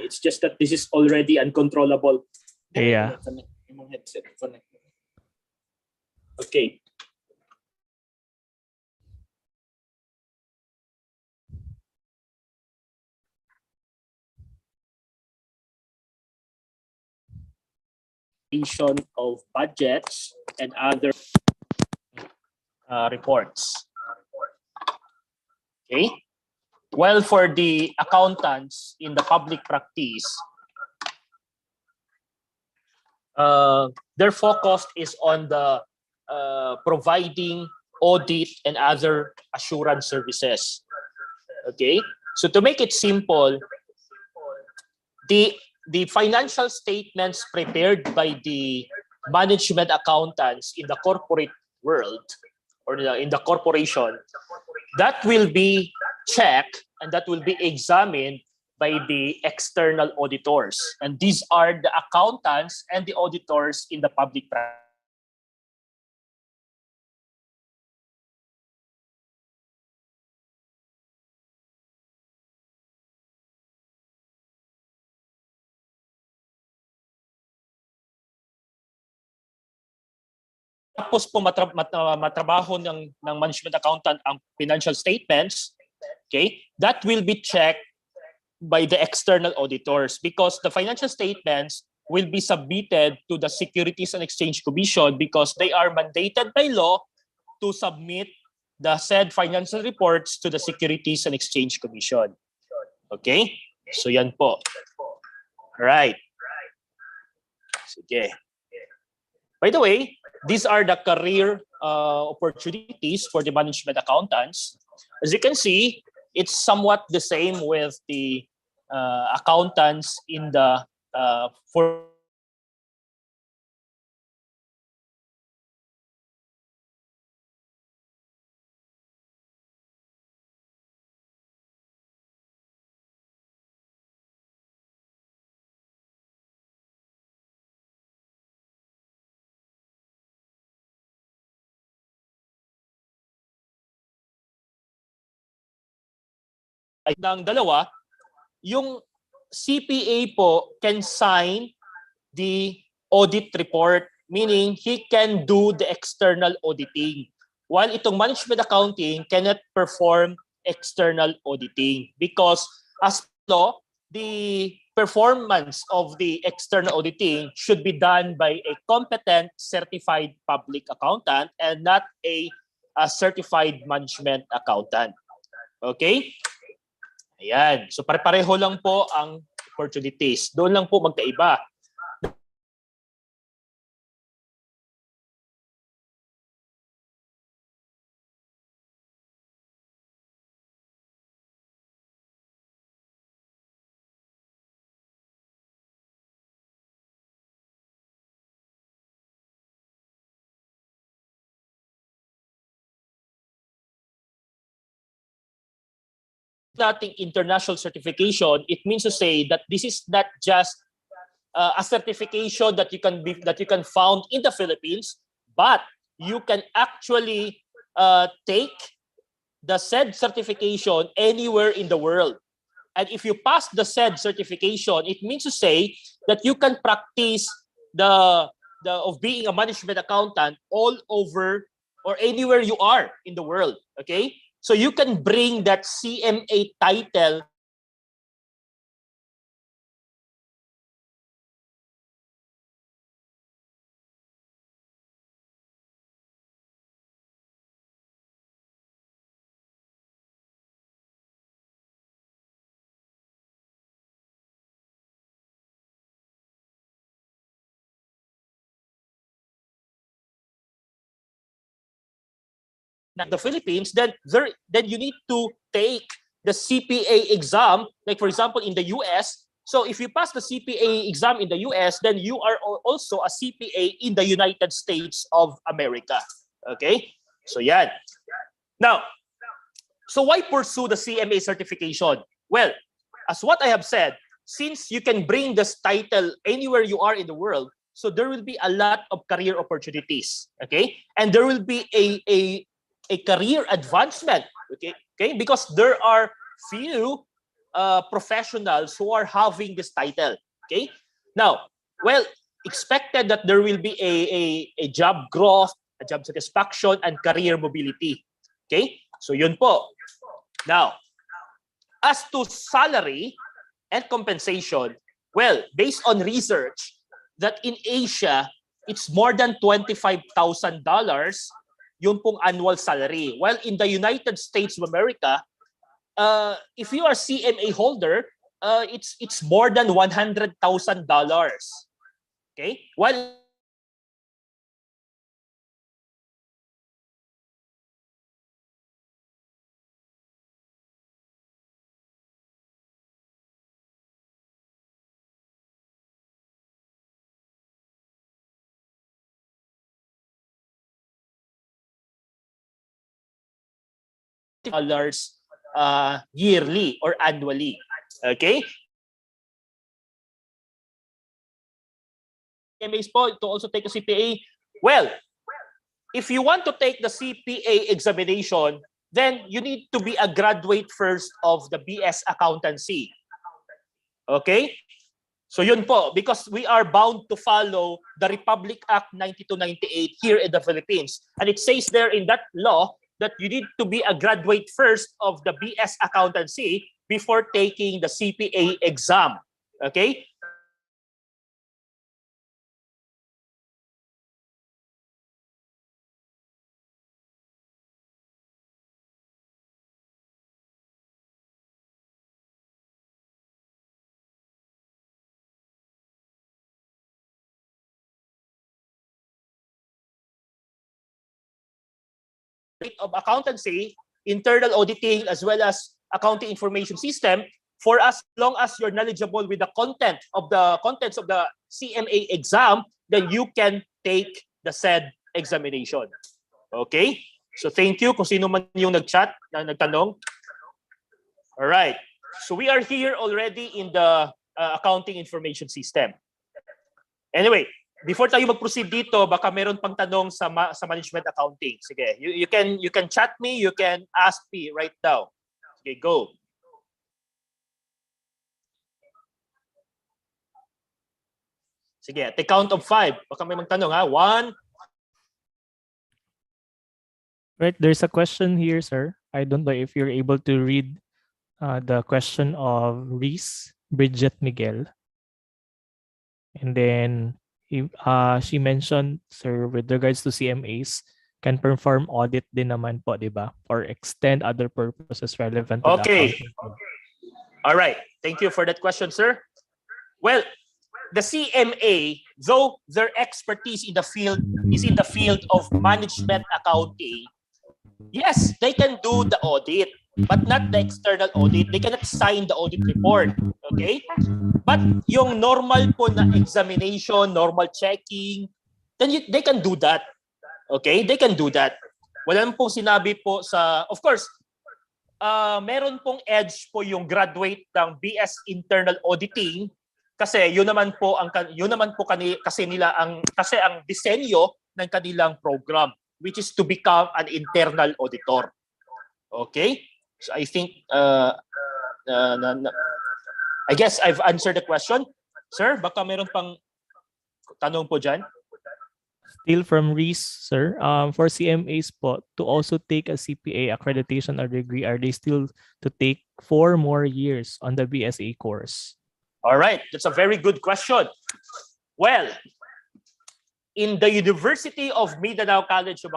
It's just that this is already uncontrollable. Yeah. Okay. Of budgets and other reports. Okay. Well, for the accountants in the public practice, their focus is on the providing audit and other assurance services. Okay. So to make it simple, the financial statements prepared by the management accountants in the corporate world or in the corporation, that will be checked and that will be examined by the external auditors. And these are the accountants and the auditors in the public practice. Tapos po matrabaho ng management accountant ang financial statements, okay, that will be checked by the external auditors because the financial statements will be submitted to the Securities and Exchange Commission because they are mandated by law to submit the said financial reports to the Securities and Exchange Commission. Okay? So yan po. Right. Sige. By the way, these are the career opportunities for the management accountants. As you can see, it's somewhat the same with the accountants in the for ng dalawa, yung CPA po can sign the audit report, meaning he can do the external auditing. While itong management accounting cannot perform external auditing because as law, the performance of the external auditing should be done by a competent certified public accountant and not a certified management accountant. Okay? Ayan. So pare-pareho lang po ang opportunities. Doon lang po magkaiba. Nating international certification, it means to say that this is not just a certification that you can found in the Philippines, but you can actually take the said certification anywhere in the world. And if you pass the said certification, it means to say that you can practice the of being a management accountant all over or anywhere you are in the world. Okay? So you can bring that CMA title the Philippines, then you need to take the CPA exam. Like for example, in the US. So if you pass the CPA exam in the US, then you are also a CPA in the United States of America. Okay? So yan. Now, so why pursue the CMA certification? Well, as what I have said, since you can bring this title anywhere you are in the world, so there will be a lot of career opportunities. Okay? And there will be a career advancement, okay, because there are few professionals who are having this title. Okay, now, well, expected that there will be a job growth, a job satisfaction, and career mobility. Okay, so yun po. Now, as to salary and compensation, well, based on research that in Asia it's more than $25,000 yung pong annual salary. While in the United States of America, if you are CMA holder, it's more than $100,000. Okay? While dollars yearly or annually. Okay? CMAs po to also take a CPA. Well, if you want to take the CPA examination, then you need to be a graduate first of the BS Accountancy. Okay? So yun po, because we are bound to follow the Republic Act 9298 here in the Philippines. And it says there in that law that you need to be a graduate first of the BS Accountancy before taking the CPA exam. Okay? of accountancy, internal auditing, as well as accounting information system, for as long as you're knowledgeable with the contents of the CMA exam, then you can take the said examination. Okay? So thank you kung sino man yung nag-chat na nagtanong. All right. So we are here already in the accounting information system. Anyway, before tayo mag-proceed dito, baka meron pang tanong sa management accounting. Sige, you can chat me, you can ask me right now. Sige, go. Sige, at the count of 5. Baka may magtanong ha. 1. Right, there's a question here, sir. I don't know if you're able to read the question of Reese Bridget Miguel. And then she mentioned, sir, with regards to CMAs, can perform audit din naman po, di ba? Or extend other purposes relevant to the accounting. All right. Thank you for that question, sir. Well, the CMA, though their expertise in the field is in the field of management accounting, yes, they can do the audit, but not the external audit. They cannot sign the audit report. Okay? But yung normal po na examination, normal checking, then they can do that. Okay? They can do that. Wala pong sinabi po sa, of course, meron pong edge po yung graduate ng BS Internal Auditing kasi yun naman po kasi ang disenyo ng kanilang program, which is to become an internal auditor. Okay? So I think I guess I've answered the question. Sir, baka meron pang tanong po dyan? Still from Reese, sir. For CMAs po, to also take a CPA accreditation or degree, are they still to take 4 more years on the BSA course? All right, that's a very good question. Well, in the University of Mindanao College of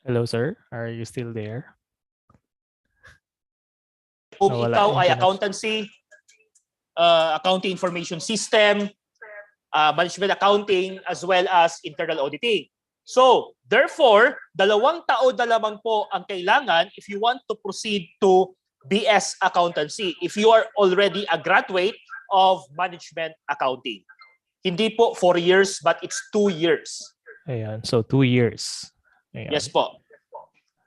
Hello, sir. Are you still there? Kung ikaw ay accountancy, accounting information system, management accounting, as well as internal auditing. So, therefore, 2 taon na lamang po ang kailangan if you want to proceed to BS accountancy, if you are already a graduate of management accounting. Hindi po 4 years, but it's 2 years. Ayan, so 2 years. Ayan. Yes po.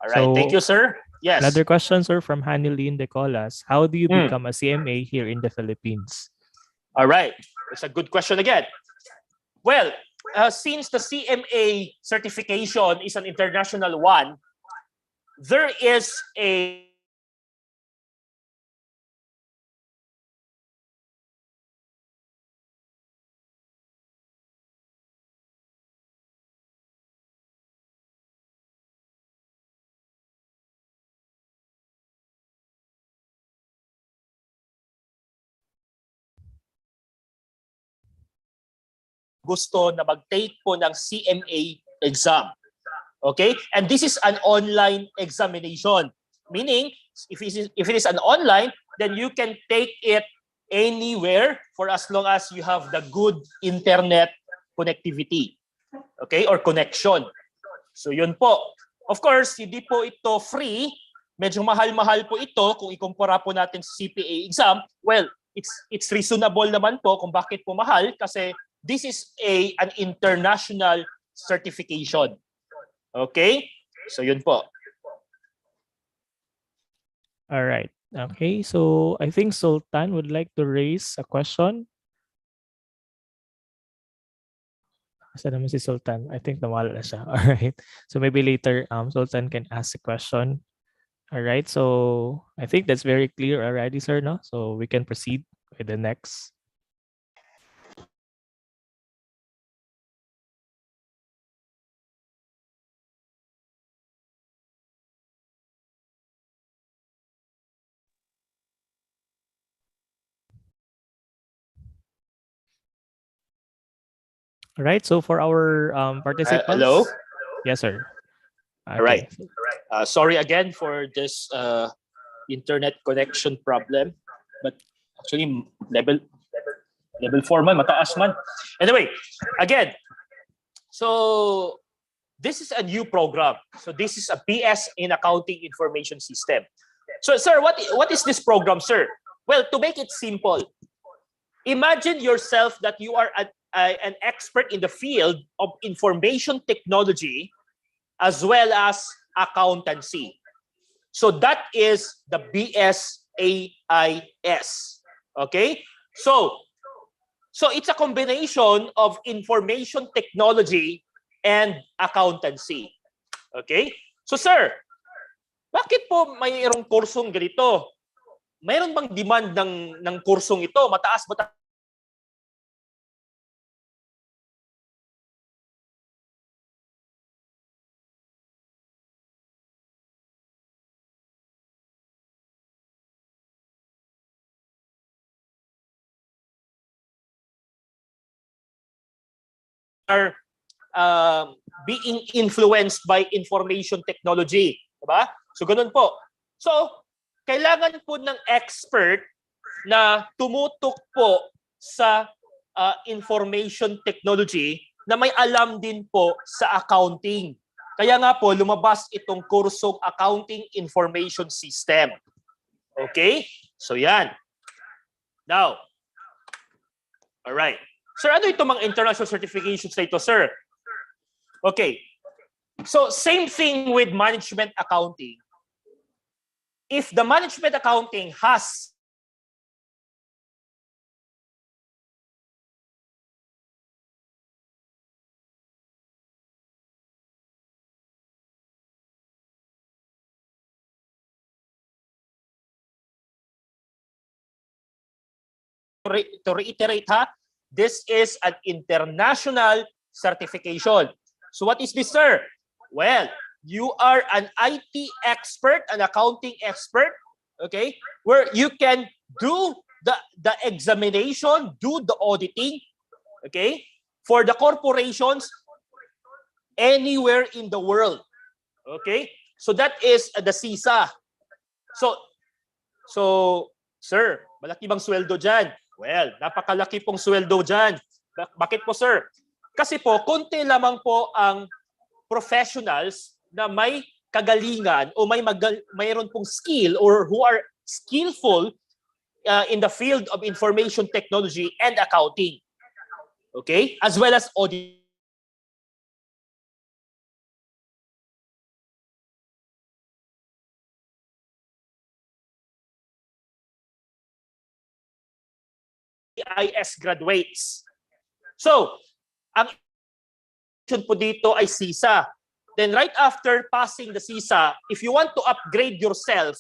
All right, thank you, sir. Yes. Another question, sir, from Hanilyn De Colas. How do you become a CMA here in the Philippines? All right. It's a good question again. Well, since the CMA certification is an international one, there is a gusto na mag-take po ng CMA exam. Okay? And this is an online examination. Meaning, if it is an online, then you can take it anywhere for as long as you have the good internet connectivity. Okay? Or connection. So yun po. Of course, hindi po ito free. Medyo mahal-mahal po ito kung ikumpara po natin sa CPA exam. Well, it's reasonable naman po kung bakit po mahal kasi this is an international certification. Okay? So yun po. All right. Okay, so I think Sultan would like to raise a question. Asa naman si Sultan? I think nawala na siya. All right. So maybe later Sultan can ask a question. All right. So I think that's very clear already, sir, no? So we can proceed with the next. All right. So for our participants. Hello? Yes, sir. Okay. All right. Sorry again for this internet connection problem, but actually level 4 man, mataas man. Anyway, again, so this is a new program. So this is a BS in Accounting Information System. So sir, what is this program, sir? Well, to make it simple, imagine yourself that you are an expert in the field of information technology as well as accountancy. So that is the BSAIS. Okay? So it's a combination of information technology and accountancy. Okay? So sir, bakit po mayroong kursong ganito? Mayroon bang demand ng kursong ito? Mataas ba are being influenced by information technology, diba? So ganun po. So kailangan po ng expert na tumutok po sa information technology na may alam din po sa accounting. Kaya nga po lumabas itong kursong Accounting Information System. Okay? So yan. Now, all right. Sir, ano ito mga international certifications na ito, sir? Okay. So, same thing with management accounting. If the management accounting has to reiterate, this is an international certification. So what is this, sir? Well, you are an IT expert, an accounting expert, okay, where you can do the examination, do the auditing, okay, for the corporations anywhere in the world. Okay? So that is the CISA. So, sir, malaki bang sweldo dyan? Well, napakalaki pong sweldo dyan. Bakit po, sir? Kasi po, konti lamang po ang professionals na may kagalingan o mayroon pong skill or who are skillful in the field of information technology and accounting. Okay? As well as auditing. IS graduates. So, ang po dito ay CISA. Then right after passing the CISA, if you want to upgrade yourself,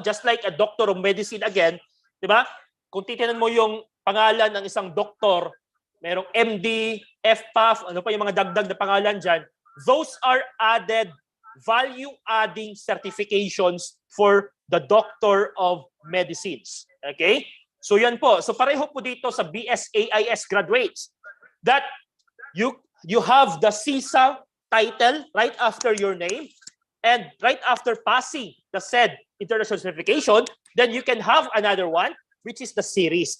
just like a doctor of medicine again, di ba? Kung titinan mo yung pangalan ng isang doktor, merong MD, FPAF, ano pa yung mga dagdag na pangalan dyan, those are added value-adding certifications for the doctor of medicines. Okay? So yan po. So pareho po dito sa BSAIS graduates that you have the CISA title right after your name, and right after passing the said international certification, then you can have another one, which is the series.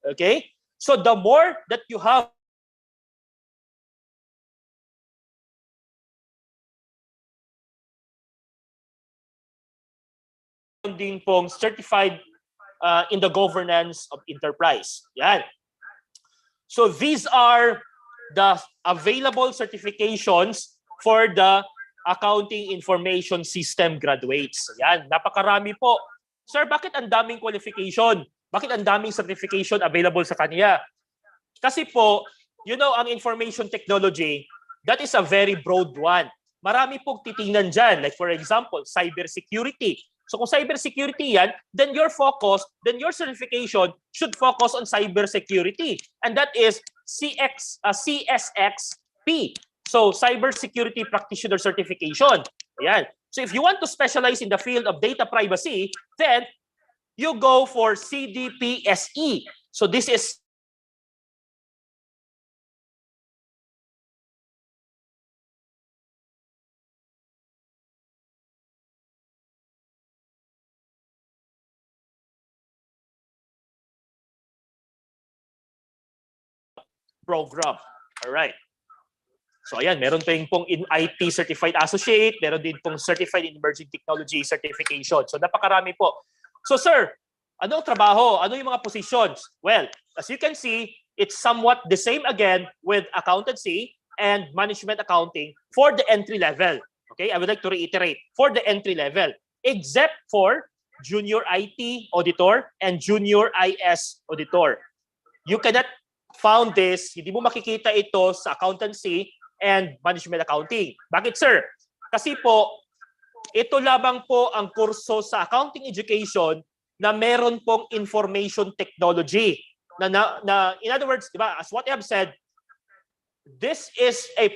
Okay? So the more that you have din pong certified in the governance of enterprise. Yan. So these are the available certifications for the Accounting Information System graduates. Yan, napakarami po. Sir, bakit ang daming qualification? Bakit ang daming certification available sa kanya? Kasi po, ang information technology, that is a very broad one. Marami pong titingnan dyan. Like for example, cybersecurity. So kung cybersecurity yan, then your certification should focus on cybersecurity. And that is CSXP. So Cybersecurity Practitioner Certification. Ayan. So if you want to specialize in the field of data privacy, then you go for CDPSE. So this is program. Alright. So ayan, meron pong in IT Certified Associate, meron din pong Certified in Emerging Technology Certification. So napakarami po. So sir, ano ang trabaho? Ano yung mga positions? Well, as you can see, it's somewhat the same again with accountancy and management accounting for the entry level. Okay, I would like to reiterate, for the entry level, except for junior IT auditor and junior IS auditor. You cannot found this, hindi mo makikita ito sa accountancy and management accounting. Bakit sir? Kasi po, ito lamang po ang kurso sa accounting education na meron pong information technology. Na in other words, diba, as what I have said, this is a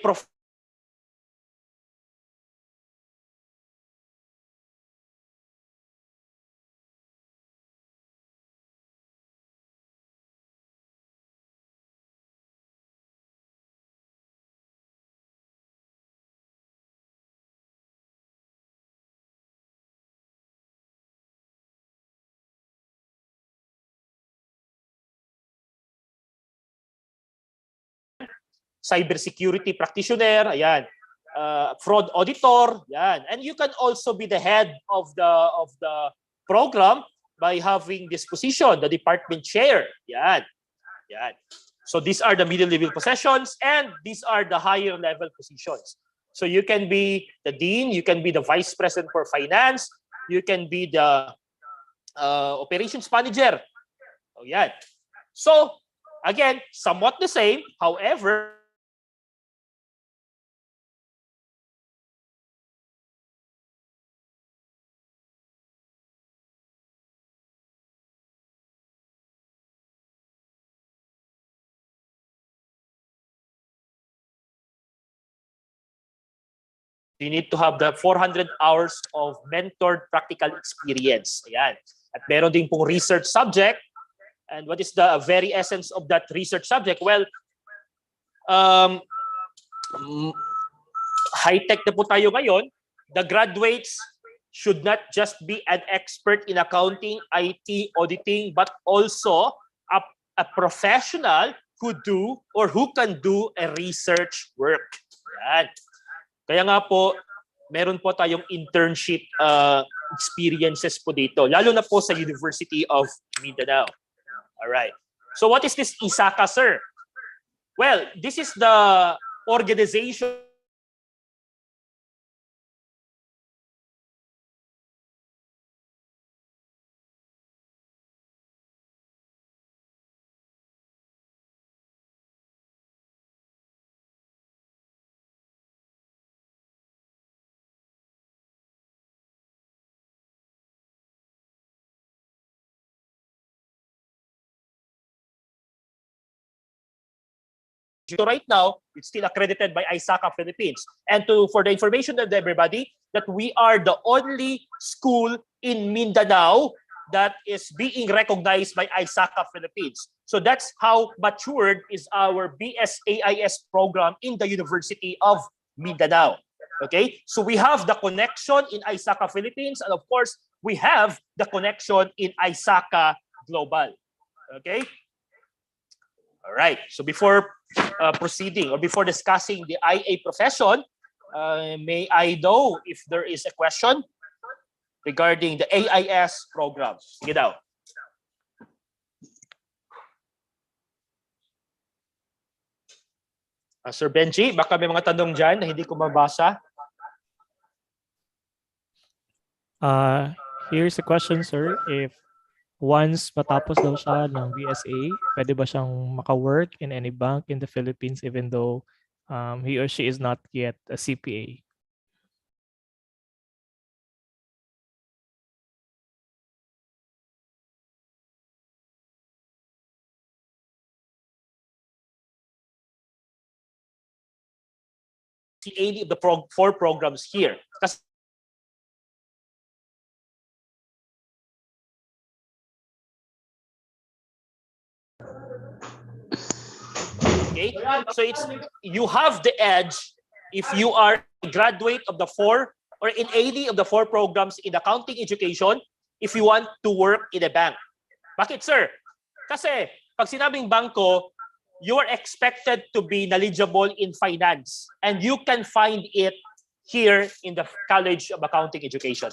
cybersecurity practitioner, ayan, fraud auditor, yan. And you can also be the head of the program by having this position, the department chair, yan. Yan. So these are the middle level positions and these are the higher level positions. So you can be the dean, you can be the vice president for finance, you can be the operations manager. Oh, yan. So again, somewhat the same, however, you need to have the 400 hours of mentored practical experience. Ayan. At meron din pong research subject. And what is the very essence of that research subject? Well, high-tech na po tayo ngayon. The graduates should not just be an expert in accounting, IT, auditing, but also a professional who can do a research work. Ayan. Kaya nga po, meron po tayong internship experiences po dito, lalo na po sa University of Mindanao. Alright. So what is this ISACA, sir? Well, this is the organization right now, it's still accredited by ISACA Philippines. And for the information of everybody, that we are the only school in Mindanao that is being recognized by ISACA Philippines. So that's how matured is our BSAIS program in the University of Mindanao. Okay, so we have the connection in ISACA Philippines, and of course, we have the connection in ISACA Global. Okay. All right. So before proceeding or before discussing the IA profession, may I know if there is a question regarding the AIS program? Sige daw. Sir Benji, baka may mga tanong dyan na hindi ko mabasa. Here's a question, sir. If once matapos daw siya ng BSA, pwede ba siyang maka-work in any bank in the Philippines even though he or she is not yet a CPA? Any of the four programs here. Okay, so you have the edge if you are a graduate of the four or in any of the four programs in accounting education if you want to work in a bank. Bakit, sir? Kasi pag sinabing bangko, you are expected to be knowledgeable in finance, and you can find it here in the College of Accounting Education.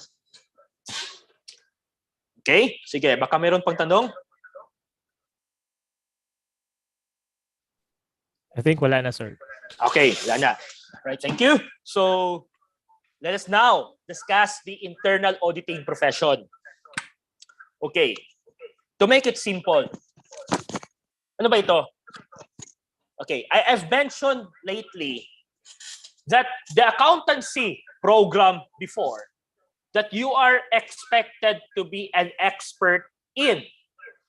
Okay? Sige, baka meron pang tanong? I think wala na, sir. Okay, wala na. Right, thank you. So, let us now discuss the internal auditing profession. Okay. To make it simple, ano ba ito? Okay, I've mentioned lately that the accountancy program before, that you are expected to be an expert in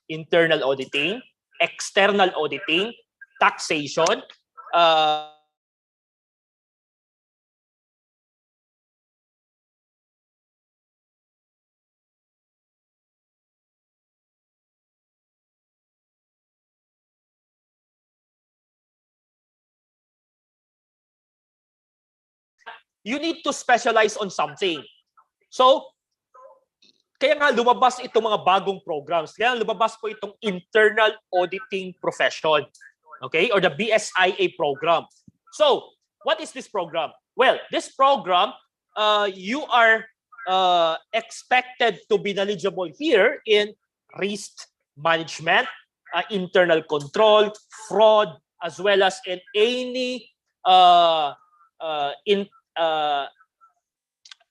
internal auditing, external auditing, taxation, you need to specialize on something. So, kaya nga lumabas itong mga bagong programs. Kaya lumabas po itong internal auditing profession. Okay? Or the BSIA program. So, what is this program? Well, this program, you are expected to be knowledgeable here in risk management, internal control, fraud, as well as in any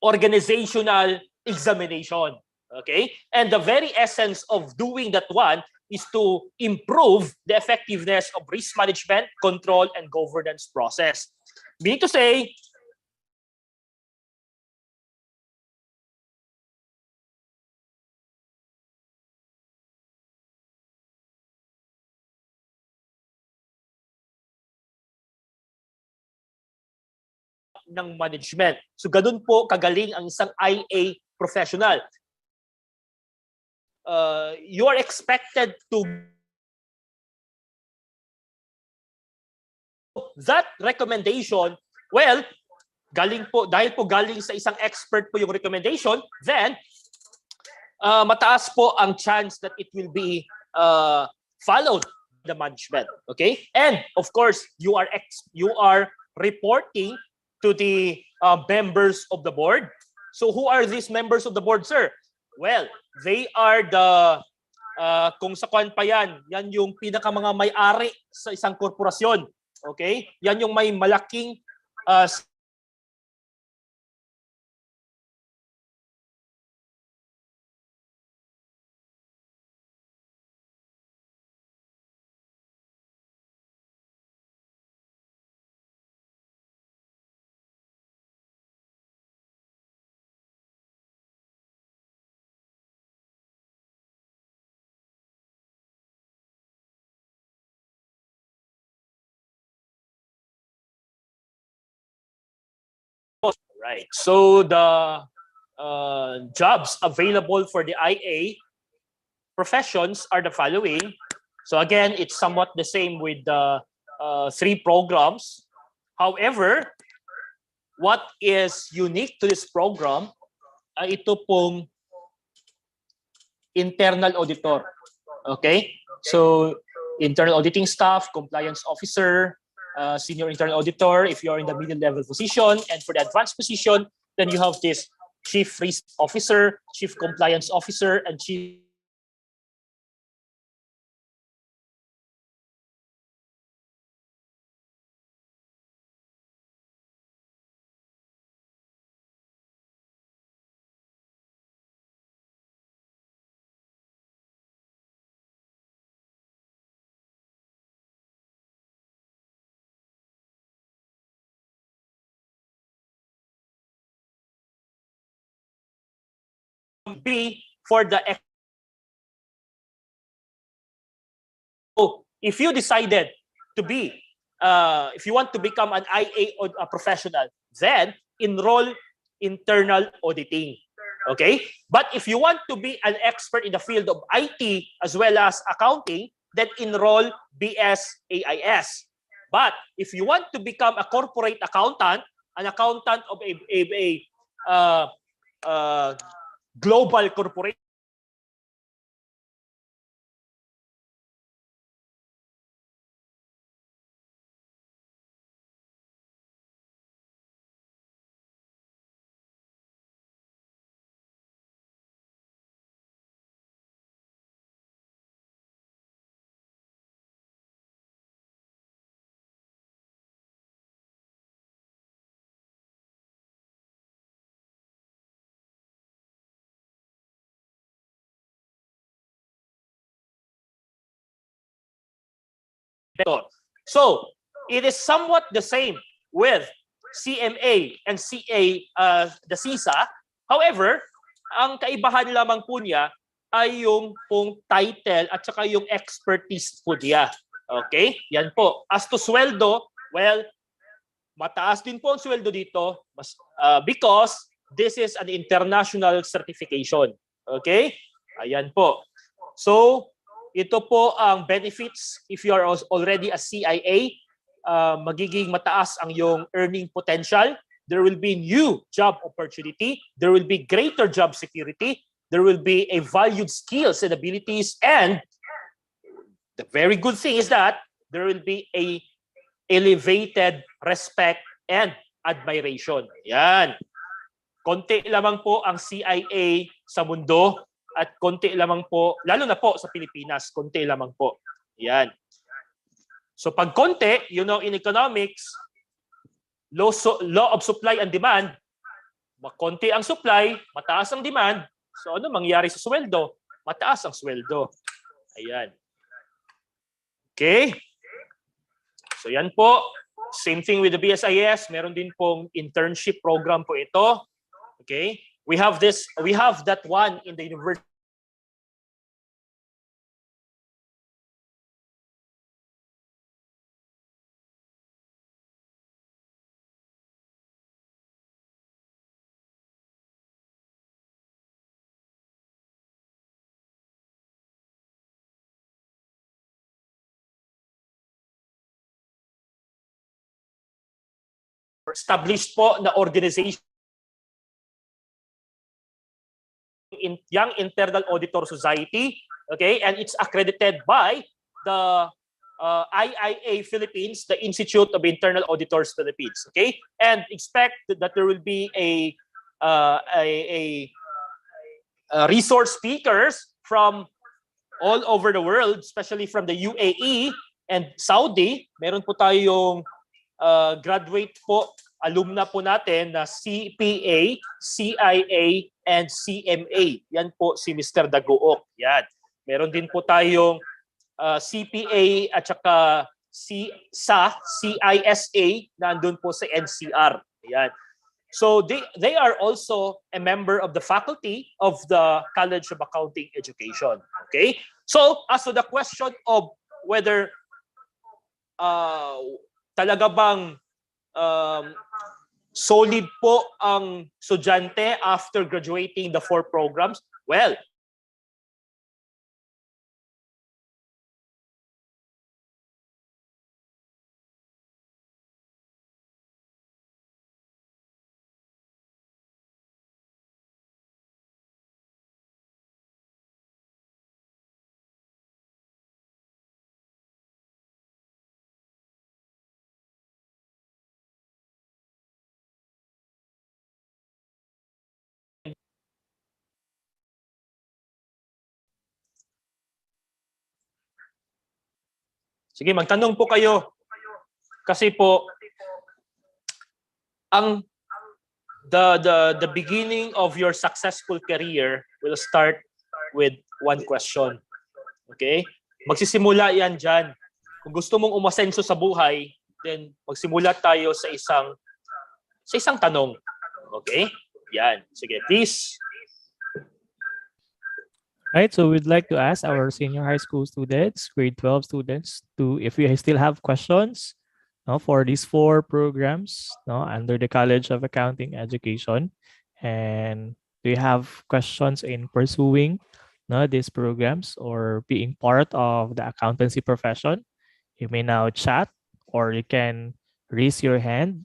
organizational examination. Okay? And the very essence of doing that one is to improve the effectiveness of risk management, control, and governance process. Meaning to say, ng management. So ganun po kagaling ang isang IA professional. You are expected to that recommendation, well, galing po, dahil po galing sa isang expert po yung recommendation, then mataas po ang chance that it will be followed by the management. Okay? And of course, you are reporting to the members of the board. So who are these members of the board, sir? Well, they are the, kung sa kwan pa yan yung pinaka mga may-ari sa isang korporasyon. Okay? Yan yung may malaking right. So the jobs available for the IA professions are the following. So again, it's somewhat the same with the 3 programs. However, what is unique to this program ay ito pong internal auditor. Okay? So internal auditing staff, compliance officer, senior internal auditor if you're in the middle level position, and for the advanced position, then you have this chief risk officer, chief compliance officer, and chief B for the so if you decided to be if you want to become an IA professional, then enroll internal auditing. Okay? But if you want to be an expert in the field of IT as well as accounting, then enroll BSAIS. But if you want to become a corporate accountant, an accountant of a global corporation, So, it is somewhat the same with CMA and the CISA. However, ang kaibahan lamang po niya ay yung pong title at saka yung expertise po niya. Okay? Yan po. As to sweldo, well, mataas din po ang sweldo dito because this is an international certification. Okay? Ayan po. So, ito po ang benefits if you are already a CIA. Magiging mataas ang iyong earning potential. There will be new job opportunity. There will be greater job security. There will be a valued skills and abilities. And the very good thing is that there will be a elevated respect and admiration. Yan. Konti lamang po ang CIA sa mundo at konti lamang po, lalo na po sa Pilipinas, konti lamang po. Yan. So pag konti, you know, in economics, law of supply and demand, konti ang supply, mataas ang demand. So ano mangyayari sa sweldo? Mataas ang sweldo. Ayan. Okay? So yan po. Same thing with the BSIS. Meron din pong internship program po ito. Okay? We have that one in the university. Established po na organization in Young Internal Auditor Society, okay, and it's accredited by the IIA Philippines, the Institute of Internal Auditors Philippines, okay, and expect that there will be a resource speakers from all over the world, especially from the UAE and Saudi. Meron po tayong graduate po, alumna po natin na CPA, CIA, and CMA. Yan po si Mr. Dagook. Yan. Meron din po tayong CPA at saka CISA na andun po sa NCR. Yan. So they are also a member of the faculty of the College of Accounting Education. Okay? So as to the question of whether talaga bang solid po ang estudyante after graduating the 4 programs? Well, sige, magtanong po kayo. Kasi po, ang the beginning of your successful career will start with one question. Okay? Magsisimula yan dyan. Kung gusto mong umasenso sa buhay, then magsimula tayo sa isang tanong. Okay? Yan. Sige, please. Right, so we'd like to ask our senior high school students, grade 12 students, if we still have questions for these 4 programs under the College of Accounting Education. And do you have questions in pursuing these programs or being part of the accountancy profession? You may now chat or you can raise your hand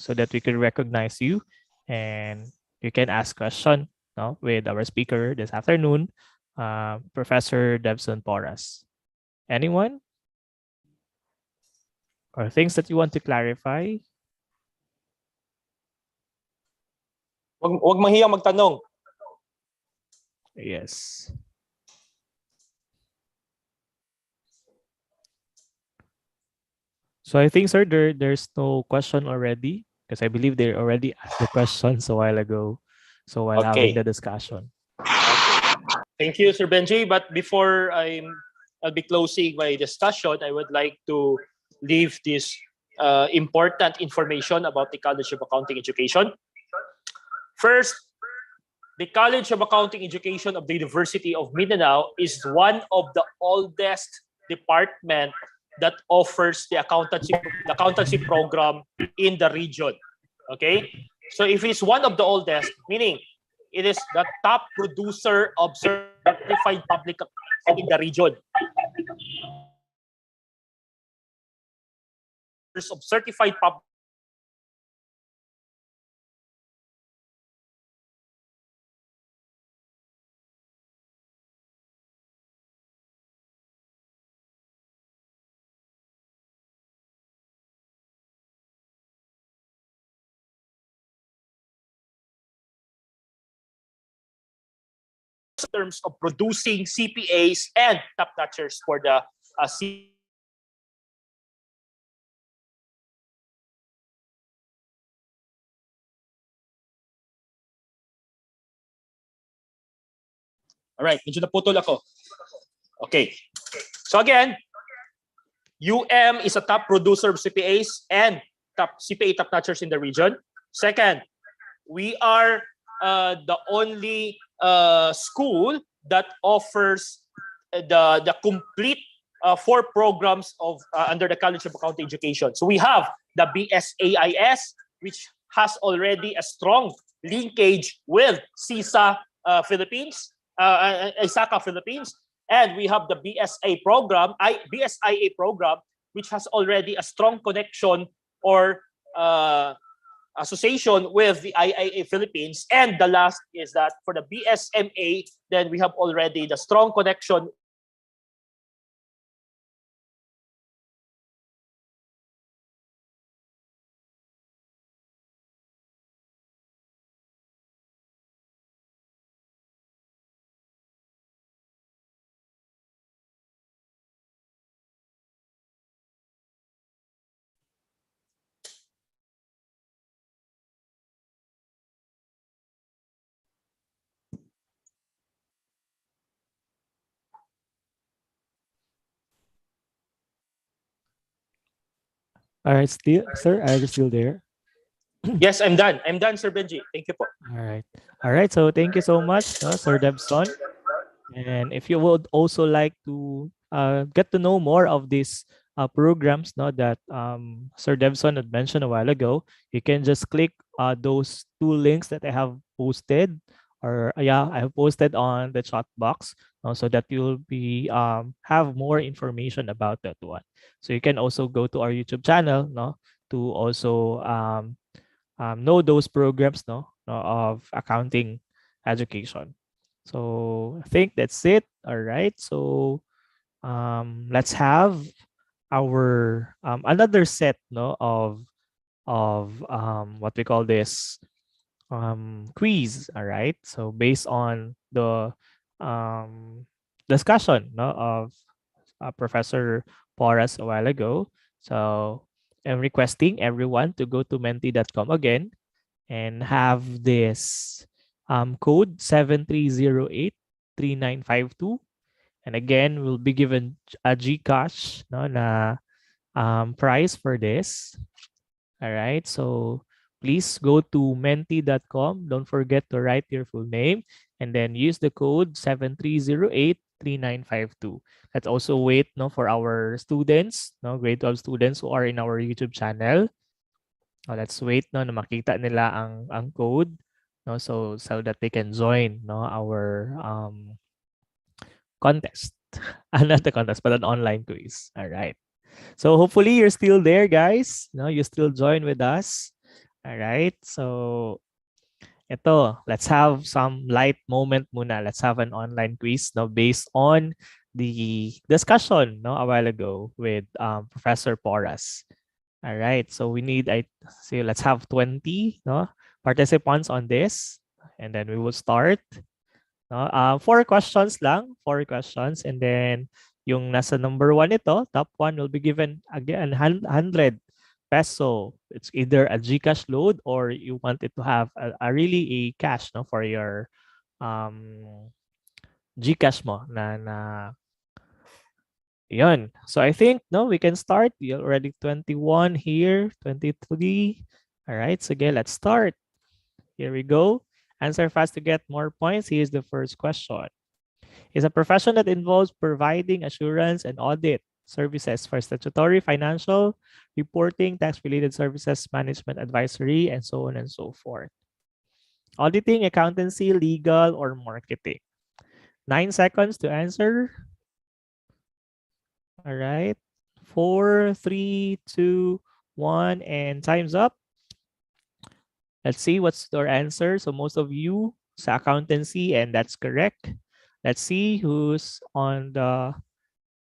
so that we can recognize you and you can ask questions with our speaker this afternoon, Professor Debson Porras. Anyone? Or things that you want to clarify? Wag mahiyang magtanong. Yes. So I think, sir, there's no question already because I believe they already asked the questions a while ago. So while having the discussion. Thank you, Sir Benji. But before I I'll be closing my discussion, I would like to leave this important information about the College of Accounting Education. First, the College of Accounting Education of the University of Mindanao is one of the oldest department that offers the accountancy program in the region. Okay, so if it's one of the oldest, meaning it is the top producer of certified public accounting in the region. Of certified public terms of producing CPAs and top-notchers for the All right, medyo naputol ako. Okay. So again, UM is a top producer of CPAs and top CPA top-notchers in the region. Second, we are the only school that offers the complete 4 programs of under the College of Accounting Education. So we have the BSAIS, which has already a strong linkage with CISA Philippines, ISACA Philippines, and we have the BSIA program, which has already a strong connection or association with the IIA Philippines. And the last is that for the BSMA, then we have already the strong connection All right, still, sir, are you still there? Yes, I'm done. I'm done, Sir Benji. Thank you po. All right. All right. So thank you so much, Sir Debson. And if you would also like to get to know more of these programs that Sir Debson had mentioned a while ago, you can just click those 2 links that I have posted, or I have posted on the chat box, so that you'll be have more information about that one. So you can also go to our YouTube channel, to also know those programs, of accounting education. So I think that's it. All right. So let's have our another set of what we call this quiz. All right. So based on the discussion of Professor Porras a while ago. So I'm requesting everyone to go to menti.com again and have this code 73083952. And again, we'll be given a GCash prize for this. All right. So please go to menti.com. Don't forget to write your full name and then use the code 73083952. Let's also wait for our students, grade 12 students who are in our YouTube channel. Let's wait na makita nila ang code, so that they can join our contest. Not the contest, but an online quiz. All right. So hopefully you're still there, guys. You still join with us. All right. So let's have some light moment muna. Let's have an online quiz based on the discussion a while ago with Professor Porras. All right. So we need, let's have 20 participants on this. And then we will start. 4 questions lang. 4 questions. And then yung nasa number 1 ito, top 1 will be given again 100 peso. It's either a GCash load or you want it to have a really a cash for your GCash mo na Yun. So I think no, we can start. You're already 21 here, 23. All right, so again, let's start. Here we go. Answer fast to get more points. Here's the first question. Is a profession that involves providing assurance and audit services for statutory, financial, reporting, tax-related services, management advisory, and so on and so forth. Auditing, accountancy, legal, or marketing. 9 seconds to answer. All right. 4, 3, 2, 1, and time's up. Let's see what's your answer. So most of you sa accountancy, and that's correct. Let's see who's on the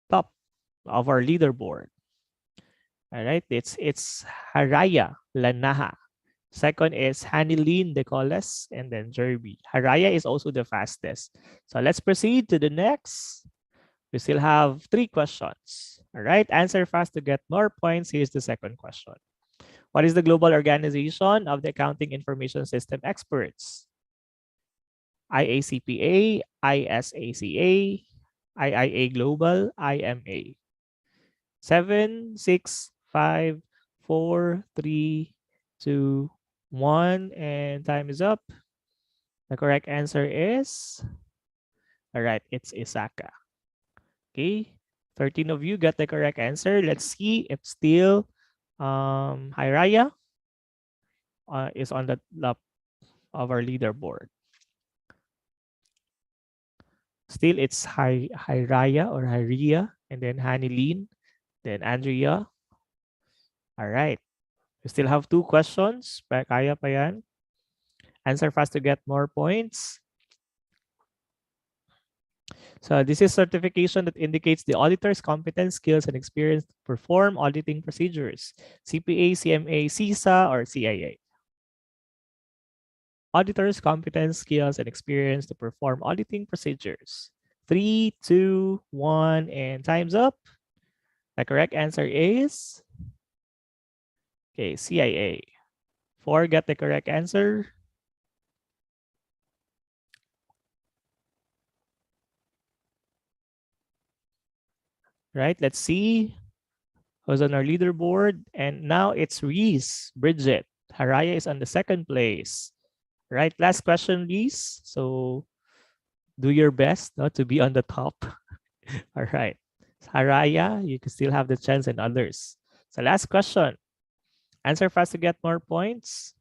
top of our leaderboard. All right, it's Haraya Lanaha. Second is Hanilyn Decoles, and then Jerby. Haraya is also the fastest. So let's proceed to the next. We still have 3 questions. All right, answer fast to get more points. Here's the second question. What is the global organization of the accounting information system experts? IACPA, ISACA, IIA Global, IMA. 7, 6, 5, 4, 3, 2, 1, and time is up. The correct answer is, all right, it's ISACA. Okay, 13 of you got the correct answer. Let's see if still Hiraya is on the top of our leaderboard. Still, it's Hiraya or Hiria, and then Hanilyn, then Andrea. All right. We still have 2 questions. Kaya pa yan. Answer fast to get more points. So this is certification that indicates the auditor's competence, skills, and experience to perform auditing procedures. CPA, CMA, CISA, or CIA. Auditor's competence, skills, and experience to perform auditing procedures. 3, 2, 1, and time's up. The correct answer is, okay, CIA. 4 got the correct answer. Right, let's see who's on our leaderboard. And now it's Reese Bridget. Haraya is on the 2nd place. Right, last question, Reese. So do your best not to be on the top. All right. Haraya, you can still have the chance, and others. So last question. Answer fast to get more points.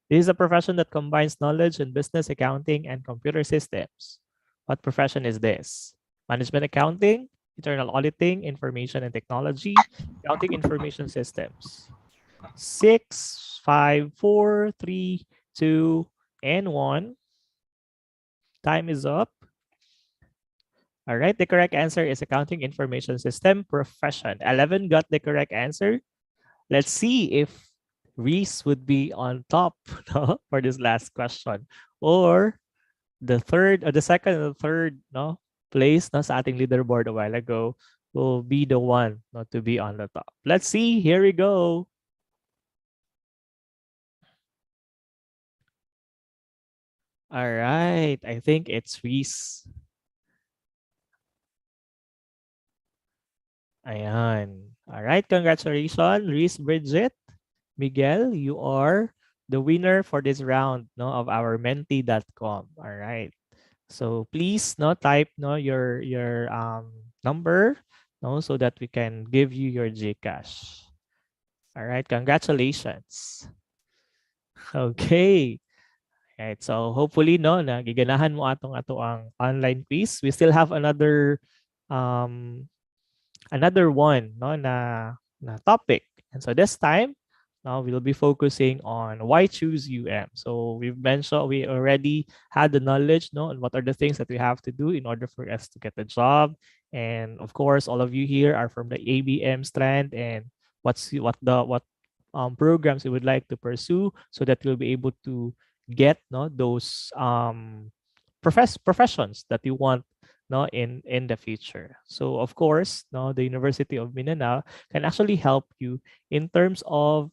This is a profession that combines knowledge in business, accounting, and computer systems. What profession is this? Management accounting, internal auditing, information and technology, accounting information systems. 6, 5, 4, 3, 2, and 1. Time is up. All right, the correct answer is accounting information system profession. 11 got the correct answer. Let's see if Reese would be on top no, for this last question, or the second and the third place no, sa ating leaderboard a while ago will be the one not to be on the top. Let's see. Here we go. All right, I think it's Reese. Ayan. All right, congratulations, Reese Bridget. Miguel, you are the winner for this round no, of our menti.com. All right. So please type your number so that we can give you your Gcash. All right, congratulations. Okay. Right, so hopefully nagiganahan mo ato ang online quiz. We still have another one na topic. And so this time now we'll be focusing on why choose UM. So we already had the knowledge on what are the things that we have to do in order for us to get a job. And of course, all of you here are from the ABM Strand, and what programs you would like to pursue so that you'll be able to get those professions that you want in the future. So of course, the University of Mindanao can actually help you in terms of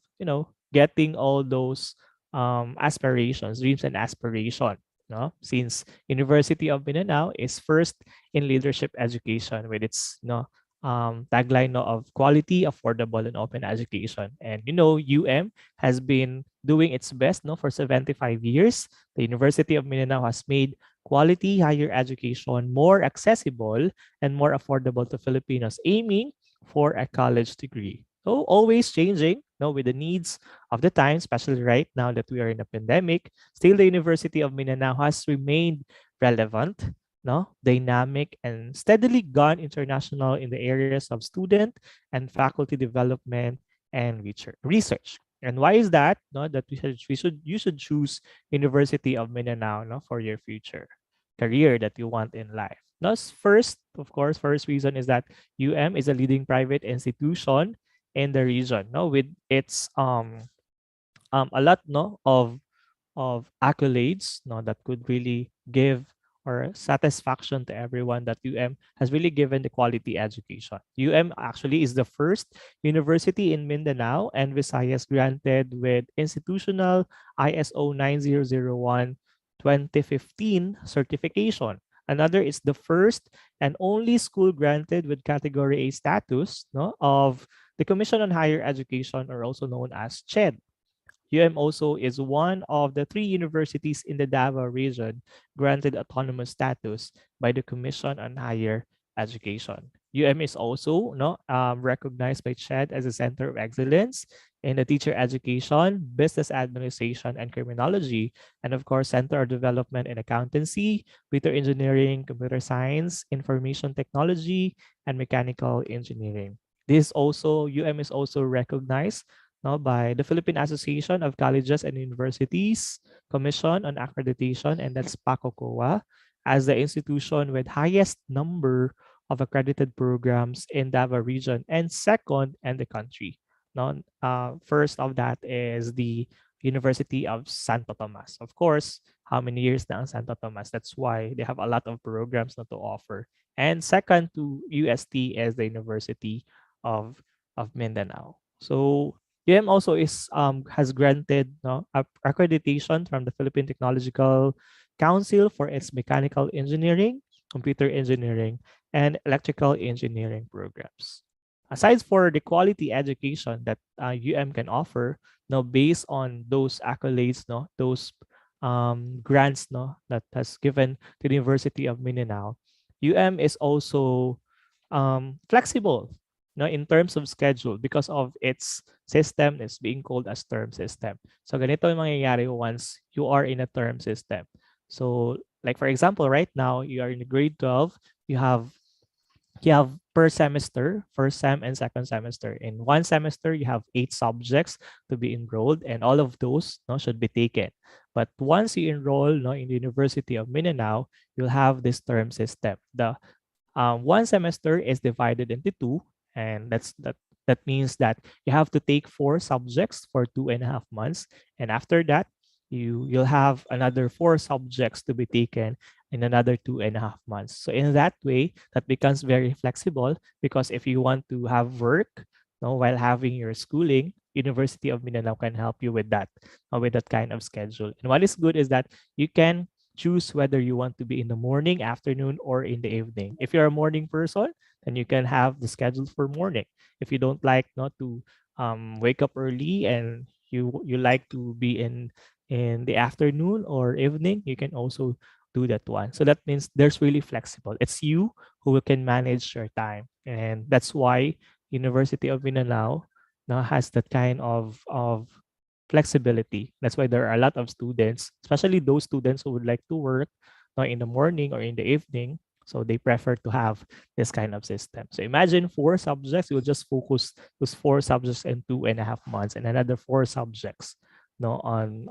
getting all those aspirations, dreams and aspiration no? Since University of Mindanao is first in leadership education with its tagline no, of quality, affordable, and open education. And UM has been doing its best no for 75 years. The University of Mindanao has made quality higher education more accessible and more affordable to Filipinos, aiming for a college degree. So always changing, with the needs of the time, especially right now that we are in a pandemic. Still, the University of Mindanao has remained relevant, dynamic, and steadily gone international in the areas of student and faculty development and research. And why is that? No, that you should choose University of Mindanao for your future career that you want in life. First, of course, first reason is that UM is a leading private institution in the region, with its a lot of accolades that could really give or satisfaction to everyone that UM has really given the quality education. UM actually is the first university in Mindanao and Visayas granted with institutional ISO 9001 2015 certification. Another is the first and only school granted with category A status of the Commission on Higher Education, or also known as CHED. UM also is one of the 3 universities in the Davao region granted autonomous status by the Commission on Higher Education. UM is also recognized by CHED as a center of excellence in the teacher education, business administration, and criminology, and of course, center of development in accountancy, computer engineering, computer science, information technology, and mechanical engineering. UM is also recognized by the Philippine Association of Colleges and Universities Commission on Accreditation, and that's PACOCOA, as the institution with highest number of accredited programs in Davao region and second in the country. First of that is the University of Santo Tomas. Of course, how many years na ang Santo Tomas? That's why they have a lot of programs to offer. And second to UST is the University of Mindanao. So UM also has granted accreditation from the Philippine Technological Council for its mechanical engineering, computer engineering, and electrical engineering programs. Aside for the quality education that UM can offer, based on those accolades, those grants, that has given to the University of Mindanao, UM is also flexible, in terms of schedule because of its system is being called as term system. So ganito yung mangyayari once you are in a term system. So like for example, right now you are in grade 12, you have per semester, first sem and second semester. In one semester, you have 8 subjects to be enrolled, and all of those should be taken. But once you enroll in the University of Mindanao, you'll have this term system. The one semester is divided into 2, and that means that you have to take 4 subjects for 2.5 months, and after that, you'll have another 4 subjects to be taken in another 2.5 months. So in that way, that becomes very flexible, because if you want to have work while having your schooling, University of Mindanao can help you with that kind of schedule. And what is good is that you can choose whether you want to be in the morning, afternoon, or in the evening. If you're a morning person, then you can have the schedule for morning. If you don't like not to wake up early and you like to be in the afternoon or evening, you can also do that one. So that means there's really flexible. It's you who can manage your time, and that's why University of Mindanao now has that kind of flexibility. That's why there are a lot of students, especially those students who would like to work in the morning or in the evening. So they prefer to have this kind of system. So imagine 4 subjects, you'll just focus those 4 subjects in 2.5 months, and another 4 subjects on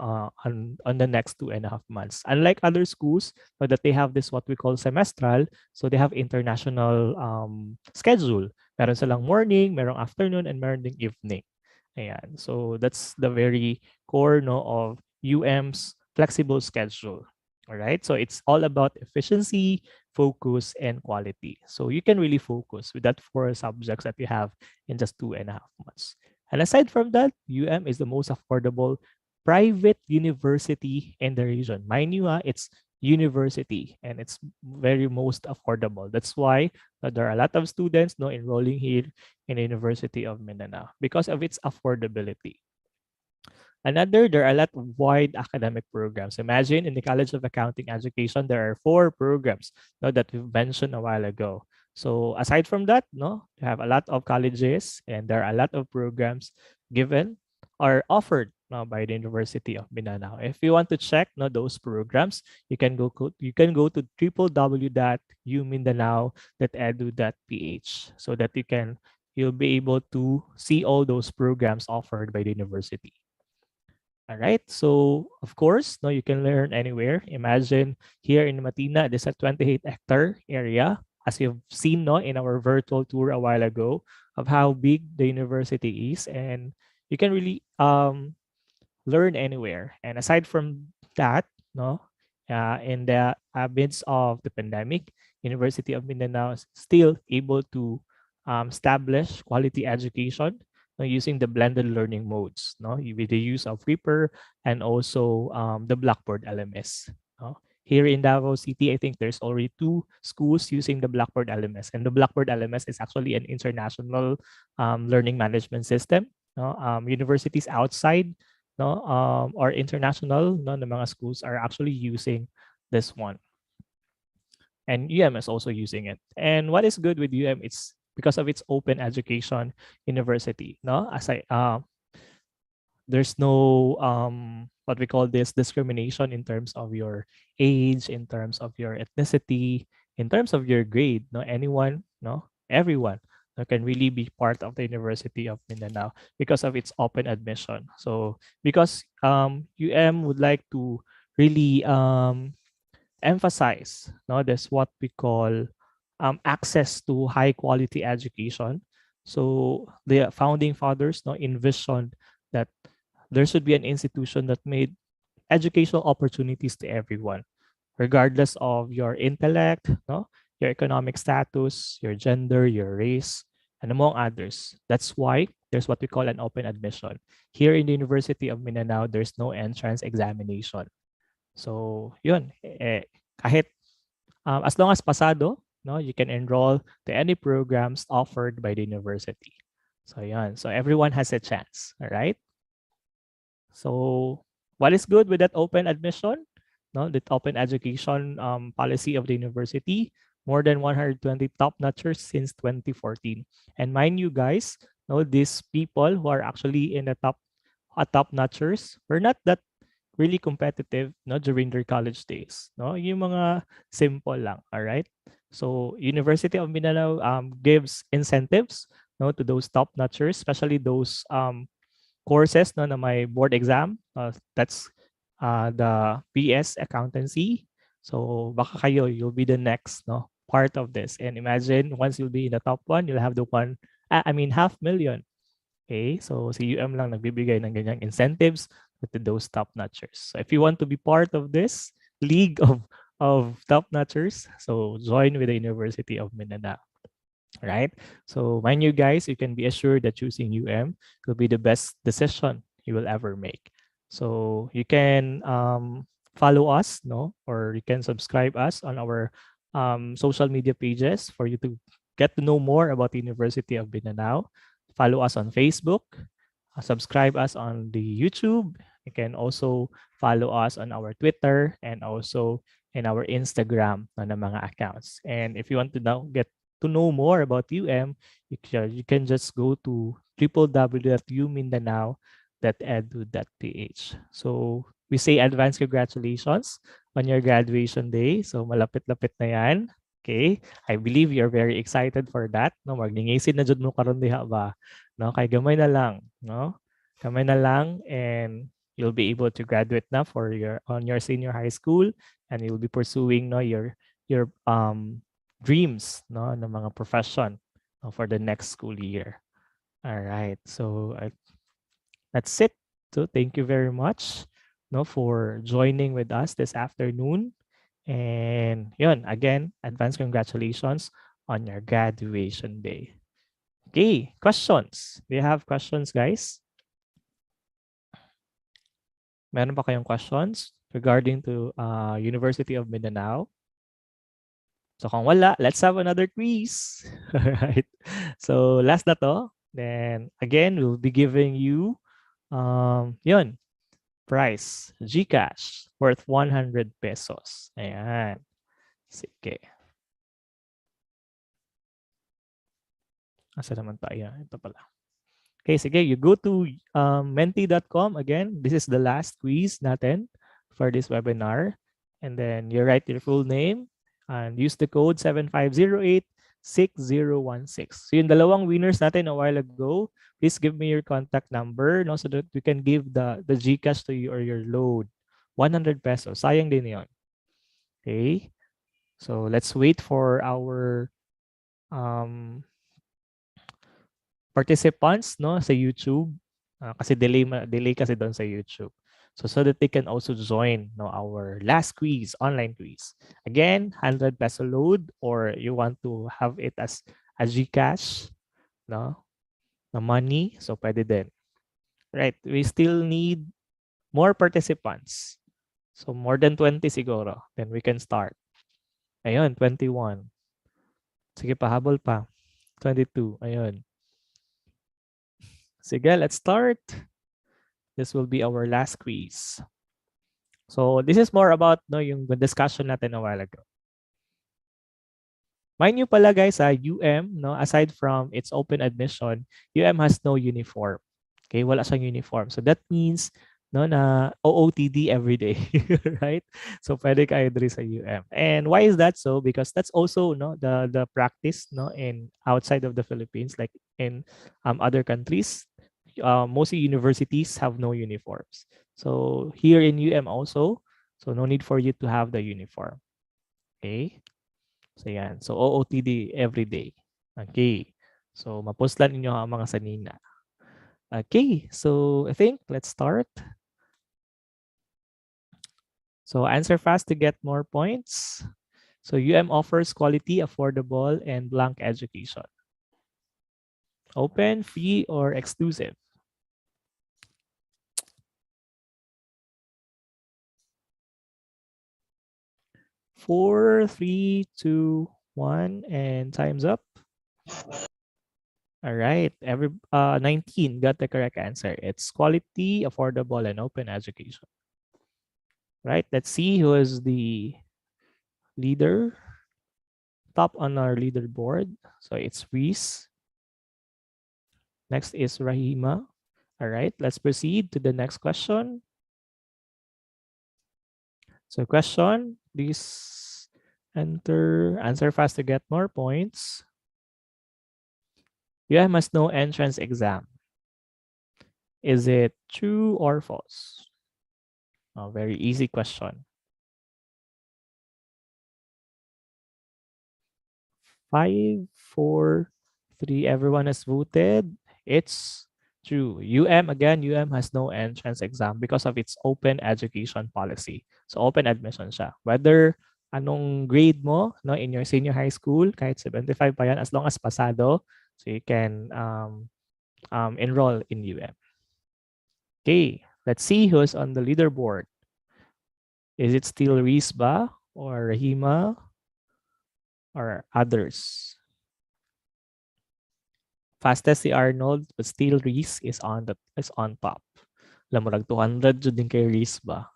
the next 2.5 months. Unlike other schools, that they have this what we call semestral, so they have international schedule. Meron silang morning, merong afternoon, and meron ding evening. Ayan. So that's the very core of UM's flexible schedule. All right. So it's all about efficiency, focus, and quality. So you can really focus with that 4 subjects that you have in just 2.5 months. And aside from that, UM is the most affordable private university in the region. Mind you, it's university, and it's very most affordable. That's why there are a lot of students enrolling here in the University of Mindanao because of its affordability. Another, there are a lot of wide academic programs. Imagine in the College of Accounting Education, there are 4 programs that we've mentioned a while ago. So aside from that, you have a lot of colleges and there are a lot of programs given or offered by the University of Mindanao. If you want to check those programs, you can go to www.umindanao.edu.ph so that you'll be able to see all those programs offered by the university. All right. So of course, you can learn anywhere. Imagine here in Matina, this is a 28-hectare area, as you've seen in our virtual tour a while ago of how big the university is, and you can really learn anywhere. And aside from that, in the midst of the pandemic, University of Mindanao is still able to establish quality education using the blended learning modes, with the use of Reaper and also the Blackboard LMS. Here in Davao City, I think there's already 2 schools using the Blackboard LMS, and the Blackboard LMS is actually an international learning management system. Universities outside or international the mga schools are actually using this one. And UM is also using it. And what is good with UM, it's because of its open education university. There's no what we call this discrimination in terms of your age, in terms of your ethnicity, in terms of your grade. Everyone can really be part of the University of Mindanao because of its open admission. So because UM would like to really emphasize this what we call access to high quality education. So the founding fathers envisioned that there should be an institution that made educational opportunities to everyone, regardless of your intellect, your economic status, your gender, your race, and among others. That's why there's what we call an open admission. Here in the University of Mindanao, there's no entrance examination. So yun, kahit as long as pasado, you can enroll to any programs offered by the university. So yun, so everyone has a chance, all right? So what is good with that open admission? The open education policy of the university, more than 120 top-notchers since 2014. And mind you guys, these people who are actually in the top-notchers were not that really competitive during their college days. Yung mga simple lang, all right? So University of Mindanao gives incentives to those top-notchers, especially those courses na may board exam. That's the BS Accountancy. So baka kayo, you'll be the next part of this. And imagine once you'll be in the top 1, you'll have the $500,000. Okay, so si UM lang nagbibigay ng ganyang incentives to those top-notchers. So if you want to be part of this league of top-notchers, so join with the University of Mindanao. Right? So mind you guys, you can be assured that choosing UM will be the best decision you will ever make. So you can follow us, or you can subscribe us on our social media pages for you to get to know more about the University of Mindanao. Follow us on Facebook, subscribe us on the YouTube. You can also follow us on our Twitter and also in our Instagram na mga accounts. And if you want to get to know more about UM, you can just go to www.umindanao.edu.ph. So we say advance congratulations on your graduation day. So malapit-lapit na yan. Okay? I believe you're very excited for that. Magningisid na jud mo karon diha ba? Kay gamay na lang, Gamay na lang, and you'll be able to graduate na on your senior high school, and you'll be pursuing your dreams ng mga profession for the next school year. All right. So that's it. So thank you very much for joining with us this afternoon. And yun, again, advance congratulations on your graduation day. Okay, questions. Do you have questions, guys? Meron ba kayong questions regarding to University of Mindanao? So kung wala, let's have another quiz. All right. So last na to. Then again, we'll be giving you yun, price, GCash worth 100 pesos. Ayan. Sige. Asa naman tayo? Ito pala. Okay, sige. You go to menti.com. Again, this is the last quiz natin for this webinar. And then you write your full name and use the code 7508-6016. So yung dalawang winners natin a while ago, please give me your contact number no, so that we can give the GCash to you or your load. 100 pesos. Sayang din yun. Okay. So let's wait for our participants no sa YouTube kasi delay kasi doon sa YouTube. So that they can also join no our last quiz, online quiz. Again, 100 peso load or you want to have it as a GCash no na money, so pwede din. Right, we still need more participants. So more than 20 siguro, then we can start. Ayun, 21. Sige pa, habol pa. 22, ayun. Sige, let's start. This will be our last quiz. So this is more about no yung discussion natin a while ago. Mind you pala guys, no aside from its open admission, has no uniform. Okay, wala siyang uniform. So that means no na OOTD every day, right? So pwede kayo diri sa And why is that so? Because that's also no the practice no in outside of the Philippines, like in other countries. Mostly universities have no uniforms. So here in also, so no need for you to have the uniform. Okay? So yan. So OOTD every day. Okay. So mapostlan ninyo ang mga sanina. Okay. So I think let's start. So answer fast to get more points. So offers quality, affordable, and blank education. Open, free, or exclusive? 4, 3, 2, 1, and time's up. All right, 19 got the correct answer. It's quality, affordable, and open education. Right, let's see who is the leader. Top on our leaderboard. So it's Reese. Next is Rahima. All right, let's proceed to the next question. So question, please answer fast to get more points. Must know entrance exam. Is it true or false? A very easy question. 5, 4, 3, everyone has voted. It's true. Again, has no entrance exam because of its open education policy. So open admission siya. Whether anong grade mo no in your senior high school, kahit 75 pa yan, as long as pasado, so you can enroll in Okay, let's see who's on the leaderboard. Is it still Reese ba or Rahima or others? Fastest si Arnold, but still Reese is on top. Alam mo, 200 jud din kay Reese ba?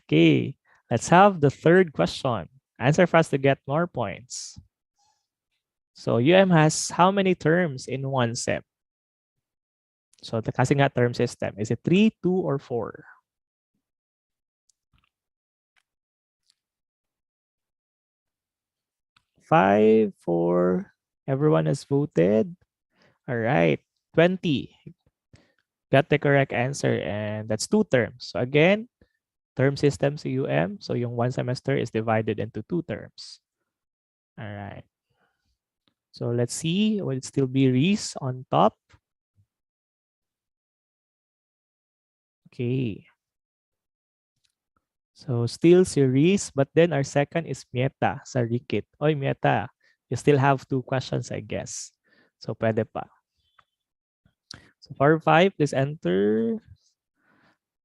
Okay, let's have the third question. Answer fast to get more points. So has how many terms in one SEM? So kasi nga term system, is it 3, 2, or 4? 5, 4, everyone has voted. All right, 20. Got the correct answer, and that's 2 terms. So again, term system sa so yung one semester is divided into 2 terms. All right. So let's see, will it still be Reese on top? Okay. So still si Reese, but then our second is Mieta sa Rikit. Oy, Mieta, you still have 2 questions, I guess. So pwede pa. So for 5, please enter.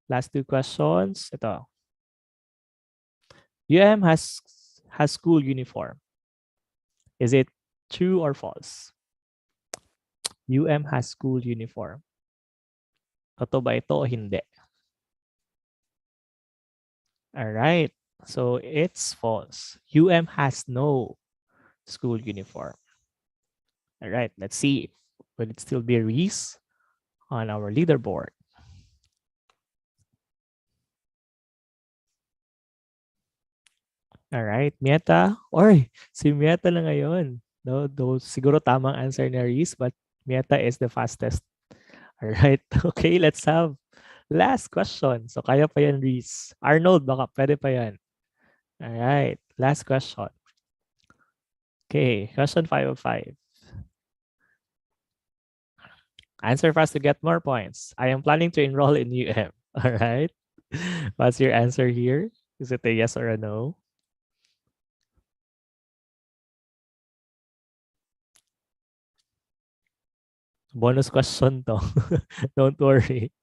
Last 2 questions. Ito. UM has school uniform. Is it true or false? UM has school uniform. Totoo ba ito o hindi? All right. So it's false. UM has no school uniform. All right. Let's see. Will it still be Reese on our leaderboard? All right, Mieta. Oy, si Mieta na ngayon. No, though siguro tamang answer ni Reese, but Mieta is the fastest. All right. Okay, let's have last question. So kaya pa yan, Reese. Arnold, baka pwede pa yan. All right, last question. Okay, question 5 of 5. Answer fast to get more points. I am planning to enroll in UM. All right. What's your answer here? Is it a yes or a no? Bonus question to. Don't worry.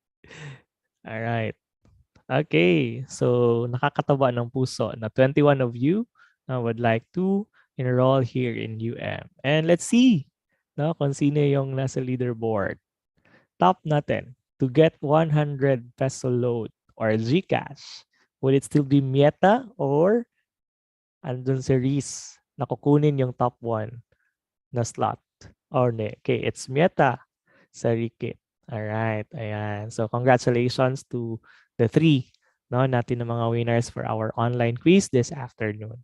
All right. Okay. So, nakakataba ng puso na 21 of you would like to enroll here in UM. And let's see kung sino yung nasa leaderboard. Top natin to get 100 peso load or GCash. Will it still be Mieta or andun si Reese na kukunin yung top 1 na slot? Or ne? Okay, it's Mieta sa Rikit. Alright, ayan. So congratulations to the 3 natin ng mga winners for our online quiz this afternoon.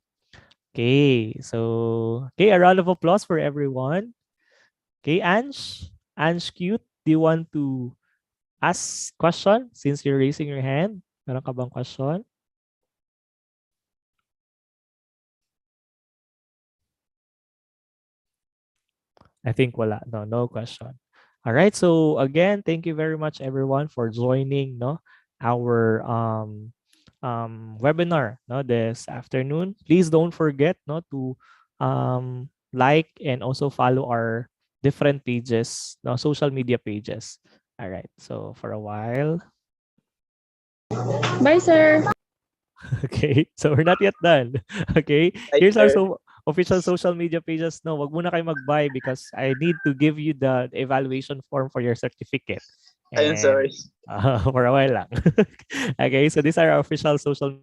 Okay, so a round of applause for everyone. Okay, Ange Cute, do you want to ask question since you're raising your hand? Meron ka bang question? I think wala. No question. All right. So again, thank you very much everyone for joining our webinar this afternoon. Please don't forget to like and also follow our different pages, social media pages. All right. So for a while. Bye, sir. Okay. So we're not yet done. Okay. Here's our official social media pages. No, wag muna kayo mag-buy because I need to give you the evaluation form for your certificate. And, sorry. for a while lang. Okay, so these are our official social.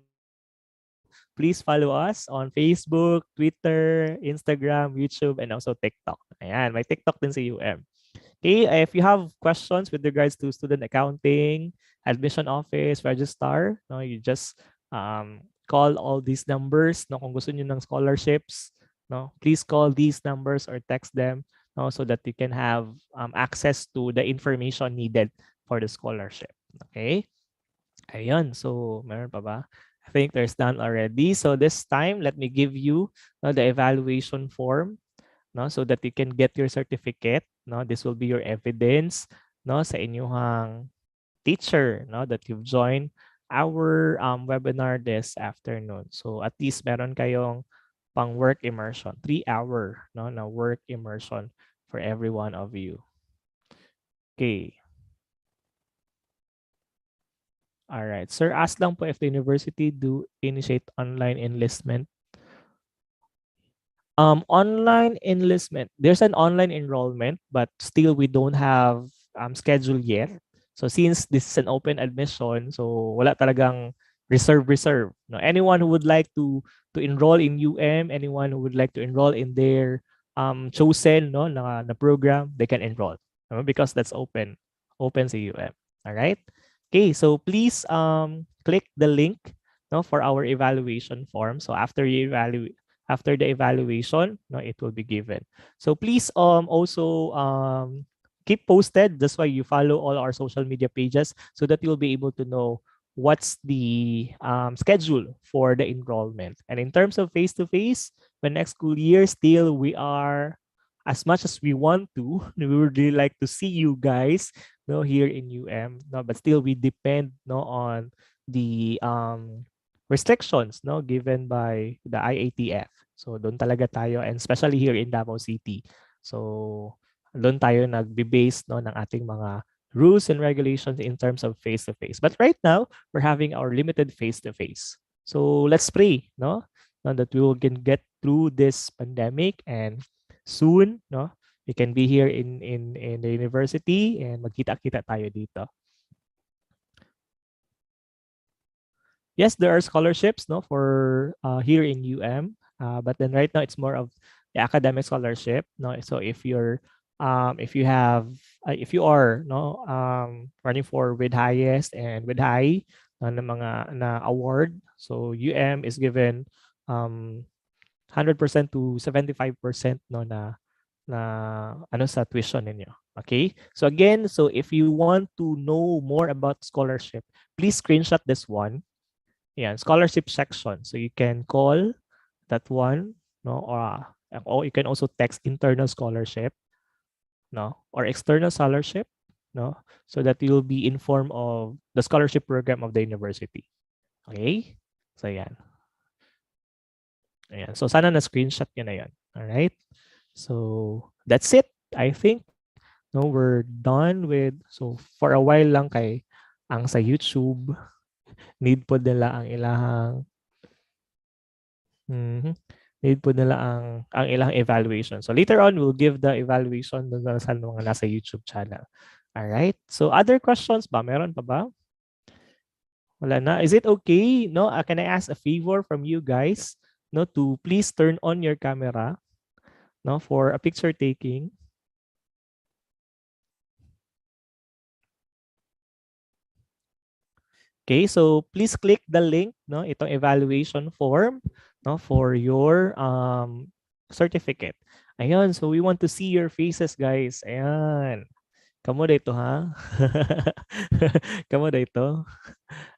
Please follow us on Facebook, Twitter, Instagram, YouTube, and also TikTok. Ayan, may TikTok din si UM. Okay, if you have questions with regards to student accounting, admission office, registrar, you just call all these numbers. Kung gusto niyo ng scholarships, please call these numbers or text them so that you can have access to the information needed for the scholarship. Okay? Ayun. So, meron pa ba? I think there's none already. So this time, let me give you the evaluation form so that you can get your certificate. This will be your evidence sa inyong teacher that you've joined our webinar this afternoon. So at least meron kayong pang work immersion, 3-hour na work immersion for every one of you. Okay. All right. Sir, ask lang po if the university do initiate online enlistment. Online enlistment. There's an online enrollment, but still we don't have schedule yet. So since this is an open admission, so wala talagang reserve. No, anyone who would like to enroll in UM, anyone who would like to enroll in their chosen na program, they can enroll because that's open sa UM. All right. Okay, so please click the link for our evaluation form. So after the evaluation, it will be given. So please also keep posted. That's why you follow all our social media pages so that you'll be able to know what's the schedule for the enrollment. And in terms of face-to-face, the next school year, still we are, as much as we want to, we would really like to see you guys here in UM. But still we depend on the restrictions given by the IATF. So doon talaga tayo, and especially here in Davao City. So doon tayo nagbe-base ng ating mga rules and regulations in terms of face-to-face. But right now, we're having our limited face-to-face. So let's pray, no, that we will can get through this pandemic, and soon, no, we can be here in the university and magkita-kita tayo dito. Yes, there are scholarships, no, for here in but then right now it's more of the academic scholarship, no. So if you're if you are no running for with highest and with high na mga na award, so is given 100% to 75% no na ano sa tuition ninyo. Okay? So again, so if you want to know more about scholarship, please screenshot this one. Yeah, scholarship section. So you can call that one, no, or you can also text internal scholarship, no, or external scholarship, no, so that you'll be informed of the scholarship program of the university. Okay? So yan. Ayan. So sana na screenshot nyo na yan. All right? So that's it. I think no, we're done with, so for a while lang kay ang sa YouTube need po nila ang ilahang need po nila ang ilang evaluation. So later on, we'll give the evaluation sa mga nasa YouTube channel. All right? So other questions ba? Meron pa ba? Wala na. Is it okay? No? Can I ask a favor from you guys, no, to please turn on your camera, no, for a picture taking. Okay, so please click the link, no, itong evaluation form, no, for your certificate. Ayun, so we want to see your faces, guys. Ayan. Kamu dito, ha? Kamu dito.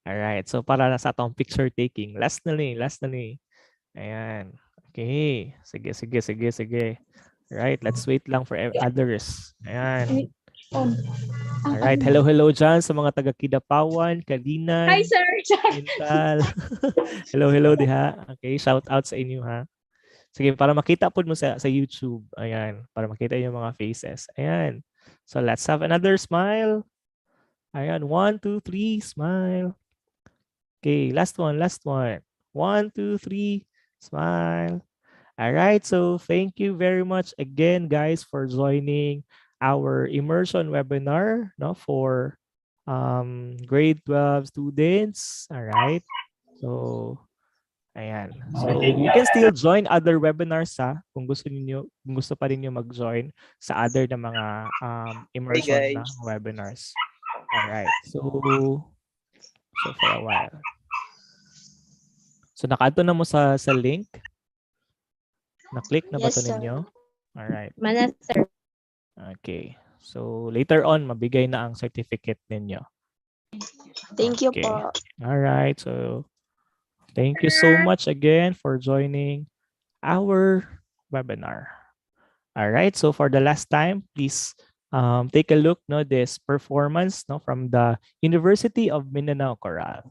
All right, so para sa atong picture taking. Last na ni. Ayan. Okay. Sige. All right, let's wait lang for others. Ayan. All right, hello dyan sa mga taga Kidapawan, Kalinan. Hi, sir. Quintal. hello diha. Okay, shout out sa inyo, ha. Sige, para makita po mo sa YouTube. Ayan, para makita yung mga faces. Ayan. So let's have another smile. Ayan, 1, 2, 3, smile. Okay, last one. 1, 2, 3, smile. All right, so thank you very much again, guys, for joining our immersion webinar, no, for grade 12 students. All right, so ayan, so you can still join other webinars, ha, kung gusto pa rin niyo mag-join sa other na mga immersion na webinars. All right, so for a while, so nakato na mo sa link, na-click na ba ito ninyo? All right. Mana, sir. Okay. So later on, mabigay na ang certificate ninyo. Thank you Okay. po. All right. So thank you so much again for joining our webinar. All right. So for the last time, please take a look, no, this performance, no, from the University of Mindanao Chorale.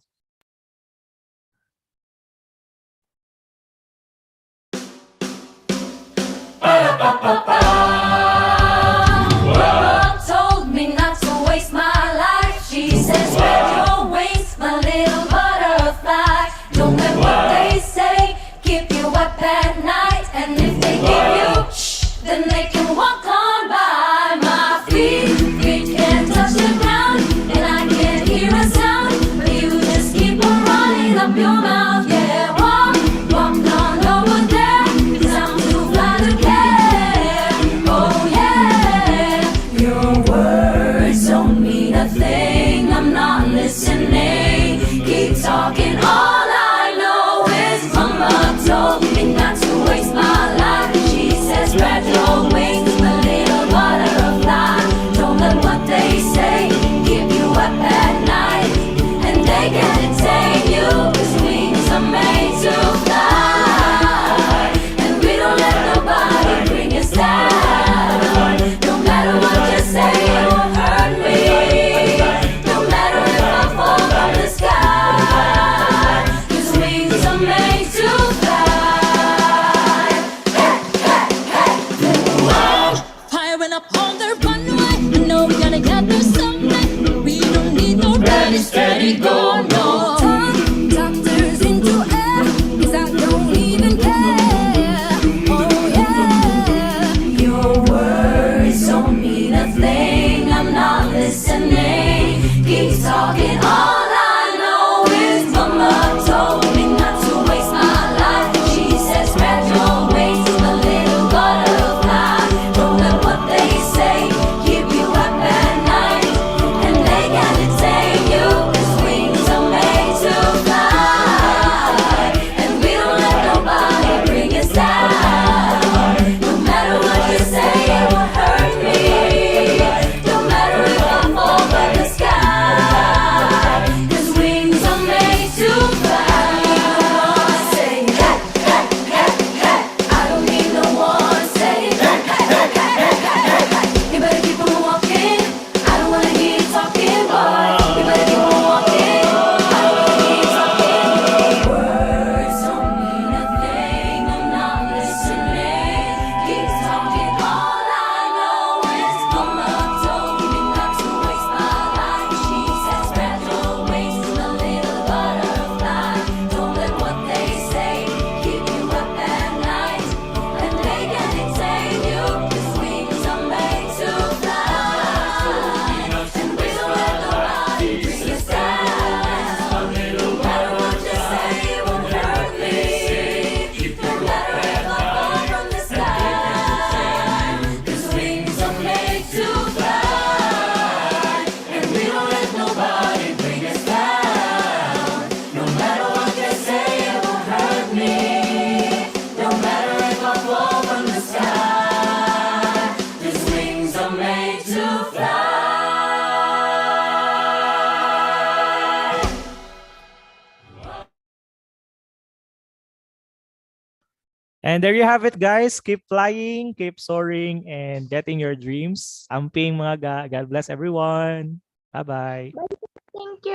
Mama told me not to waste my life. She said, spread your wings, my little butterfly. Don't let what they say keep you up at night. And if they give you shh, then they can walk on by. My feet can't touch the ground, and I can't hear a sound. But you just keep on running up your mouth. Yeah, walk on over there, 'cause I'm too fly to care. Oh yeah, your words don't mean a thing. I'm not listening. Keep talking. All I know is Mama told me not to waste my life. She says spread your wings, my little butterfly. Don't let what they say keep you up at night. And they can't tame you, 'cause wings are made to fly. And we don't let nobody bring us down. No matter what you say, it won't hurt me. No matter if I fall from the sky, 'cause wings are made to fly. Hey, hey, hey. Whoa. Firing up on the runway, I know we gotta get there someday. We don't need no ready, steady, go, no. Doctors into And there you have it, guys. Keep flying, keep soaring, and getting your dreams. Amping mga ga. God bless everyone. Bye-bye. Thank you.